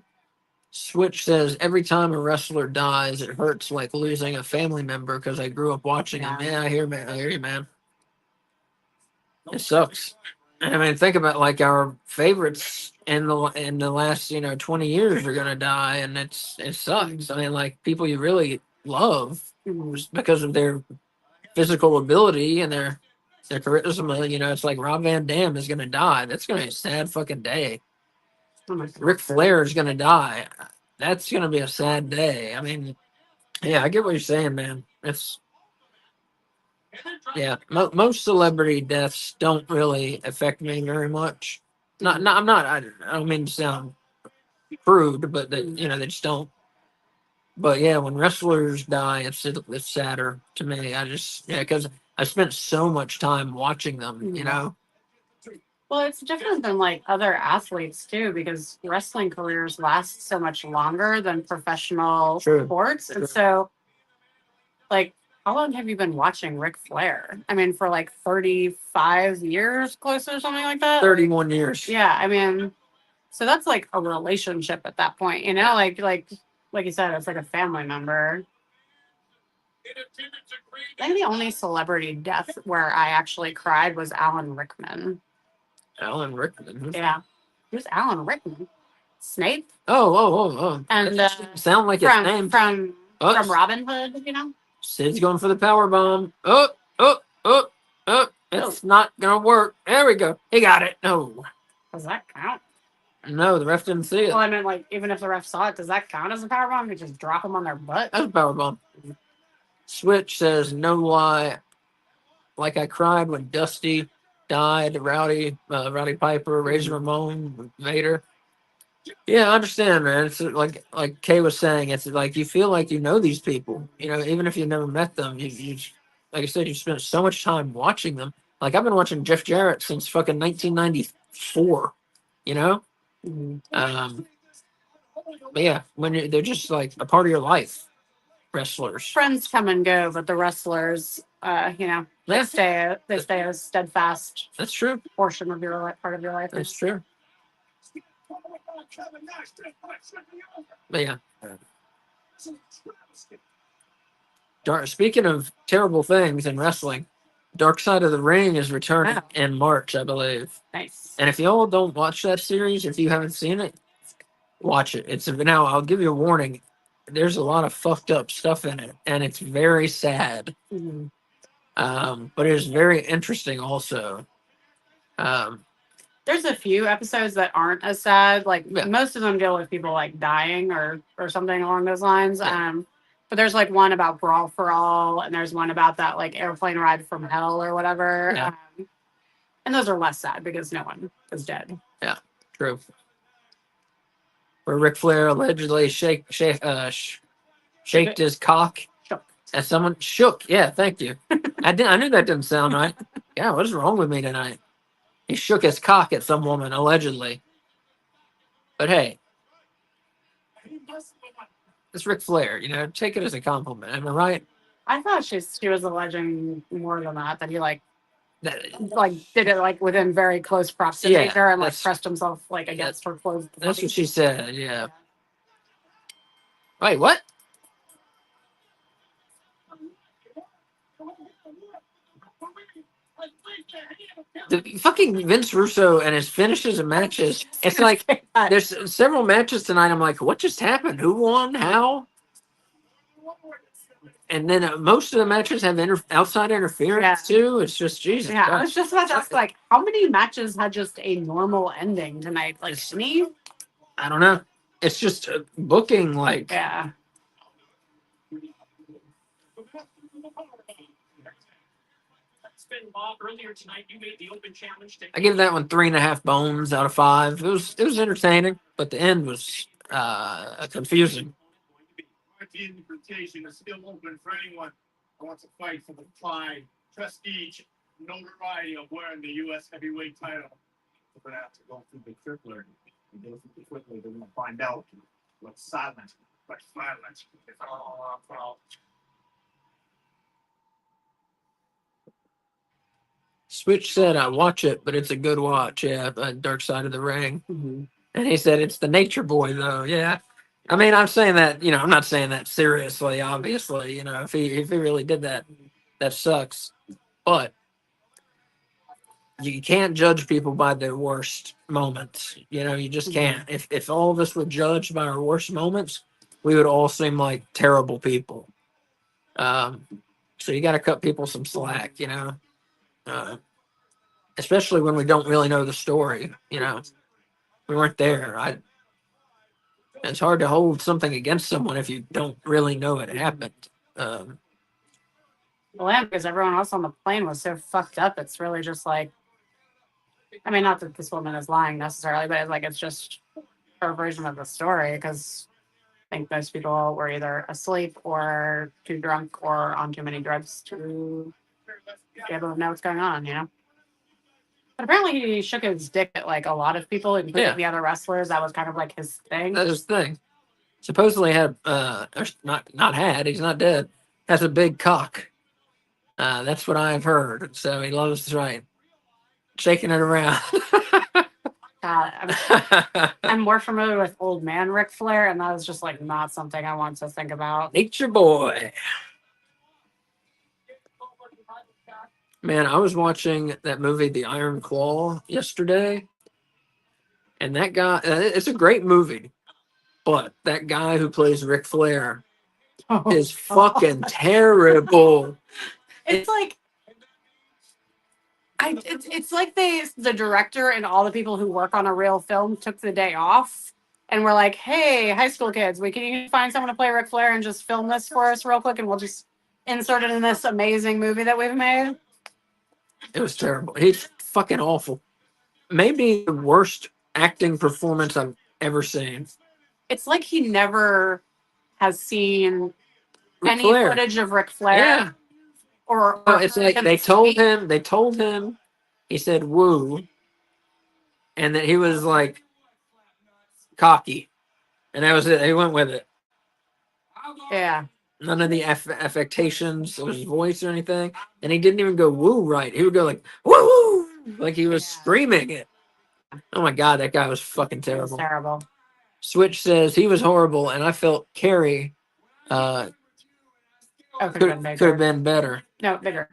Switch says every time a wrestler dies, it hurts like losing a family member because I grew up watching him. Yeah, I hear you, man. It sucks. I mean, think about our favorites in the last 20 years are gonna die, and it sucks. I mean, people you really love because of their physical ability and their charisma. It's like Rob Van Dam is gonna die. That's gonna be a sad fucking day. Ric Flair is gonna die. That's gonna be a sad day. I mean, yeah, I get what you're saying, man. Most celebrity deaths don't really affect me very much. I don't mean to sound prude, but they just don't. But yeah, when wrestlers die, it's sadder to me. Because I spent so much time watching them. Well, it's different than other athletes too, because wrestling careers last so much longer than professional sports, and so how long have you been watching Ric Flair? I mean, for 35 years, close or something like that. 31 years. Yeah, I mean, so that's a relationship at that point, like you said, it's a family member. I think the only celebrity death where I actually cried was Alan Rickman. Alan Rickman? Yeah. Who's Alan Rickman? Snape? Oh. And sound like his name. From Robin Hood, Sid's going for the power bomb. Oh. It's not going to work. There we go. He got it. No. Does that count? No, the ref didn't see it. Well, I mean, even if the ref saw it, does that count as a power bomb? You just drop them on their butt? That's a power bomb. Switch says, no lie. I cried when Dusty died, Rowdy Piper, Razor Ramon, Vader. Yeah, I understand, man. It's like Kay was saying. It's like you feel like you know these people. You know, even if you never met them, you like I said, you spent so much time watching them. Like I've been watching Jeff Jarrett since fucking 1994. You know, Mhm. but yeah, they're just like a part of your life, wrestlers. Friends come and go, but the wrestlers, they Yeah, stay. They stay a steadfast that's true. portion of your part of your life. That's true. But yeah. Speaking of terrible things in wrestling, Dark Side of the Ring is returning Wow. in March, I believe. Nice. And if y'all don't watch that series, if you haven't seen it, watch it. It's now. I'll give you a warning. There's a lot of fucked up stuff in it, and it's very sad. Mhm. But it is very interesting also. Um, There's a few episodes that aren't as sad. Like Yeah. most of them deal with people like dying or something along those lines. Yeah. But there's like one about Brawl for All, and there's one about that like airplane ride from hell or whatever. Yeah. And those are less sad because no one is dead. True. Where Ric Flair allegedly shaked his cock Shook. at someone. Shook. Yeah, thank you. I knew that didn't sound right. Yeah, what is wrong with me tonight? He shook his cock at some woman allegedly. But hey, it's Ric Flair. You know, take it as a compliment. Am I right? I thought she was alleging more than that he like That, did it like within very close proximity Yeah, to her and like that's- pressed himself like against her clothes. that's what she said. Yeah. Wait, what? The fucking Vince Russo and his finishes and matches. It's like there's several matches tonight. I'm like, what just happened? Who won? How? And then most of the matches have outside interference too. It's just Jesus. Yeah, I Christ. was just about to ask, like, how many matches had just a normal ending tonight? Like, any? I don't know. It's just booking. Like, Yeah. I give that one 3.5 bones out of 5. It was entertaining, but the end was confusing. The invitation is still open for anyone who wants to fight for the pride, prestige, notoriety of wearing the U.S. heavyweight title. We're gonna have to go through the crippler and go through the quickly. They're gonna find out what's silent, but violent is all about. Switch said, I watch it, but it's a good watch. Yeah, Dark Side of the Ring. Mm-hmm. And he said, it's the Nature Boy, though. Yeah. I mean, I'm saying that, I'm not saying that seriously, obviously. If he really did that, that sucks. But you can't judge people by their worst moments. You just can't. If all of us were judged by our worst moments, we would all seem like terrible people. So you got to cut people some slack, especially when we don't really know the story. We weren't there. It's hard to hold something against someone if you don't really know it happened. Well, yeah, because everyone else on the plane was so fucked up. It's really just like, I mean, not that this woman is lying necessarily, but it's just her version of the story. Because I think most people were either asleep or too drunk or on too many drugs to be able to know what's going on. But apparently he shook his dick at like a lot of people, including the other wrestlers. That was kind of like his thing. That's his thing. Supposedly had not had. He's not dead. Has a big cock. That's what I've heard. So he loves shaking it around. I'm more familiar with old man Ric Flair, and that was just like not something I want to think about. Nature Boy. Man, I was watching that movie, The Iron Claw, yesterday. And that guy, it's a great movie. But that guy who plays Ric Flair is fucking terrible. It's like it's like the director and all the people who work on a real film took the day off and were like, "Hey, high school kids, can you find someone to play Ric Flair and just film this for us real quick, and we'll just insert it in this amazing movie that we've made." It was terrible. He's fucking awful. Maybe the worst acting performance I've ever seen. It's like he never has seen Ric any Flair. footage of Ric Flair. Yeah. Or No, it's like him they told speak. him, he said woo, and that he was like cocky. And that was it. He went with it. Yeah. None of the affectations of his voice or anything. And he didn't even go woo right. He would go like woo woo, like he was screaming it. Oh my god, that guy was fucking It was terrible. terrible. Switch says he was horrible, and I felt Carrie Could could have been have bigger. been better, No, bigger.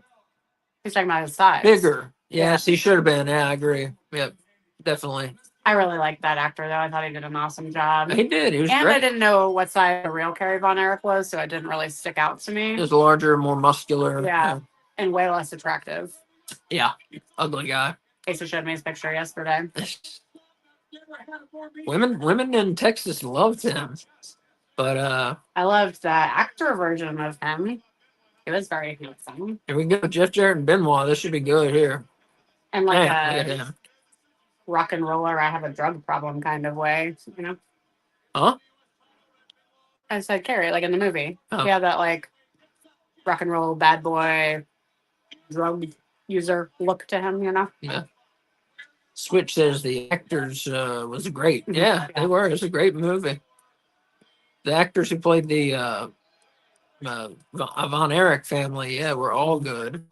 He's talking about his size. bigger. Yeah. Yes, he should have been. Yeah, I agree. Yep, definitely. I really liked that actor, though. I thought he did an awesome job. He did. He was And I great. didn't know what size the real Carrie Von Erich was, so it didn't really stick out to me. He was larger, more muscular. Yeah. And way less attractive. Yeah. Ugly guy. Casey showed me his picture yesterday. Women in Texas loved him, but I loved the actor version of him. He was very handsome. here we go. Jeff Jarrett and Benoit. This should be good here. And like Man, look at a him. rock and roller, I have a drug problem kind of way, you know? Huh? I said Carrie, like in the movie. Oh. He had that like rock and roll bad boy drug user look to him, you know? Yeah. Switch says the actors was great. Mhm. Yeah, they Yeah. were. It was a great movie. The actors who played the Von Erich family, yeah, were all good.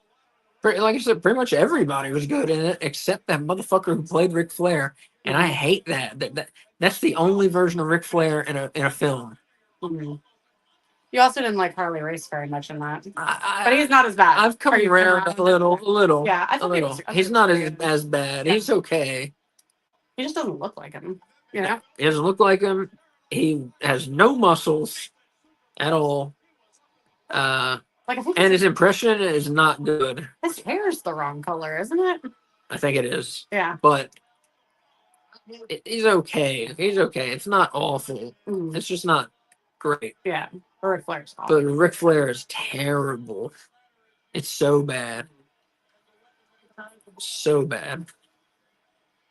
Like I said, pretty much everybody was good in it except that motherfucker who played Ric Flair, and I hate that. That's the only version of Ric Flair in a film. Mhm. You also didn't like Harley Race very much in that. But I, he's not as bad. I've come Are you around a little. Yeah, I a thought he little. was- I He's thought not he was as bad. Yeah. He's okay. He just doesn't look like him, you know? He doesn't look like him. He has no muscles at all. Like I think And his impression is not good. his hair's the wrong color, isn't it? I think it is. Yeah. But he's okay. He's okay. It's not awful. Mm. It's just not great. Yeah. Or Ric Flair's awful. But Ric Flair is terrible. It's so bad. So bad.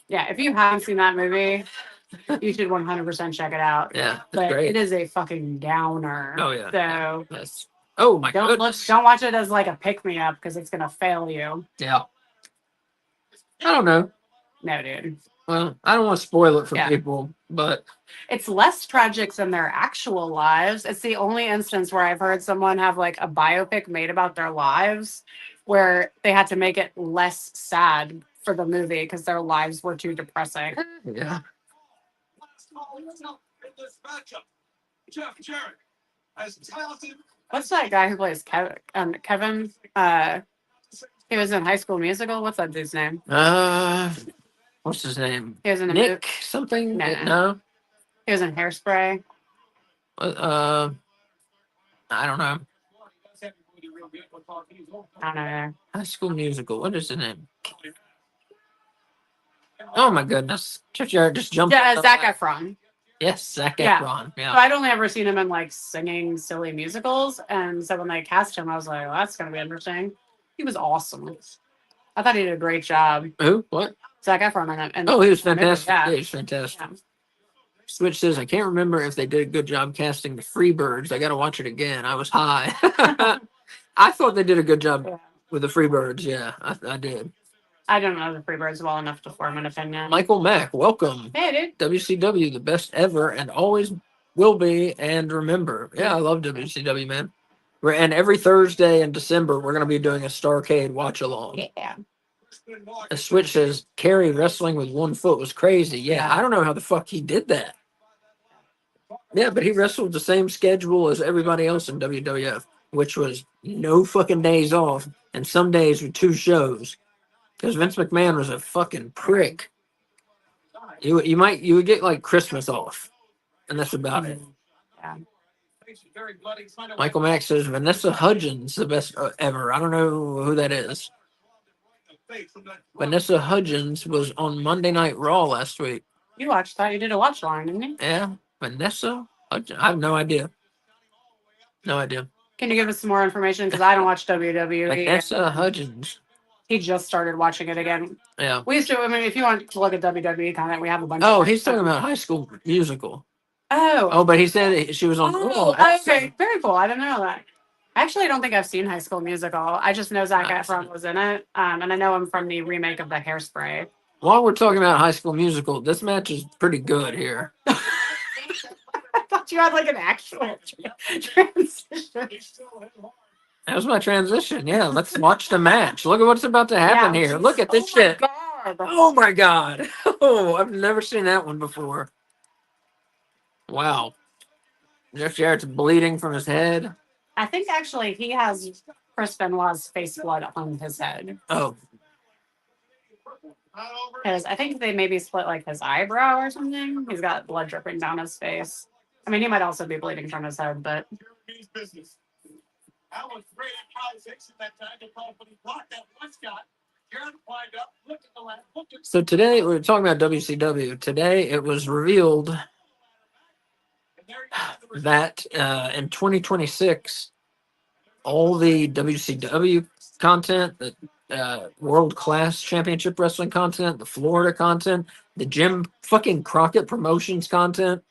Yeah, if you haven't seen that movie, you should 100% check it out. Yeah, it's But great. it is a fucking downer. Oh, yeah. So Yes. Oh, my goodness. don't watch it as like a pick me up because it's gonna fail you. Yeah. I don't know. No, dude. Well, I don't want to spoil it for Yeah. people, but It's less tragic than their actual lives. It's the only instance where I've heard someone have like a biopic made about their lives where they had to make it less sad for the movie because their lives were too depressing. yeah. In this matchup, Jeff Jarrett as talented. What's that guy who plays Kevin? He was in High School Musical. What's that dude's name? What's his name? He was in the Nick something? No. No. He was in Hairspray. I don't know. I don't know. High School Musical. What is his name? Oh my goodness! Jeff Jarrett just jumped. Yeah, on Zac that. Efron. Yes, Zac Yeah. Efron. So Yeah. I'd only ever seen him in like singing silly musicals, and so when they cast him, I was like, well, "That's gonna be interesting." He was awesome. I thought he did a great job. Who? What? Zac Efron in it. And Oh, he was fantastic. Yeah. Yeah, he's fantastic. Yeah. Switch says, I can't remember if they did a good job casting the Freebirds. I got to watch it again. I was high. I thought they did a good job Yeah. with the Freebirds. Yeah, I did. I don't know the Freebirds well enough to form an opinion. Michael Mack, welcome. Hey, dude. WCW, the best ever and always will be. And remember, yeah, I love WCW, man. And every Thursday in December, we're going to be doing a Starrcade watch along. Yeah. A Switch says, Kerry wrestling with 1 foot was crazy. Yeah, I don't know how the fuck he did that. Yeah, but he wrestled the same schedule as everybody else in WWF, which was no fucking days off, and some days with 2 shows. Because Vince McMahon was a fucking prick. You would get like Christmas off, and that's about it. Yeah. Michael Mack says Vanessa Hudgens the best ever. I don't know who that is. Vanessa Hudgens was on Monday Night Raw last week. You watched that. You did a watch along, didn't you? Yeah, Vanessa Hudgens. I have no idea. No idea. Can you give us some more information? Because I don't watch WWE. Vanessa Hudgens. he just started watching it again. Yeah. We used to. I mean, if you want to look at WWE content, we have a bunch. Oh, of he's talking about High School Musical. Oh. Oh, but he said she was on. Oh, okay. Very cool. I didn't know that. Actually, I don't think I've seen High School Musical. I just know Zac Efron was in it, and I know him from the remake of the Hairspray. While we're talking about High School Musical, this match is pretty good here. I thought you had like an actual transition. That was my transition. Yeah, let's watch the match. Look at what's about to happen here. Look at this shit. God. Oh my god. Oh, I've never seen that one before. Wow. Jeff Jarrett's bleeding from his head. I think actually he has Chris Benoit's face blood on his head. Oh. Because I think they maybe split like his eyebrow or something. He's got blood dripping down his face. I mean, he might also be bleeding from his head, but. That was great improvisation that time to call, but he blocked that one shot. Jarrett climbed up, looked at the left, looked at So today, we were talking about WCW. Today, it was revealed that in 2026, all the WCW content, the World Class Championship Wrestling content, the Florida content, the Jim fucking Crockett Promotions content,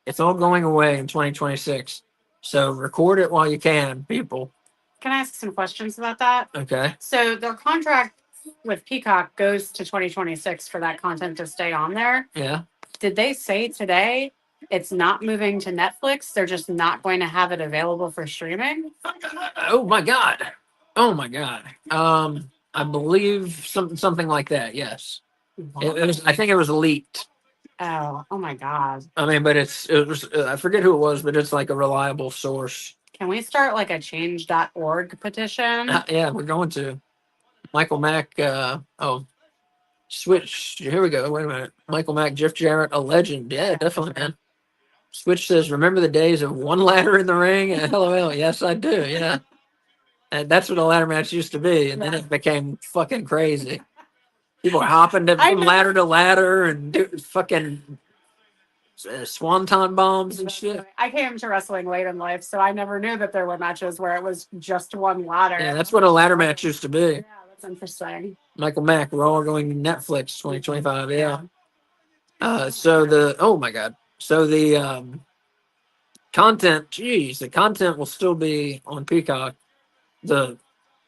it's all going away in 2026. So record it while you can, people. Can I ask some questions about that? Okay. So their contract with Peacock goes to 2026 for that content to stay on there. Yeah. Did they say today it's not moving to Netflix? They're just not going to have it available for streaming? Oh my god. Oh my god. I believe something like that. Yes. It was. I think it was leaked. Oh my God. I mean, but it was. I forget who it was, but it's like a reliable source. Can we start like a change.org petition? Yeah, we're going to. Michael Mack. Switch. Here we go. Wait a minute. Michael Mack, Jeff Jarrett, a legend. Yeah, definitely, man. Switch says, "Remember the days of one ladder in the ring?" LOL. Yes, I do. Yeah, and that's what a ladder match used to be, and then it became fucking crazy. People hopping from ladder to ladder and do fucking swanton bombs and shit. I came to wrestling late in life, so I never knew that there were matches where it was just one ladder. Yeah, that's what a ladder match used to be. Yeah, that's interesting. Michael Mack, Raw going to Netflix 2025. Yeah. So the oh my god. So the content, geez, the content will still be on Peacock. The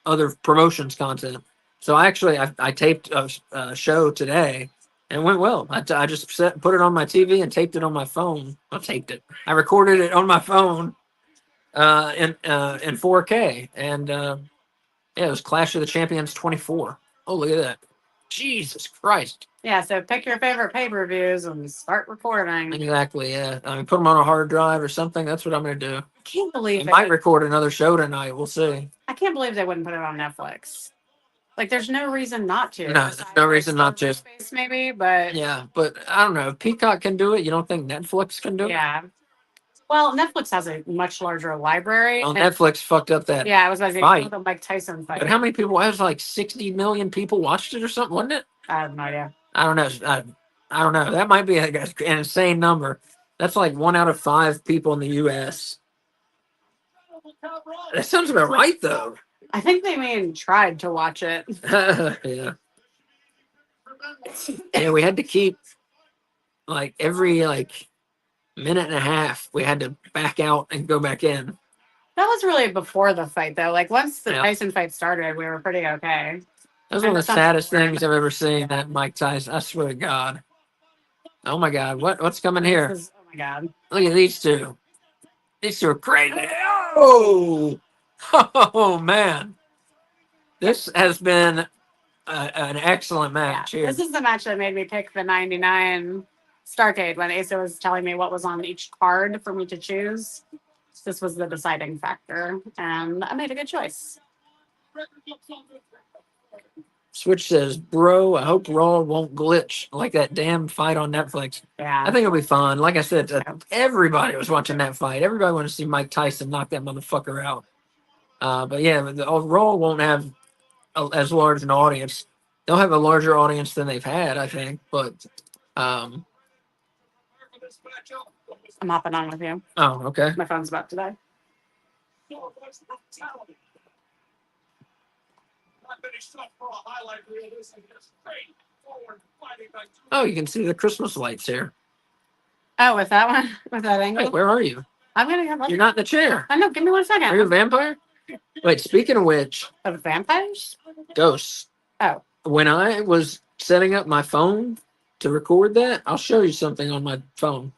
other promotions content. So I taped a show today and it went well. I just put it on my TV and taped it on my phone. I taped it. I recorded it on my phone in 4K. And yeah, it was Clash of the Champions 24. Oh, look at that. Jesus Christ. Yeah, so pick your favorite pay-per-views and start recording. Exactly, yeah. I mean, put them on a hard drive or something. That's what I'm going to do. I can't believe I might record another show tonight. We'll see. I can't believe they wouldn't put it on Netflix. Like, there's no reason not to. No, there's no reason not to. Space maybe, but yeah, but I don't know. If Peacock can do it, you don't think Netflix can do it? Yeah. Well, Netflix has a much larger library. Well, Netflix fucked up that. Yeah, I was about to say the Mike Tyson fight. But how many people? It was like 60 million people watched it or something, wasn't it? I have no idea. I don't know. I don't know. That might be an insane number. That's like 1 out of 5 people in the U.S. That sounds about right, though. I think they tried to watch it. Yeah. Yeah, we had to keep like every minute and a half. We had to back out and go back in. That was really before the fight, though. Like once the Tyson fight started, we were pretty okay. That was one of the saddest things I've ever seen. That Mike Tyson. I swear to God. Oh my God! What's coming here? Oh my God! Look at these two. These two are crazy. Oh, oh man! This has been an excellent match here. This is the match that made me pick the '99 Starrcade when Asa was telling me what was on each card for me to choose. This was the deciding factor, and I made a good choice. Switch says, "Bro, I hope Raw won't glitch like that damn fight on Netflix." Yeah, I think it'll be fun. Like I said, everybody was watching that fight. Everybody wanted to see Mike Tyson knock that motherfucker out. But yeah, the Raw won't have as large an audience. They'll have a larger audience than they've had, I think. But I'm hopping on with you. Oh, okay. My phone's about to die. Oh, you can see the Christmas lights here. Oh, with that one, with that Hey, angle. where are you? I'm gonna get. You're not in the chair. I know. Give me 1 Are second. you a vampire? Wait, speaking of which, Of vampires? ghosts. Oh, When I was setting up my phone to record that, I'll show you something on my phone.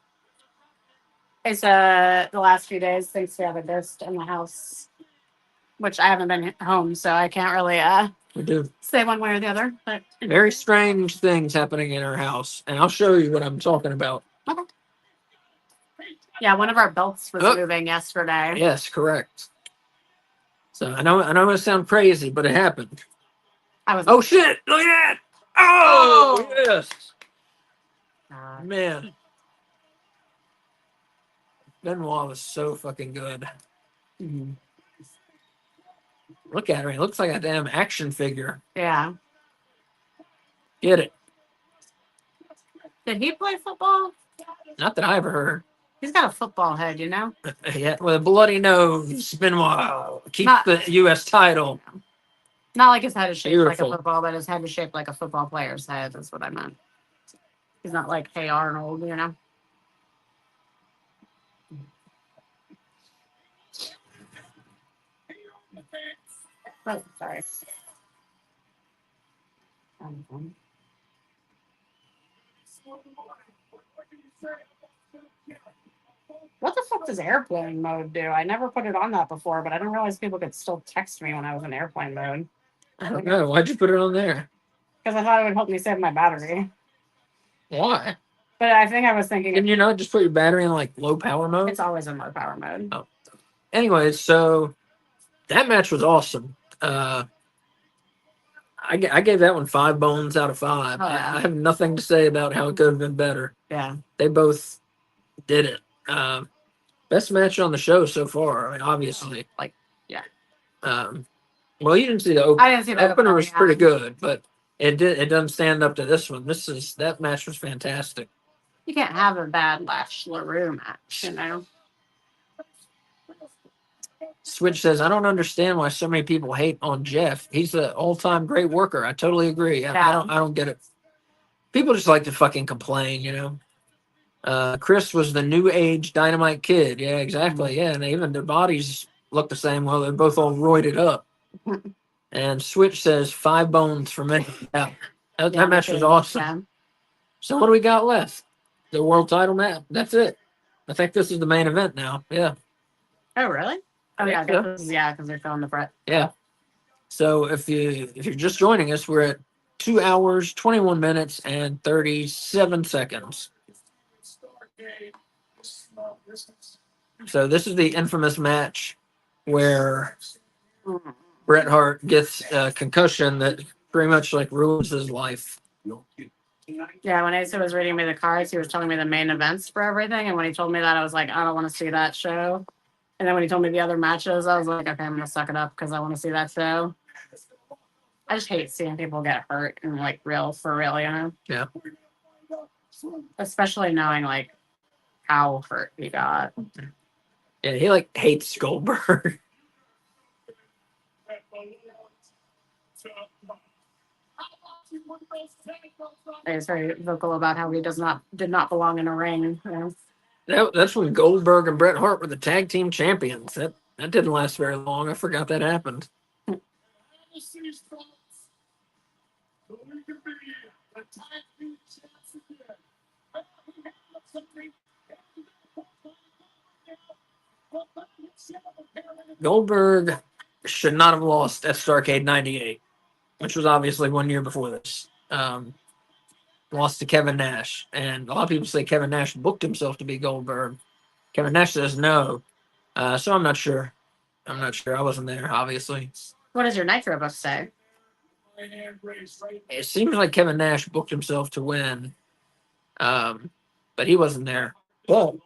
it's the last few days since we have a ghost in the house, which I haven't been home, so I can't really We do say one way or the other. But very strange things happening in our house, and I'll show you what I'm talking about. okay. Yeah, one of our belts was Oh. moving yesterday. Yes, correct. So I know I'm gonna sound crazy, but it happened. I was. Oh shit! Look at that! Oh, Oh! yes, God. man. Benoit was so fucking good. Mhm. Look at her. He looks like a damn action figure. Yeah. Get it? Did he play football? Not that I ever heard. He's got a football head, you know. Yeah, with a bloody nose, Benoit keeps Not- the U.S. title. Not like his head is shaped like Beautiful. a football, but his head is shaped like a football player's head. That's what I meant. He's not like Hey Arnold, you know. Oh, sorry. What the fuck does airplane mode do? I never put it on that before, but I didn't realize people could still text me when I was in airplane mode. I don't know. Why'd you put it on there? Because I thought it would help me save my battery. Why? But I think I was thinking Can you not just put your battery in like low power mode? it's always in low power mode. Oh. Anyways, so that match was awesome. I gave that one 5 bones out of 5. Oh, yeah. I have nothing to say about how it could have been better. Yeah. They both did it. Best match on the show so far. I mean, obviously. Like, yeah. Well, you didn't see the opener. I didn't see the opener opener, was yeah. pretty good, but it doesn't stand up to this one. That match was fantastic. You can't have a bad Lash LaRue match, you know. Switch says, I don't understand why so many people hate on Jeff. He's an all-time great worker. I totally agree. I don't get it. People just like to fucking complain, you know. Chris was the new age Dynamite Kid. Yeah, exactly. Yeah, and even their bodies look the same. Well, they're both all roided up. And Switch says 5 bones for me. Yeah, that match was awesome. Yeah. So what do we got left? The world title match. That's it. I think this is the main event now. Yeah. Oh, really? Oh, yeah. So. Because they're filling the front. Yeah. So if you're just joining us, we're at 2 hours, 21 minutes, and 37 seconds. So this is the infamous match where Bret Hart gets a concussion that pretty much like ruins his life. Yeah, when Asa was reading me the cards, he was telling me the main events for everything. And when he told me that, I was like, I don't want to see that show. And then when he told me the other matches, I was like, okay, I'm going to suck it up because I want to see that show. I just hate seeing people get hurt and like for real, you know? Yeah. Especially knowing like how hurt he got. Yeah, he like hates Goldberg. He's very vocal about how he did not belong in a ring. You know? That's when Goldberg and Bret Hart were the tag team champions. That didn't last very long. I forgot that happened. Goldberg should not have lost at Starrcade '98, which was obviously 1 year before this. Lost to Kevin Nash, and a lot of people say Kevin Nash booked himself to be Goldberg. Kevin Nash says no, so I'm not sure. I wasn't there, obviously. What does your Nitro book say? It seems like Kevin Nash booked himself to win, but he wasn't there. But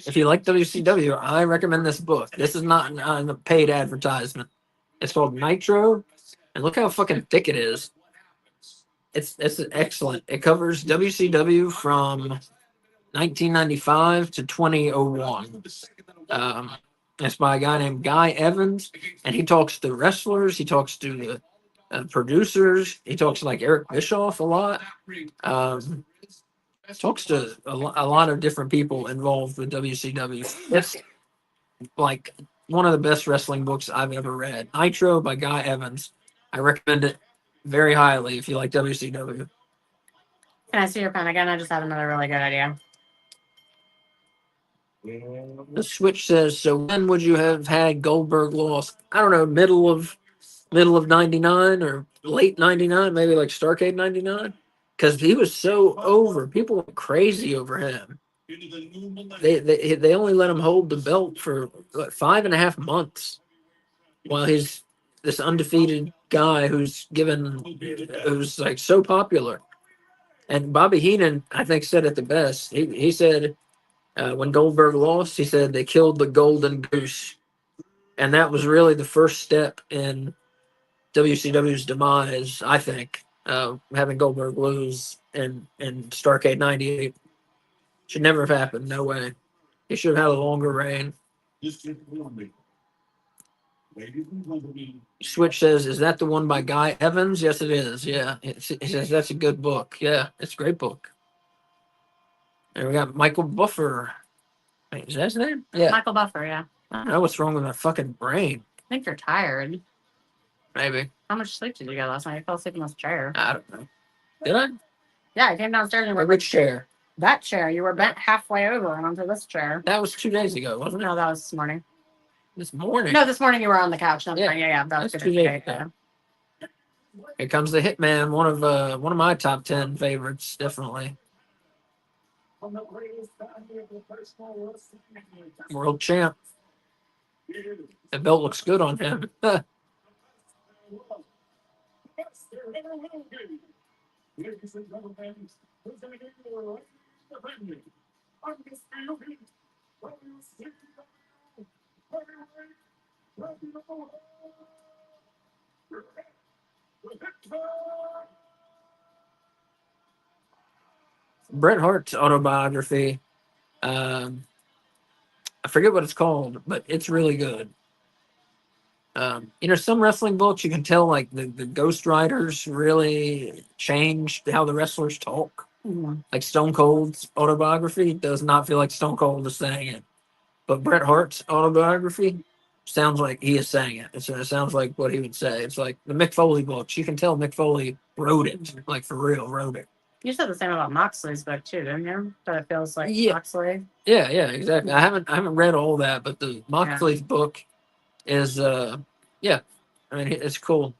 if you like WCW, I recommend this book. This is not a paid advertisement. It's called Nitro, and look how fucking thick it is. It's excellent. It covers WCW from 1995 to 2001. It's by a guy named Guy Evans, and he talks to wrestlers. He talks to the producers. He talks to like Eric Bischoff a lot. Um, talks to a lot of different people involved with WCW. It's like one of the best wrestling books I've ever read. Nitro by Guy Evans. I recommend it very highly if you like WCW. Can I see your pen again? I just had another really good idea. The Switch says, so when would you have had Goldberg lost? I don't know, middle of '99 or late '99, maybe like Starrcade '99, because he was so over. People went crazy over him. They only let him hold the belt for what, 5.5 months, while he's this undefeated guy who's like so popular. And Bobby Heenan, I think, said it the best. He said when Goldberg lost, he said they killed the golden goose, and that was really the first step in WCW's demise. I think having Goldberg lose in Starrcade '98 should never have happened. No way. He should have had a longer reign. Switch says, "Is that the one by Guy Evans?" Yes, it is. Yeah, he says that's a good book. Yeah, it's a great book. And we got Michael Buffer. Wait, is that his name? Yeah. Michael Buffer, yeah. I don't know what's wrong with my fucking brain. I think you're tired. Maybe. How much sleep did you get last night? You fell asleep in this chair. I don't know. Did I? Yeah, I came downstairs and Which chair? that chair. You were bent halfway over and onto this chair. That was 2 days ago, wasn't it? No, that was this morning. This morning. No, this morning you were on the couch. No, Yeah. yeah, that was That's good. 2 days ago. Here comes the Hitman, one of my top 10 favorites, definitely. World champ. The belt looks good on him. Bret Hart's autobiography. I forget what it's called, but it's really good. Some wrestling books you can tell like the ghost writers really changed how the wrestlers talk. Mm-hmm. Like Stone Cold's autobiography does not feel like Stone Cold is saying it, but Bret Hart's autobiography sounds like he is saying it. It sounds like what he would say. It's like the Mick Foley books. You can tell Mick Foley wrote it, like for real, wrote it. You said the same about Moxley's book too, didn't you? That it feels like Yeah. Moxley. Yeah, exactly. I haven't read all that, but the Moxley's book is I mean, it's cool.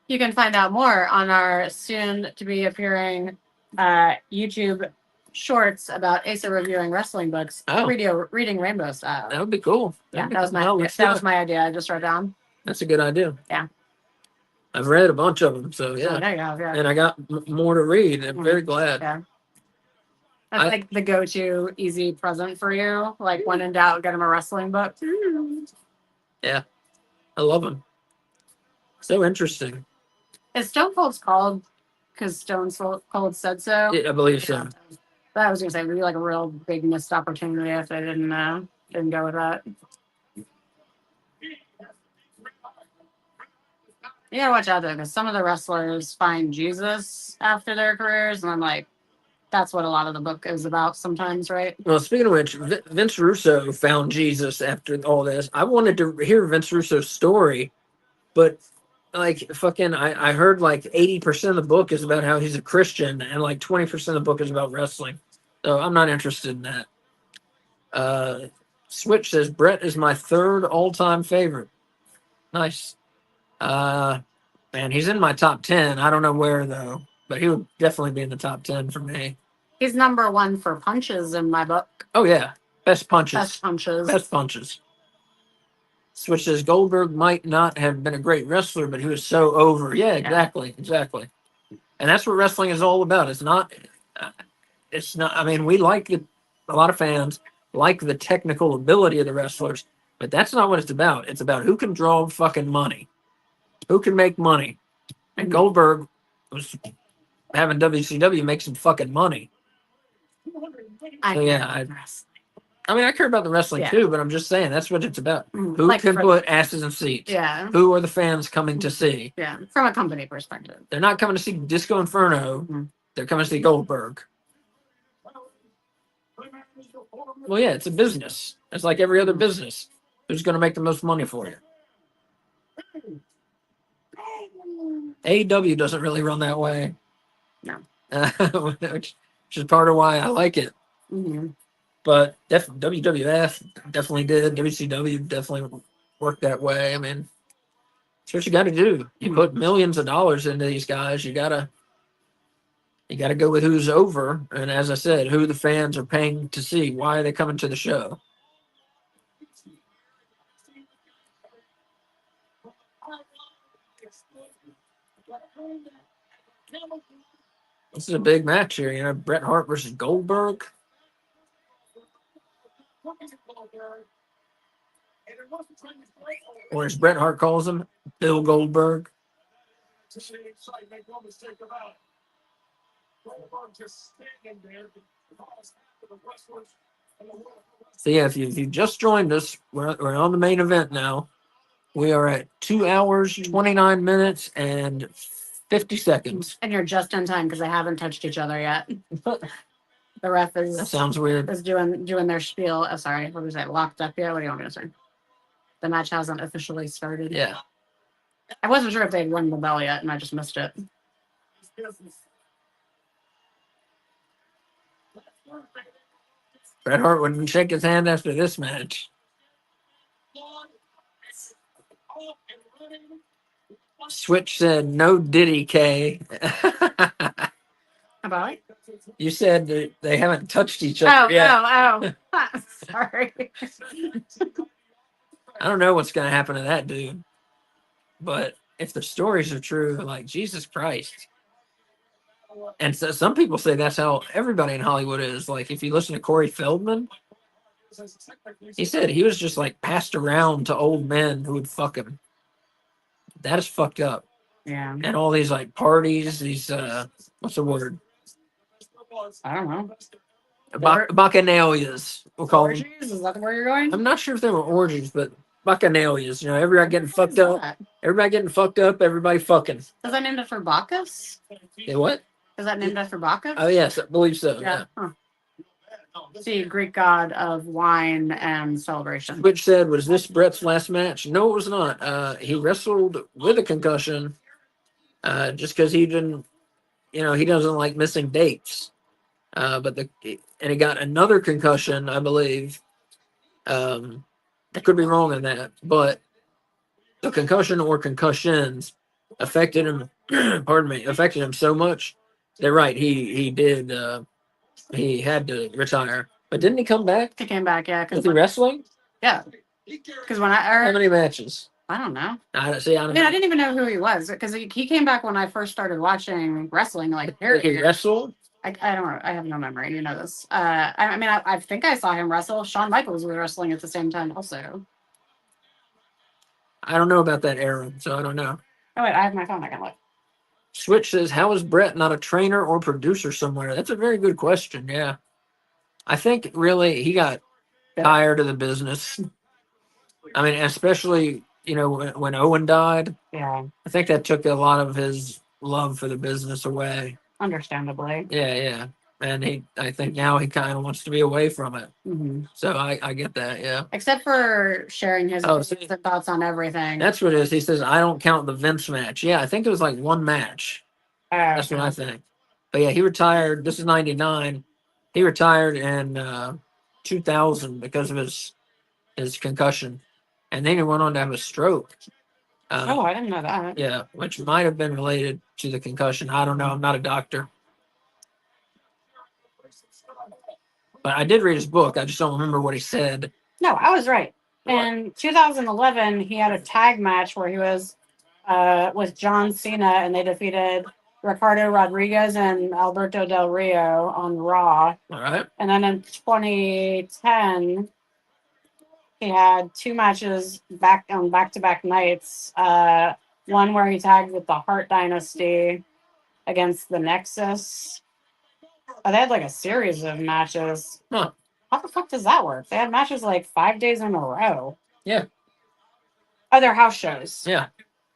You can find out more on our soon to be appearing YouTube shorts about Asa reviewing wrestling books, reading Rainbow Style. That would be cool. Yeah, that was my idea. I just wrote down. That's a good idea. Yeah. I've read a bunch of them, so yeah. Oh, there you go, yeah. And I got more to read. I'm very glad. Yeah. That's like the go-to easy present for you. Like when in doubt, get him a wrestling book. Yeah. I love them. So interesting. Is Stone Cold's called because Stone Cold said so? Yeah, I believe so. But I was gonna say it would be like a real big missed opportunity if they didn't go with that. You gotta watch out though, because some of the wrestlers find Jesus after their careers, and I'm like, that's what a lot of the book is about sometimes, right? Well, speaking of which, Vince Russo found Jesus after all this. I wanted to hear Vince Russo's story, but like fucking, I heard like 80% of the book is about how he's a Christian, and like 20% of the book is about wrestling. So I'm not interested in that. Switch says Bret is my third all-time favorite. Nice. Man, he's in my top 10. I don't know where though, but he would definitely be in the top 10 for me. He's number one for punches in my book. Oh yeah, best punches. Best punches. Switch says Goldberg might not have been a great wrestler, but he was so over. Yeah, exactly. And that's what wrestling is all about. It's not. I mean, we like a lot of fans like the technical ability of the wrestlers, but that's not what it's about. It's about who can draw fucking money, who can make money. And Goldberg was having WCW make some fucking money. I I mean, I care about the wrestling Yeah. too, but I'm just saying that's what it's about. Who Like can for- put asses in seats? Yeah. Who are the fans coming to see? Yeah. From a company perspective. They're not coming to see Disco Inferno. Mhm. They're coming to see Goldberg. Well, yeah, it's a business. It's like every other business. Who's going to make the most money for you? AEW doesn't really run that way. No. Which is part of why I like it. Mm-hmm. But WWF definitely did. WCW definitely worked that way. I mean, it's what you got to do. You put millions of dollars into these guys. You gotta go with who's over. And as I said, who the fans are paying to see. Why are they coming to the show? This is a big match here. You know, Bret Hart versus Goldberg. Or as Bret Hart calls him, Bill Goldberg. So yeah, if you just joined us, we're on the main event now. We are at 2 hours, 29 minutes, and 50 seconds. And you're just in time because they haven't touched each other yet. The ref That is sounds weird. doing their spiel. Oh, sorry, what was that? Locked up here. What do you want me to say? The match hasn't officially started. Yeah. I wasn't sure if they'd rung the bell yet, and I just missed it. Bret Hart wouldn't shake his hand after this match. Switch said, no Diddy K. About it? You said that they haven't touched each other yet. Oh. Sorry. I don't know what's going to happen to that dude. But if the stories are true, like, Jesus Christ. And so some people say that's how everybody in Hollywood is. Like, if you listen to Corey Feldman, he said he was just, like, passed around to old men who would fuck him. That is fucked up. Yeah. And all these, like, parties, these, what's the word? I don't know. Bacchanalias. We'll call them. Orgies? Is that where you're going? I'm not sure if they were orgies, but bacchanalias. You know, everybody getting fucked up. Everybody fucking. Is that named after Bacchus? Yeah, what? Is that named after Bacchus? Oh, yes, I believe so. Yeah. Huh. The Greek god of wine and celebration. Which said, was this Brett's last match? No, it was not. He wrestled with a concussion just because he didn't, you know, he doesn't like missing dates. And he got another concussion, I believe. I could be wrong on that, but the concussion or concussions affected him. Affected him so much. They're right. He did. He had to retire, but didn't he come back? He came back, yeah. Was he wrestling? Yeah. Because when How many matches? I don't know. I don't know. I didn't even know who he was because he came back when I first started watching wrestling. Like, He wrestled. I don't know. I have no memory. You know this. I think I saw him wrestle. Shawn Michaels was wrestling at the same time also. I don't know about that era, so I don't know. Oh wait, I have my phone. I can look. Switch says, how is Brett not a trainer or producer somewhere? That's a very good question. Yeah. I think really he got tired of the business. I mean, especially, you know, when Owen died. Yeah. I think that took a lot of his love for the business away. Understandably. Yeah. And I think now he kind of wants to be away from it. Mm-hmm. So I get that, yeah. Except for sharing his thoughts on everything. That's what it is. He says, I don't count the Vince match. Yeah, I think it was like one match. That's what I think. But yeah, he retired. This is 99. He retired in 2000 because of his concussion. And then he went on to have a stroke. I didn't know that. Yeah, which might have been related to the concussion. I don't know. I'm not a doctor. But I did read his book. I just don't remember what he said. No, I was right. In 2011, he had a tag match where he was with John Cena, and they defeated Ricardo Rodriguez and Alberto Del Rio on Raw. All right. And then in 2010, he had two matches back-to-back nights. One where he tagged with the Hart Dynasty against the Nexus. They had like a series of matches. Huh. How the fuck does that work? They had matches like 5 days in a row. Yeah. Oh, they're house shows. Yeah.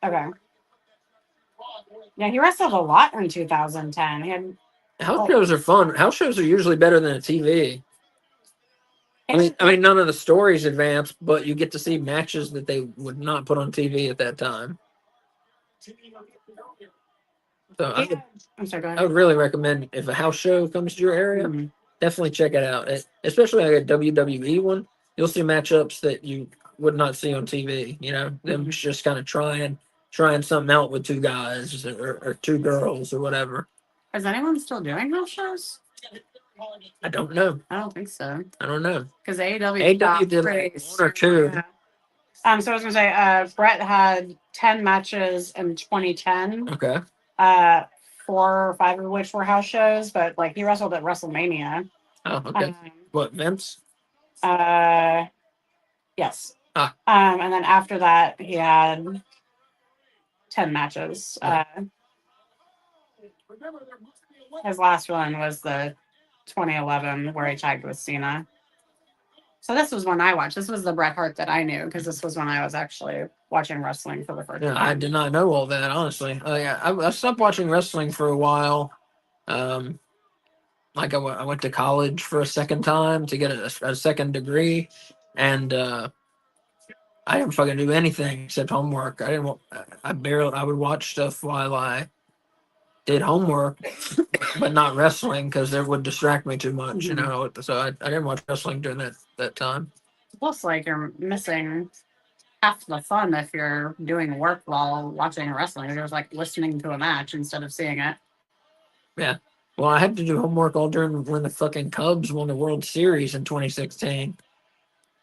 Okay. Yeah, he wrestled a lot in 2010. He had House shows are fun. House shows are usually better than a TV. I mean, none of the stories advance, but you get to see matches that they would not put on TV at that time. So I'm sorry, go I ahead. would really recommend if a house show comes to your area, Mhm. definitely check it out. Especially like a WWE one, you'll see matchups that you would not see on TV. You know, them just kind of trying something out with two guys or two girls or whatever. Is anyone still doing house shows? I don't know. I don't think so. I don't know. Because AEW AEW did like one or two. Yeah. So I was gonna say, Brett had 10 matches in 2010. Okay. 4 or 5 of which were house shows, but like he wrestled at WrestleMania. Oh, okay. What, Vince? Yes. Ah. And then after that, he had 10 matches. His last one was the 2011 where he tagged with Cena. So this was when I watched. This was the Bret Hart that I knew because this was when I was actually watching wrestling for the first time. I did not know all that, honestly. Yeah, I stopped watching wrestling for a while. Like I went to college for a second time to get a second degree, and I didn't fucking do anything except homework. I didn't. I would watch stuff while I did homework, but not wrestling because it would distract me too much. You know, so I didn't watch wrestling during that time. Plus, like you're missing half the fun if you're doing work while watching wrestling. You're just like listening to a match instead of seeing it. Yeah. Well, I had to do homework all during when the fucking Cubs won the World Series in 2016.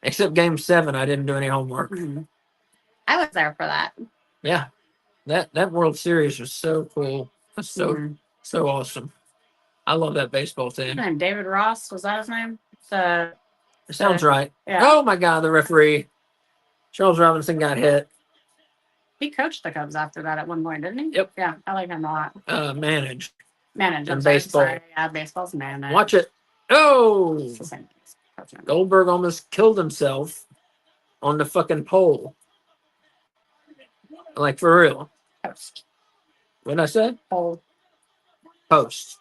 Except Game 7, I didn't do any homework. I was there for that. Yeah. That World Series was so cool. That's so awesome. I love that baseball team. His name David Ross, was that his name? It sounds right. Yeah. Oh my God, the referee. Charles Robinson got hit. He coached the Cubs after that at one point, didn't he? Yep. Yeah, I like him a lot. Managed. Managed. And baseball. baseball. Yeah, baseball's managed. Watch it. Oh! It's the same. Goldberg almost killed himself on the fucking pole. Like, for real. Post. What did I say? Pole. Post.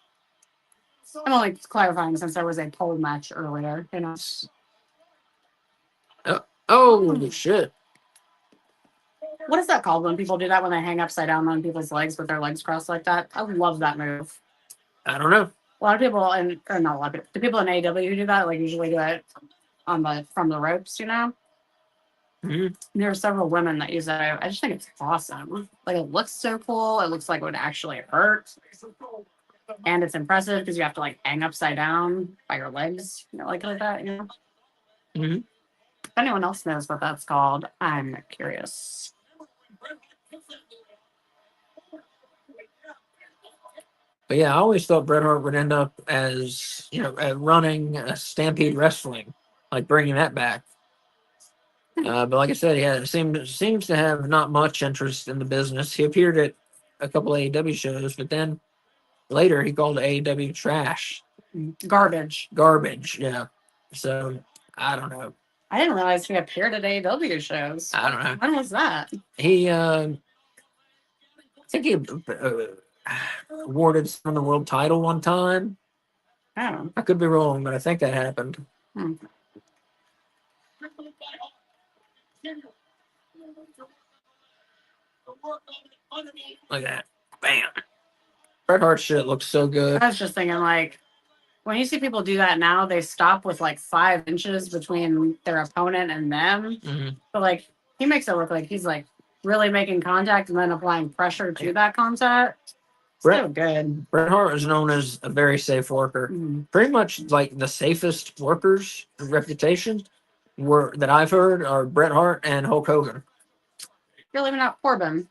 I'm only clarifying since there was a pole match earlier. You know. Oh, shit. What is that called when people do that when they hang upside down on people's legs with their legs crossed like that? I love that move. I don't know. A lot of people, or not a lot of people, the people in AEW who do that, like usually do it from the ropes, you know? Mm-hmm. There are several women that use that. I just think it's awesome. Like it looks so cool. It looks like it would actually hurt. And it's impressive because you have to like hang upside down by your legs, you know, like that, you know? Mm-hmm. If anyone else knows what that's called, I'm curious. But yeah, I always thought Bret Hart would end up as, running Stampede Wrestling, like bringing that back. But like I said, he seems to have not much interest in the business. He appeared at a couple AEW shows, but then later he called AEW trash. Garbage. Garbage, yeah. So, I don't know. I didn't realize he appeared at AEW shows. I don't know. When was that? He, I think he awarded someone the world title one time. Oh. I could be wrong, but I think that happened. Like that. Bam. Bret Hart shit looks so good. I was just thinking, like, when you see people do that now, they stop with like 5 inches between their opponent and them. Mm-hmm. But like, he makes it look like he's like really making contact and then applying pressure to that contact. So good. Bret Hart is known as a very safe worker. Pretty much like the safest workers reputation that I've heard are Bret Hart and Hulk Hogan. You're leaving out Corbin.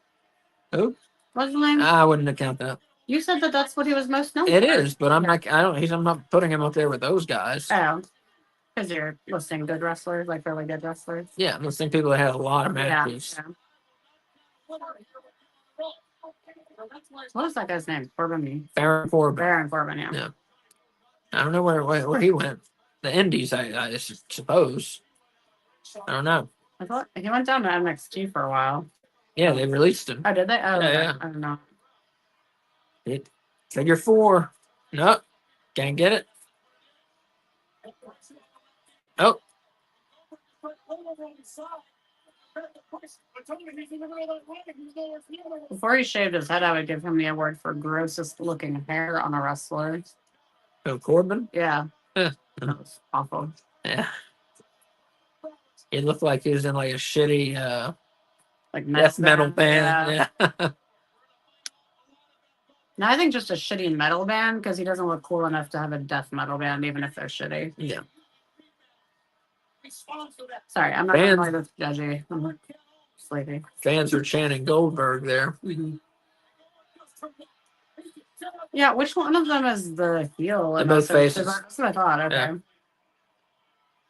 Who? What's his name? I wouldn't account that. You said that that's what he was most known for. It is, but I'm not putting him up there with those guys. Oh. Because you're listing good wrestlers, like really good wrestlers. Yeah, I'm listing people that had a lot of matches. Yeah. What was that guy's name? Corbin. Baron Corbin. Baron Corbin, yeah. I don't know where he went. the Indies, I suppose. I don't know. I thought he went down to NXT for a while. Yeah, they released him. Oh, did they? Oh, Yeah, okay. yeah. I don't know. Figure 4. Nope. Can't get it. Oh, Before he shaved his head, I would give him the award for grossest looking hair on a wrestler. Bill Corbin? Yeah, Eh, that was awful. yeah. He looked like he was in like a shitty Like death metal Yeah. band. Yeah. No, I think just a shitty metal band because he doesn't look cool enough to have a death metal band, even if they're shitty. Yeah. Sorry, I'm not Fans- really this judgy. I'm sleepy. Fans are chanting Goldberg there. Mm-hmm. Yeah, which one of them is the heel? They're in both this? faces. That's what I thought. Okay. Yeah.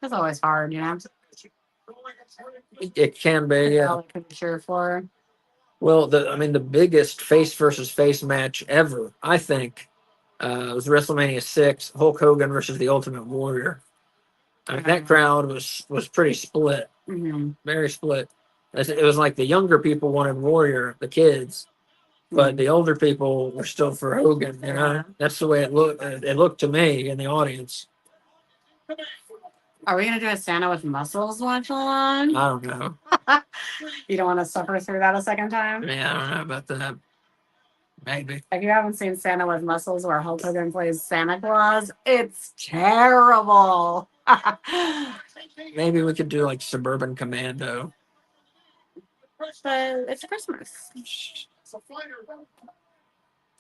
That's always hard, you know? It can be, yeah. All I could cheer for. Well, the biggest face versus face match ever, I think, was WrestleMania 6, Hulk Hogan versus the Ultimate Warrior. I mean, that crowd was pretty split, Mm-hmm. very split. It was like the younger people wanted Warrior, the kids, but the older people were still for Hogan. You know, Yeah. that's the way it looked. It looked to me in the audience. Are we gonna do a Santa with muscles watch along? I don't know. You don't want to suffer through that a second time? Yeah, I don't know about that. Maybe. If you haven't seen Santa with Muscles where Hulk Hogan plays Santa Claus, it's terrible. Maybe we could do like Suburban Commando. But it's Christmas.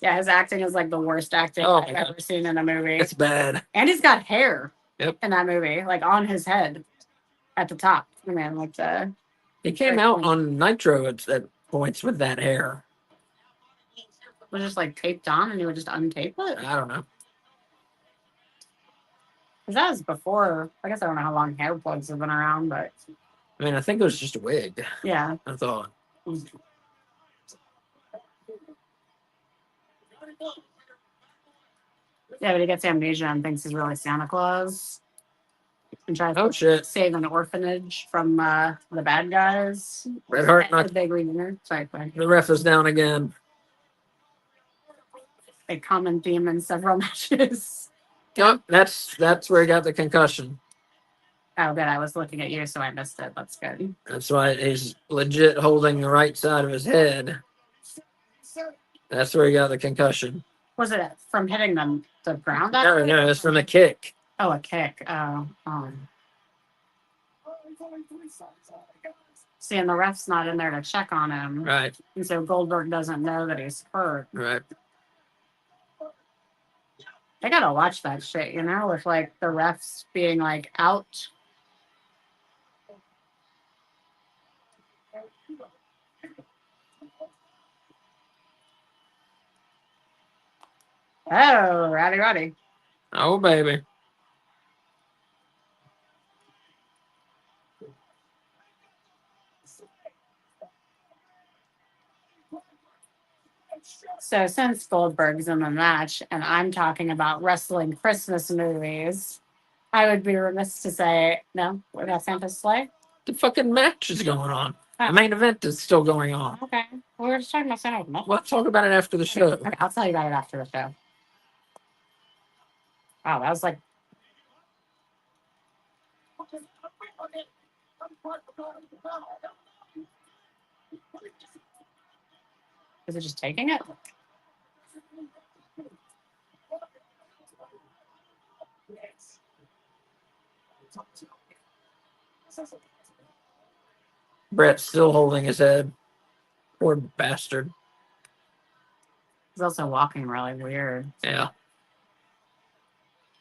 Yeah, his acting is like the worst acting Oh, I've ever seen in a movie. It's bad. And he's got hair Yep. in that movie, like on his head at the top. I mean, like the. He came out on Nitro at points with that hair. Was just like taped on and he would just untape it? I don't know. Because that was before, I guess I don't know how long hair plugs have been around, but I mean, I think it was just a wig. yeah. I thought. Yeah, but he gets amnesia and thinks he's really Santa Claus. And tries Oh to shit! save an orphanage from the bad guys. Bret Hart The knocked big winner. Sorry, sorry. the ref is down again. A common theme in several matches. Yep, that's where he got the concussion. Oh, good. I was looking at you, so I missed it. That's good. That's why he's legit holding the right side of his head. That's where he got the concussion. Was it from hitting the ground? No, it's from a kick. Oh, a kick. Oh, See, and the ref's not in there to check on him. Right, And so Goldberg doesn't know that he's hurt. right. I gotta watch that shit, you know, with like the refs being like out. Oh, Roddy. Oh baby. So since Goldberg's in the match and I'm talking about wrestling Christmas movies, I would be remiss to say, no, we got Santa's Sleigh. The fucking match is going on. Oh. The main event is still going on. Okay. We were just talking about Santa with muscles. We'll talk about it after the show. Okay, I'll tell you about it after the show. Wow, that was like. Is it just taking it? Brett's still holding his head. Poor bastard. He's also walking really weird. Yeah.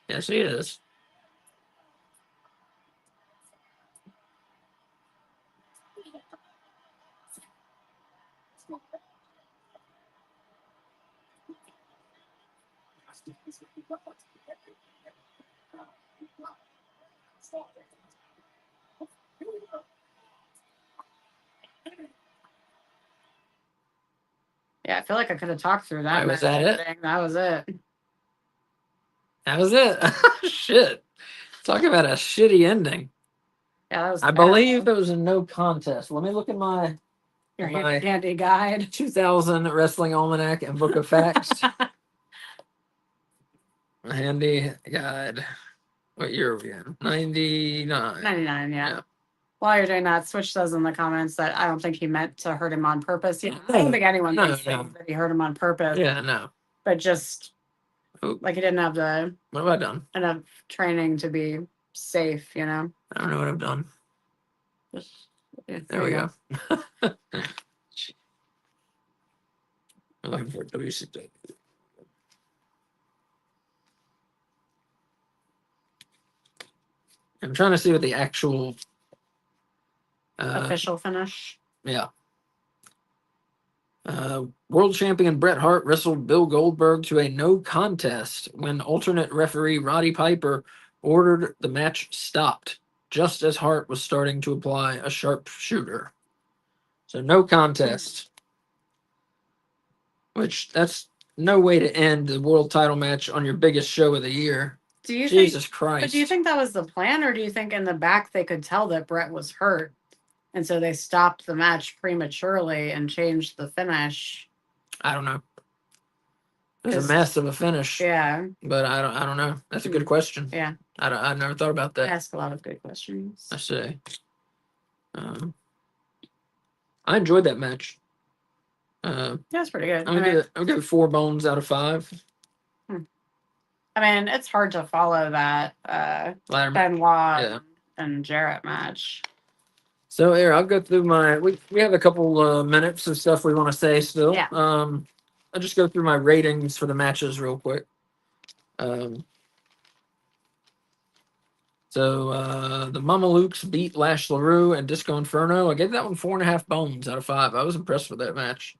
Yes, he is. Yeah, I feel like I could have talked through that. Was that it? That was it. That was it. Shit. Talk about a shitty ending. Yeah, that was I believe it was a no contest. Let me look at my your my handy guide. 2000 Wrestling Almanac and Book of Facts. Handy guide. What year are we in? 99. 99, yeah. Yeah. While you're doing that, Switch says in the comments that I don't think he meant to hurt him on purpose. Yeah, I No, don't think anyone no, thinks no. that he hurt him on purpose, Yeah, no. but just Oh, like he didn't have the what have I done? enough training to be safe, I don't know what I've done. Just, yeah, There we you go. I'm looking for WCW. I'm trying to see what the actual Official finish. yeah. World champion Bret Hart wrestled Bill Goldberg to a no contest when alternate referee Roddy Piper ordered the match stopped just as Hart was starting to apply a sharpshooter. So no contest. Which that's no way to end the world title match on your biggest show of the year. Do you Jesus think? Christ. But do you think that was the plan, or do you think in the back they could tell that Brett was hurt, and so they stopped the match prematurely and changed the finish? I don't know. It was 'Cause- a mess of a finish. Yeah, But I don't know. That's a good question. yeah. I never thought about that. Ask a lot of good questions. I see. I enjoyed that match. That's pretty good. I'll give it 4 bones out of 5. I mean, it's hard to follow that Ladder match. Benoit Yeah. and Jarrett match. So here, I'll go through we have a couple minutes of stuff we want to say still. Yeah. I'll just go through my ratings for the matches real quick. So the Mamalukes beat Lash LaRue and Disco Inferno. I gave that one 4.5 bones out of 5. I was impressed with that match.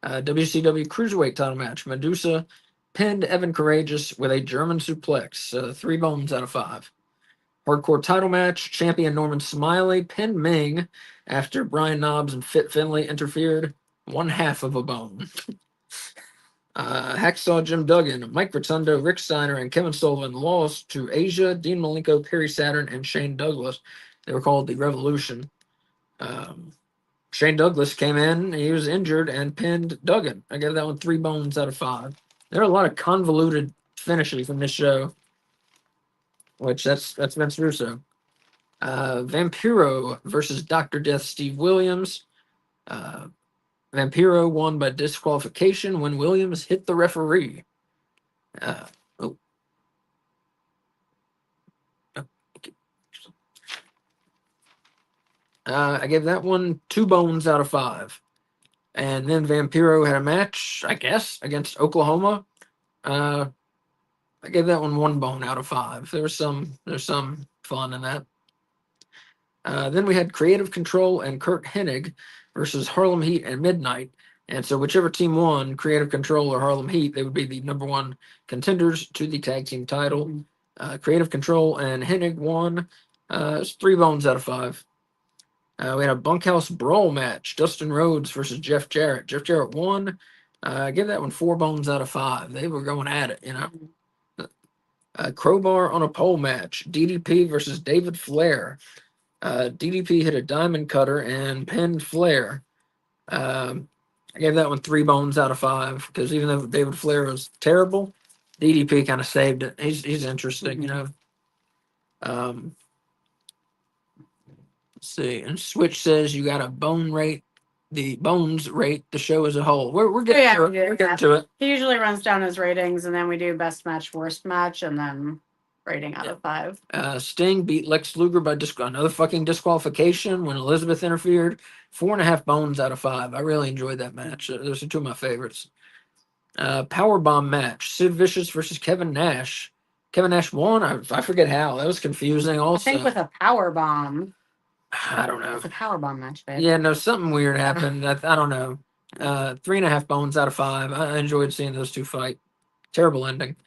WCW Cruiserweight title match. Medusa pinned Evan Courageous with a German suplex. 3 bones out of 5. Hardcore title match. Champion Norman Smiley pinned Ming after Brian Knobbs and Fit Finlay interfered. 1/2 of a bone. Hacksaw Jim Duggan, Mike Rotundo, Rick Steiner, and Kevin Sullivan lost to Asia, Dean Malenko, Perry Saturn, and Shane Douglas. They were called the Revolution. Shane Douglas came in, he was injured, and pinned Duggan. I gave that one 3 bones out of 5. There are a lot of convoluted finishes in this show, which that's Vince Russo. Vampiro versus Dr. Death Steve Williams. Vampiro won by disqualification when Williams hit the referee. I gave that one 2 bones out of 5. And then Vampiro had a match, I guess, against Oklahoma. I gave that one 1 bone out of 5. There's some fun in that. Then we had Creative Control and Kurt Hennig versus Harlem Heat and Midnight. And so whichever team won, Creative Control or Harlem Heat, they would be the number 1 contenders to the tag team title. Creative Control and Hennig won. It's 3 bones out of 5. We had a bunkhouse brawl match. Dustin Rhodes versus Jeff Jarrett. Jeff Jarrett won. I give that one 4 bones out of 5. They were going at it, Crowbar on a pole match. DDP versus David Flair. DDP hit a diamond cutter and pinned Flair. I gave that one 3 bones out of 5 because even though David Flair was terrible, DDP kind of saved it. He's interesting, Let's see. And Switch says you got a bone rate. The bones rate the show as a whole. We're getting to it. We're getting to it. He usually runs down his ratings, and then we do best match, worst match, and then rating out of 5. Sting beat Lex Luger by another fucking disqualification when Elizabeth interfered. 4.5 bones out of 5. I really enjoyed that match. Those are 2 of my favorites. Powerbomb match. Sid Vicious versus Kevin Nash. Kevin Nash won. I forget how. That was confusing also. I think with a power bomb. I don't know. It's a power bomb match, babe. Yeah, no, something weird happened. I don't know. 3.5 bones out of 5. I enjoyed seeing those 2 fight. Terrible ending.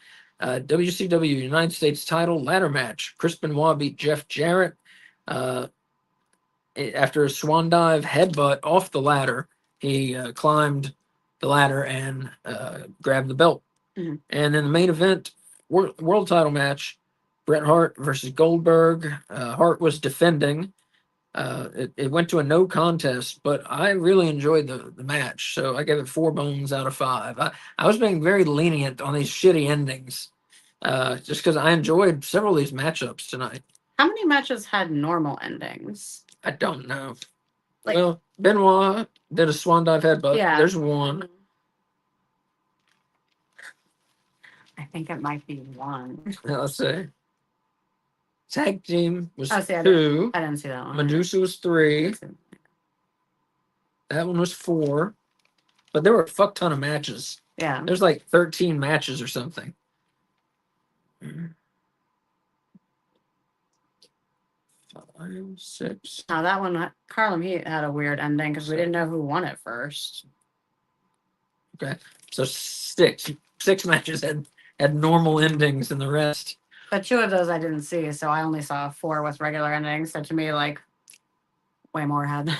WCW United States title ladder match. Chris Benoit beat Jeff Jarrett after a swan dive headbutt off the ladder. He climbed the ladder and grabbed the belt. Mm-hmm. And then the main event world title match. Bret Hart versus Goldberg. Hart was defending. It went to a no contest, but I really enjoyed the match, so I gave it 4 bones out of 5. I was being very lenient on these shitty endings, just because I enjoyed several of these matchups tonight. How many matches had normal endings? I don't know. Like- Well, Benoit did a swan dive headbutt. Yeah. There's one. I think it might be 1. Let's see. Tag team was Oh, see, I 2. didn't see that one. Medusa was 3. That one was 4. But there were a fuck ton of matches. Yeah. There's like 13 matches or something. 5, 6. Now that one, Harlem Heat had a weird ending because we didn't know who won it first. Okay. So 6. 6 matches had normal endings and the rest. But 2 of those I didn't see, so I only saw 4 with regular endings. So to me, like, way more had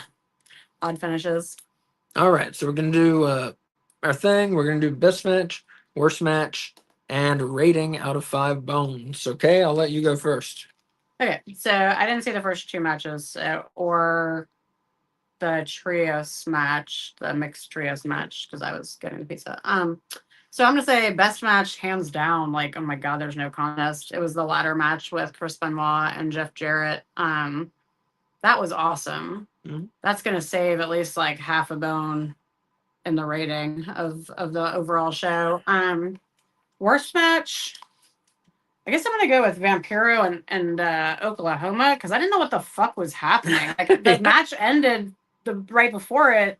odd finishes. All right. So we're going to do our thing. We're going to do best match, worst match, and rating out of 5 bones. Okay. I'll let you go first. Okay, so I didn't see the first 2 matches or the trios match, the mixed trios match, because I was getting the pizza. So I'm gonna say best match hands down. Like, oh my god, there's no contest. It was the ladder match with Chris Benoit and Jeff Jarrett. That was awesome. Mhm. That's gonna save at least like half a bone in the rating of the overall show. Worst match. I guess I'm gonna go with Vampiro and Oklahoma because I didn't know what the fuck was happening. Like the match ended right before it,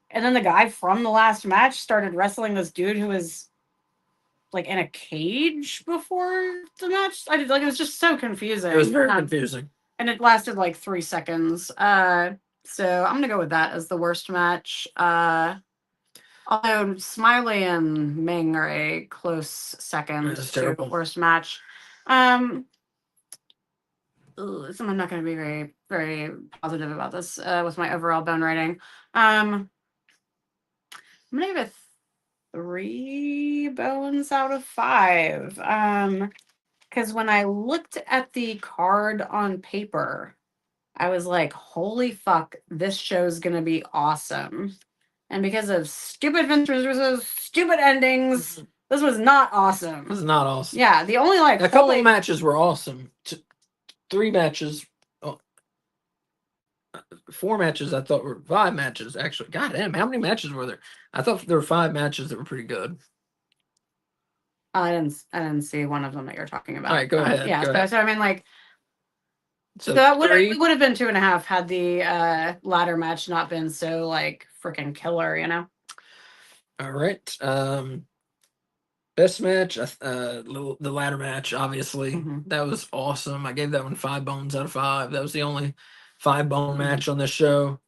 and then the guy from the last match started wrestling this dude who was like in a cage before the match. It was just so confusing. It was very confusing. And it lasted like 3 seconds. So I'm gonna go with that as the worst match. Although Smiley and Ming are a close second That's to terrible. worst match. So I'm not going to be very, very positive about this with my overall bone rating. I'm going to give it 3 bones out of 5. Because when I looked at the card on paper, I was like, holy fuck, this show's going to be awesome. And because of stupid Vince stupid endings, this was not awesome. This is not awesome. Yeah, the only like A couple of matches were awesome. 3 matches, 4 matches I thought were 5 matches actually. God damn, how many matches were there? I thought there were 5 matches that were pretty good. I didn't see one of them that you're talking about. All right, go ahead. Yeah, go so, ahead. so I mean, like, So that would 3. have been 2.5 had the ladder match not been so like freaking killer, you know. All right. Best match, the ladder match. Obviously, Mhm. that was awesome. I gave that one 5 bones out of 5. That was the only 5 bone Mhm. match on this show.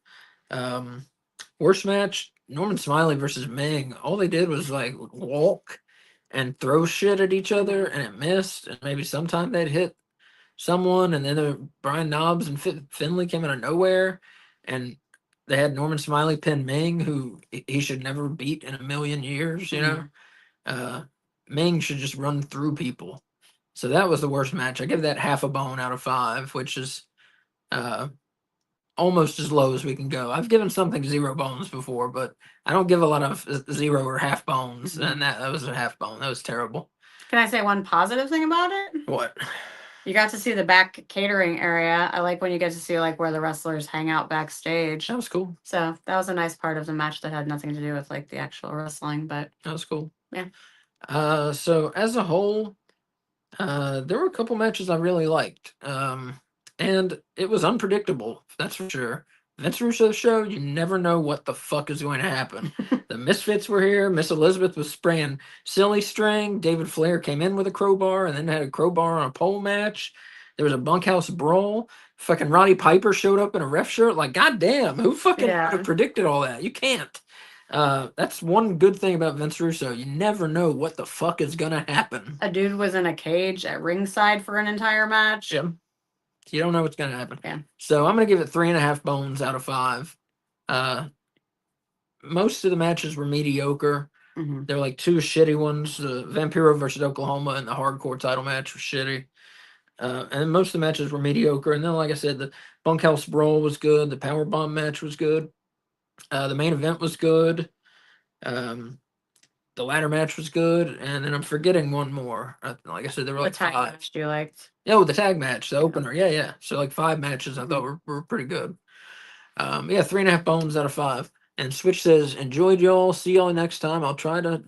Worst match, Norman Smiley versus Ming. All they did was like walk and throw shit at each other, and it missed. And maybe sometime they'd hit someone, and then Brian Knobs and Finley came out of nowhere, and they had Norman Smiley pin Ming, who he should never beat in a million years. You know, Ming should just run through people. So that was the worst match. I give that half a bone out of 5, which is almost as low as we can go. I've given something 0 bones before, but I don't give a lot of 0 or half bones, and that was a half bone. That was terrible. Can I say one positive thing about it? What? You got to see the back catering area. I like when you get to see like where the wrestlers hang out backstage. That was cool. So that was a nice part of the match that had nothing to do with like the actual wrestling, but That was cool. Yeah. So as a whole, there were a couple matches I really liked. And it was unpredictable, that's for sure. Vince Russo's show, you never know what the fuck is going to happen. The Misfits were here. Miss Elizabeth was spraying silly string. David Flair came in with a crowbar and then had a crowbar on a pole match. There was a bunkhouse brawl. Fucking Roddy Piper showed up in a ref shirt. Like, goddamn, who fucking Yeah. would have predicted all that? You can't. That's one good thing about Vince Russo. You never know what the fuck is gonna happen. a dude was in a cage at ringside for an entire match. Yeah. You don't know what's gonna happen. Yeah. So I'm gonna give it 3.5 bones out of 5. Most of the matches were mediocre. hmm There were like 2 shitty ones. The Vampiro versus Oklahoma and the hardcore title match was shitty. And most of the matches were mediocre. And then, like I said, the Bunkhouse Brawl was good. The Powerbomb match was good. The main event was good. The ladder match was good. And then I'm forgetting one more. Like I said, there were The like tag five. match you liked. Yeah, with the tag match, the opener. Yeah. So like 5 matches I thought were pretty good. Yeah, 3.5 bones out of 5. And Switch says, enjoyed y'all. See y'all next time. I'll try to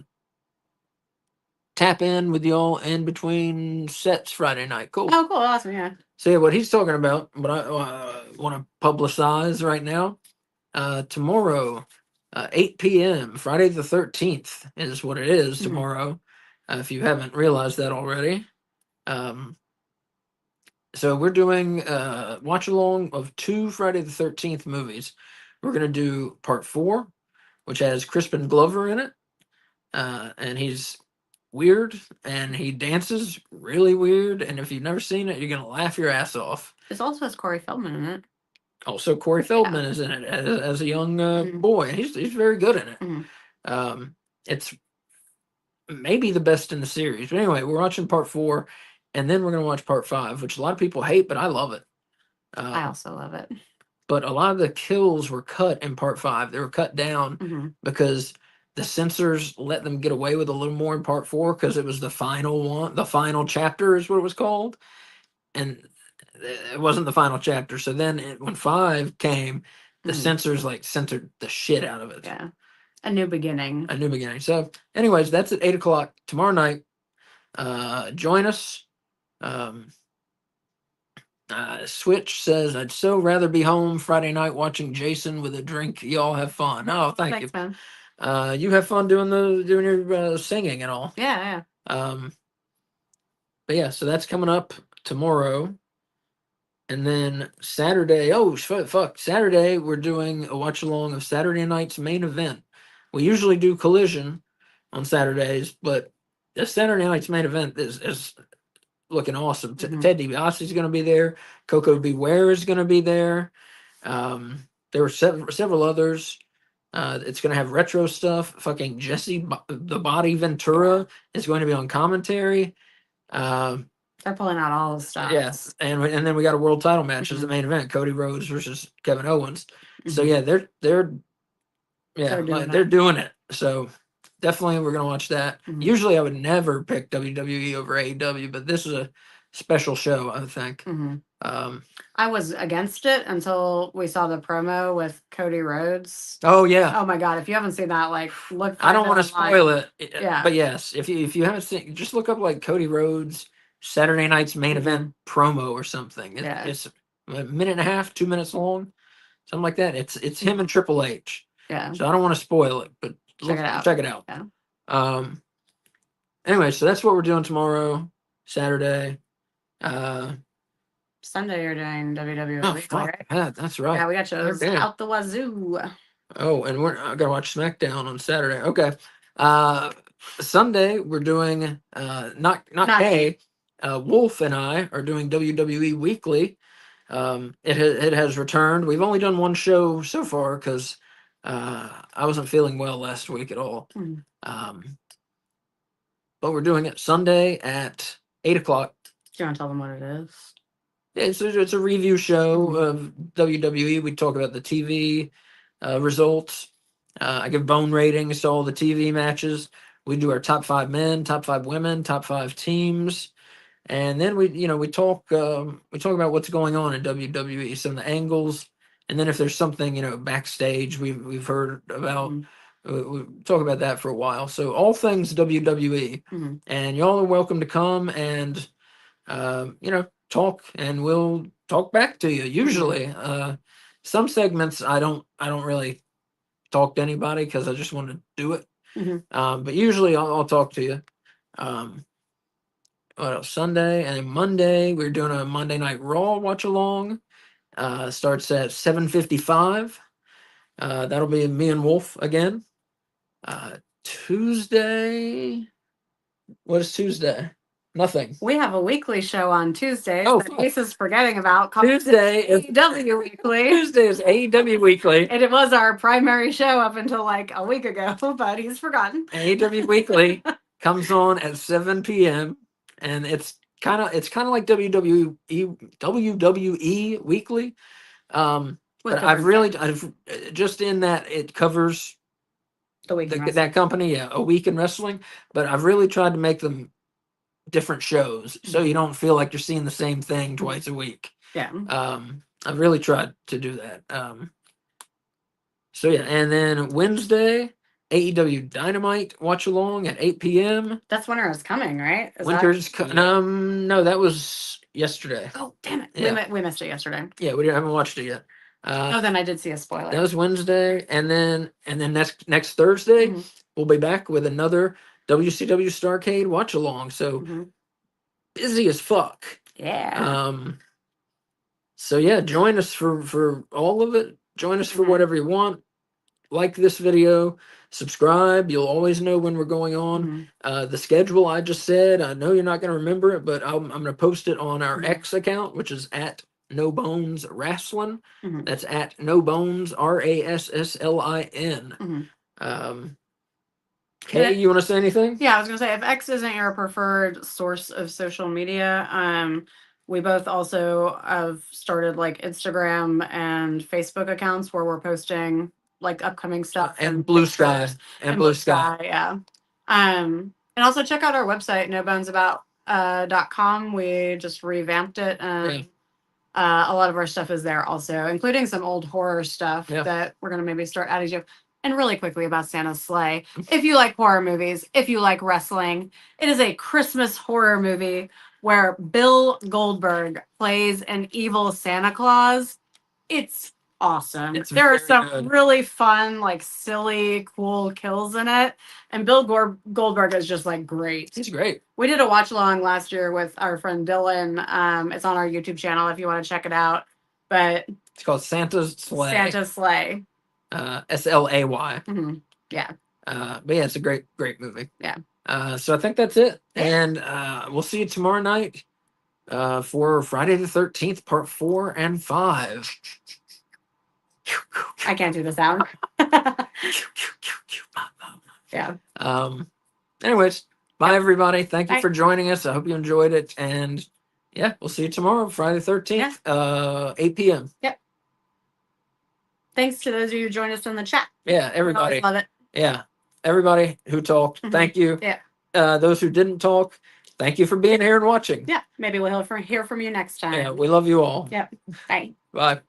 tap in with y'all in between sets Friday night. Cool. Oh, cool. Awesome. Yeah. So yeah, what he's talking about, what I want to publicize right now, tomorrow, 8 p.m., Friday the 13th is what it is tomorrow, if you haven't realized that already. So we're doing watch along of 2 Friday the 13th movies. We're going to do part 4, which has Crispin Glover in it. And he's weird and he dances really weird. And if you've never seen it, you're going to laugh your ass off. This also has Corey Feldman in it. Also, Corey Feldman is in it as a young boy, and he's very good in it. It's maybe the best in the series. But anyway, we're watching part 4, and then we're going to watch part 5, which a lot of people hate, but I love it. I also love it. But a lot of the kills were cut in part 5. They were cut down because the censors let them get away with a little more in part 4 because it was the final one. The final chapter is what it was called. And it wasn't the final chapter. So then when 5 came, the censors like censored the shit out of it. Yeah. A new beginning. A new beginning. So anyways, that's at 8 o'clock tomorrow night. Join us. Switch says, I'd so rather be home Friday night watching Jason with a drink. Y'all have fun. Oh, thanks you. Man. You have fun doing your singing and all. Yeah. But yeah, so that's coming up tomorrow. And then Saturday, Saturday, we're doing a watch along of Saturday night's main event. We usually do Collision on Saturdays, but this Saturday night's main event is looking awesome. Ted DiBiase is going to be there. Coco Beware is going to be there. There were several others. It's going to have retro stuff. Fucking Jesse the Body Ventura is going to be on commentary. They're pulling out all the stuff. Yes, and then we got a world title match as the main event: Cody Rhodes versus Kevin Owens. So yeah, they're doing it. So definitely we're gonna watch that. Usually I would never pick WWE over AEW, but this is a special show, I think. I was against it until we saw the promo with Cody Rhodes. Oh yeah. Oh my god! If you haven't seen that, like look. I don't want to spoil it. Yeah. But yes, if you haven't seen, just look up like Cody Rhodes Saturday night's main event promo or something. It's a minute and a half, 2 minutes long, something like that. It's him and Triple H. Yeah. So I don't want to spoil it, but check it out. Yeah. Anyway, so that's what we're doing tomorrow, Saturday. Sunday you're doing WWE. Oh, fuck, right? That's right. Yeah, we got shows out the wazoo. Oh, and I gotta watch SmackDown on Saturday. Okay. Sunday we're doing not Kay. Wolf and I are doing WWE Weekly. It has returned. We've only done one show so far because I wasn't feeling well last week at all. But we're doing it Sunday at 8 o'clock. Do you want to tell them what it is? It's a review show of WWE. We talk about the TV results. I give bone ratings to all the TV matches. We do our top 5 men, top 5 women, top 5 teams. And then we talk about what's going on in WWE, some of the angles, and then if there's something backstage we've heard about, we talk about that for a while. So all things WWE, and y'all are welcome to come and talk, and we'll talk back to you. Usually, some segments I don't really talk to anybody because I just want to do it. But usually I'll talk to you. What else? Sunday and Monday, we're doing a Monday Night Raw watch along. Starts at 7:55. That'll be me and Wolf again. Tuesday. What is Tuesday? Nothing. We have a weekly show on Tuesdays Oh, that Lisa's forgetting about. Tuesday is AEW Weekly. Tuesday is AEW Weekly. And it was our primary show up until like a week ago, but he's forgotten. AEW Weekly comes on at 7 p.m. and it's it's kind of like WWE Weekly. With But I've different really segments. I've just in that it covers The week in wrestling. that company, yeah, a week in wrestling. But I've really tried to make them different shows, so you don't feel like you're seeing the same thing twice a week. Yeah. I've really tried to do that. So yeah, and then Wednesday, AEW Dynamite watch along at 8 p.m. That's Winter is Coming, right? Is Winter's that... no, that was yesterday. Oh, damn it. Yeah. We missed it yesterday. Yeah, we haven't watched it yet. Oh, then I did see a spoiler. That was Wednesday, and then next Thursday Mhm. we'll be back with another WCW Starrcade watch along. So Mhm. busy as fuck. Yeah. So yeah, join us for all of it. Join us for Mhm. whatever you want. Like this video, subscribe. You'll always know when we're going on. Mhm. The schedule I just said, I know you're not going to remember it, but I'm going to post it on our Mhm. X account, which is at No Bones Wrestling. Mhm. That's at No Bones RASSLIN. Mhm. Kay, you want to say anything? Yeah, I was gonna say if X isn't your preferred source of social media, we both also have started like Instagram and Facebook accounts where we're posting like upcoming stuff And Blue Sky. pictures And Blue Sky. yeah. And also check out our website, nobonesabout.com. We just revamped it and a lot of our stuff is there also, including some old horror stuff that we're gonna maybe start adding to. And really quickly about Santa's Sleigh. If you like horror movies, if you like wrestling, it is a Christmas horror movie where Bill Goldberg plays an evil Santa Claus. It's awesome. It's There are very some good. really fun, like silly, cool kills in it. And Bill Goldberg is just like great. He's great. We did a watch along last year with our friend Dylan. It's on our YouTube channel if you want to check it out. But It's called Santa's Sleigh. Santa's Sleigh. SLAY. Yeah. But yeah, it's a great movie. Yeah. So I think that's it. Yeah. And we'll see you tomorrow night for Friday the 13th, part 4 and 5. I can't do the sound. Yeah. Anyways, bye everybody. Thank you Bye. for joining us. I hope you enjoyed it. And yeah, we'll see you tomorrow, Friday the 13th, 8 p.m. Yep. Thanks to those of you who joined us in the chat. Yeah, We everybody. always love it. Yeah. Everybody who talked, thank you. Yeah. Those who didn't talk, thank you for being here and watching. Yeah. Maybe we'll hear from you next time. Yeah, we love you all. Yep. Bye. Bye.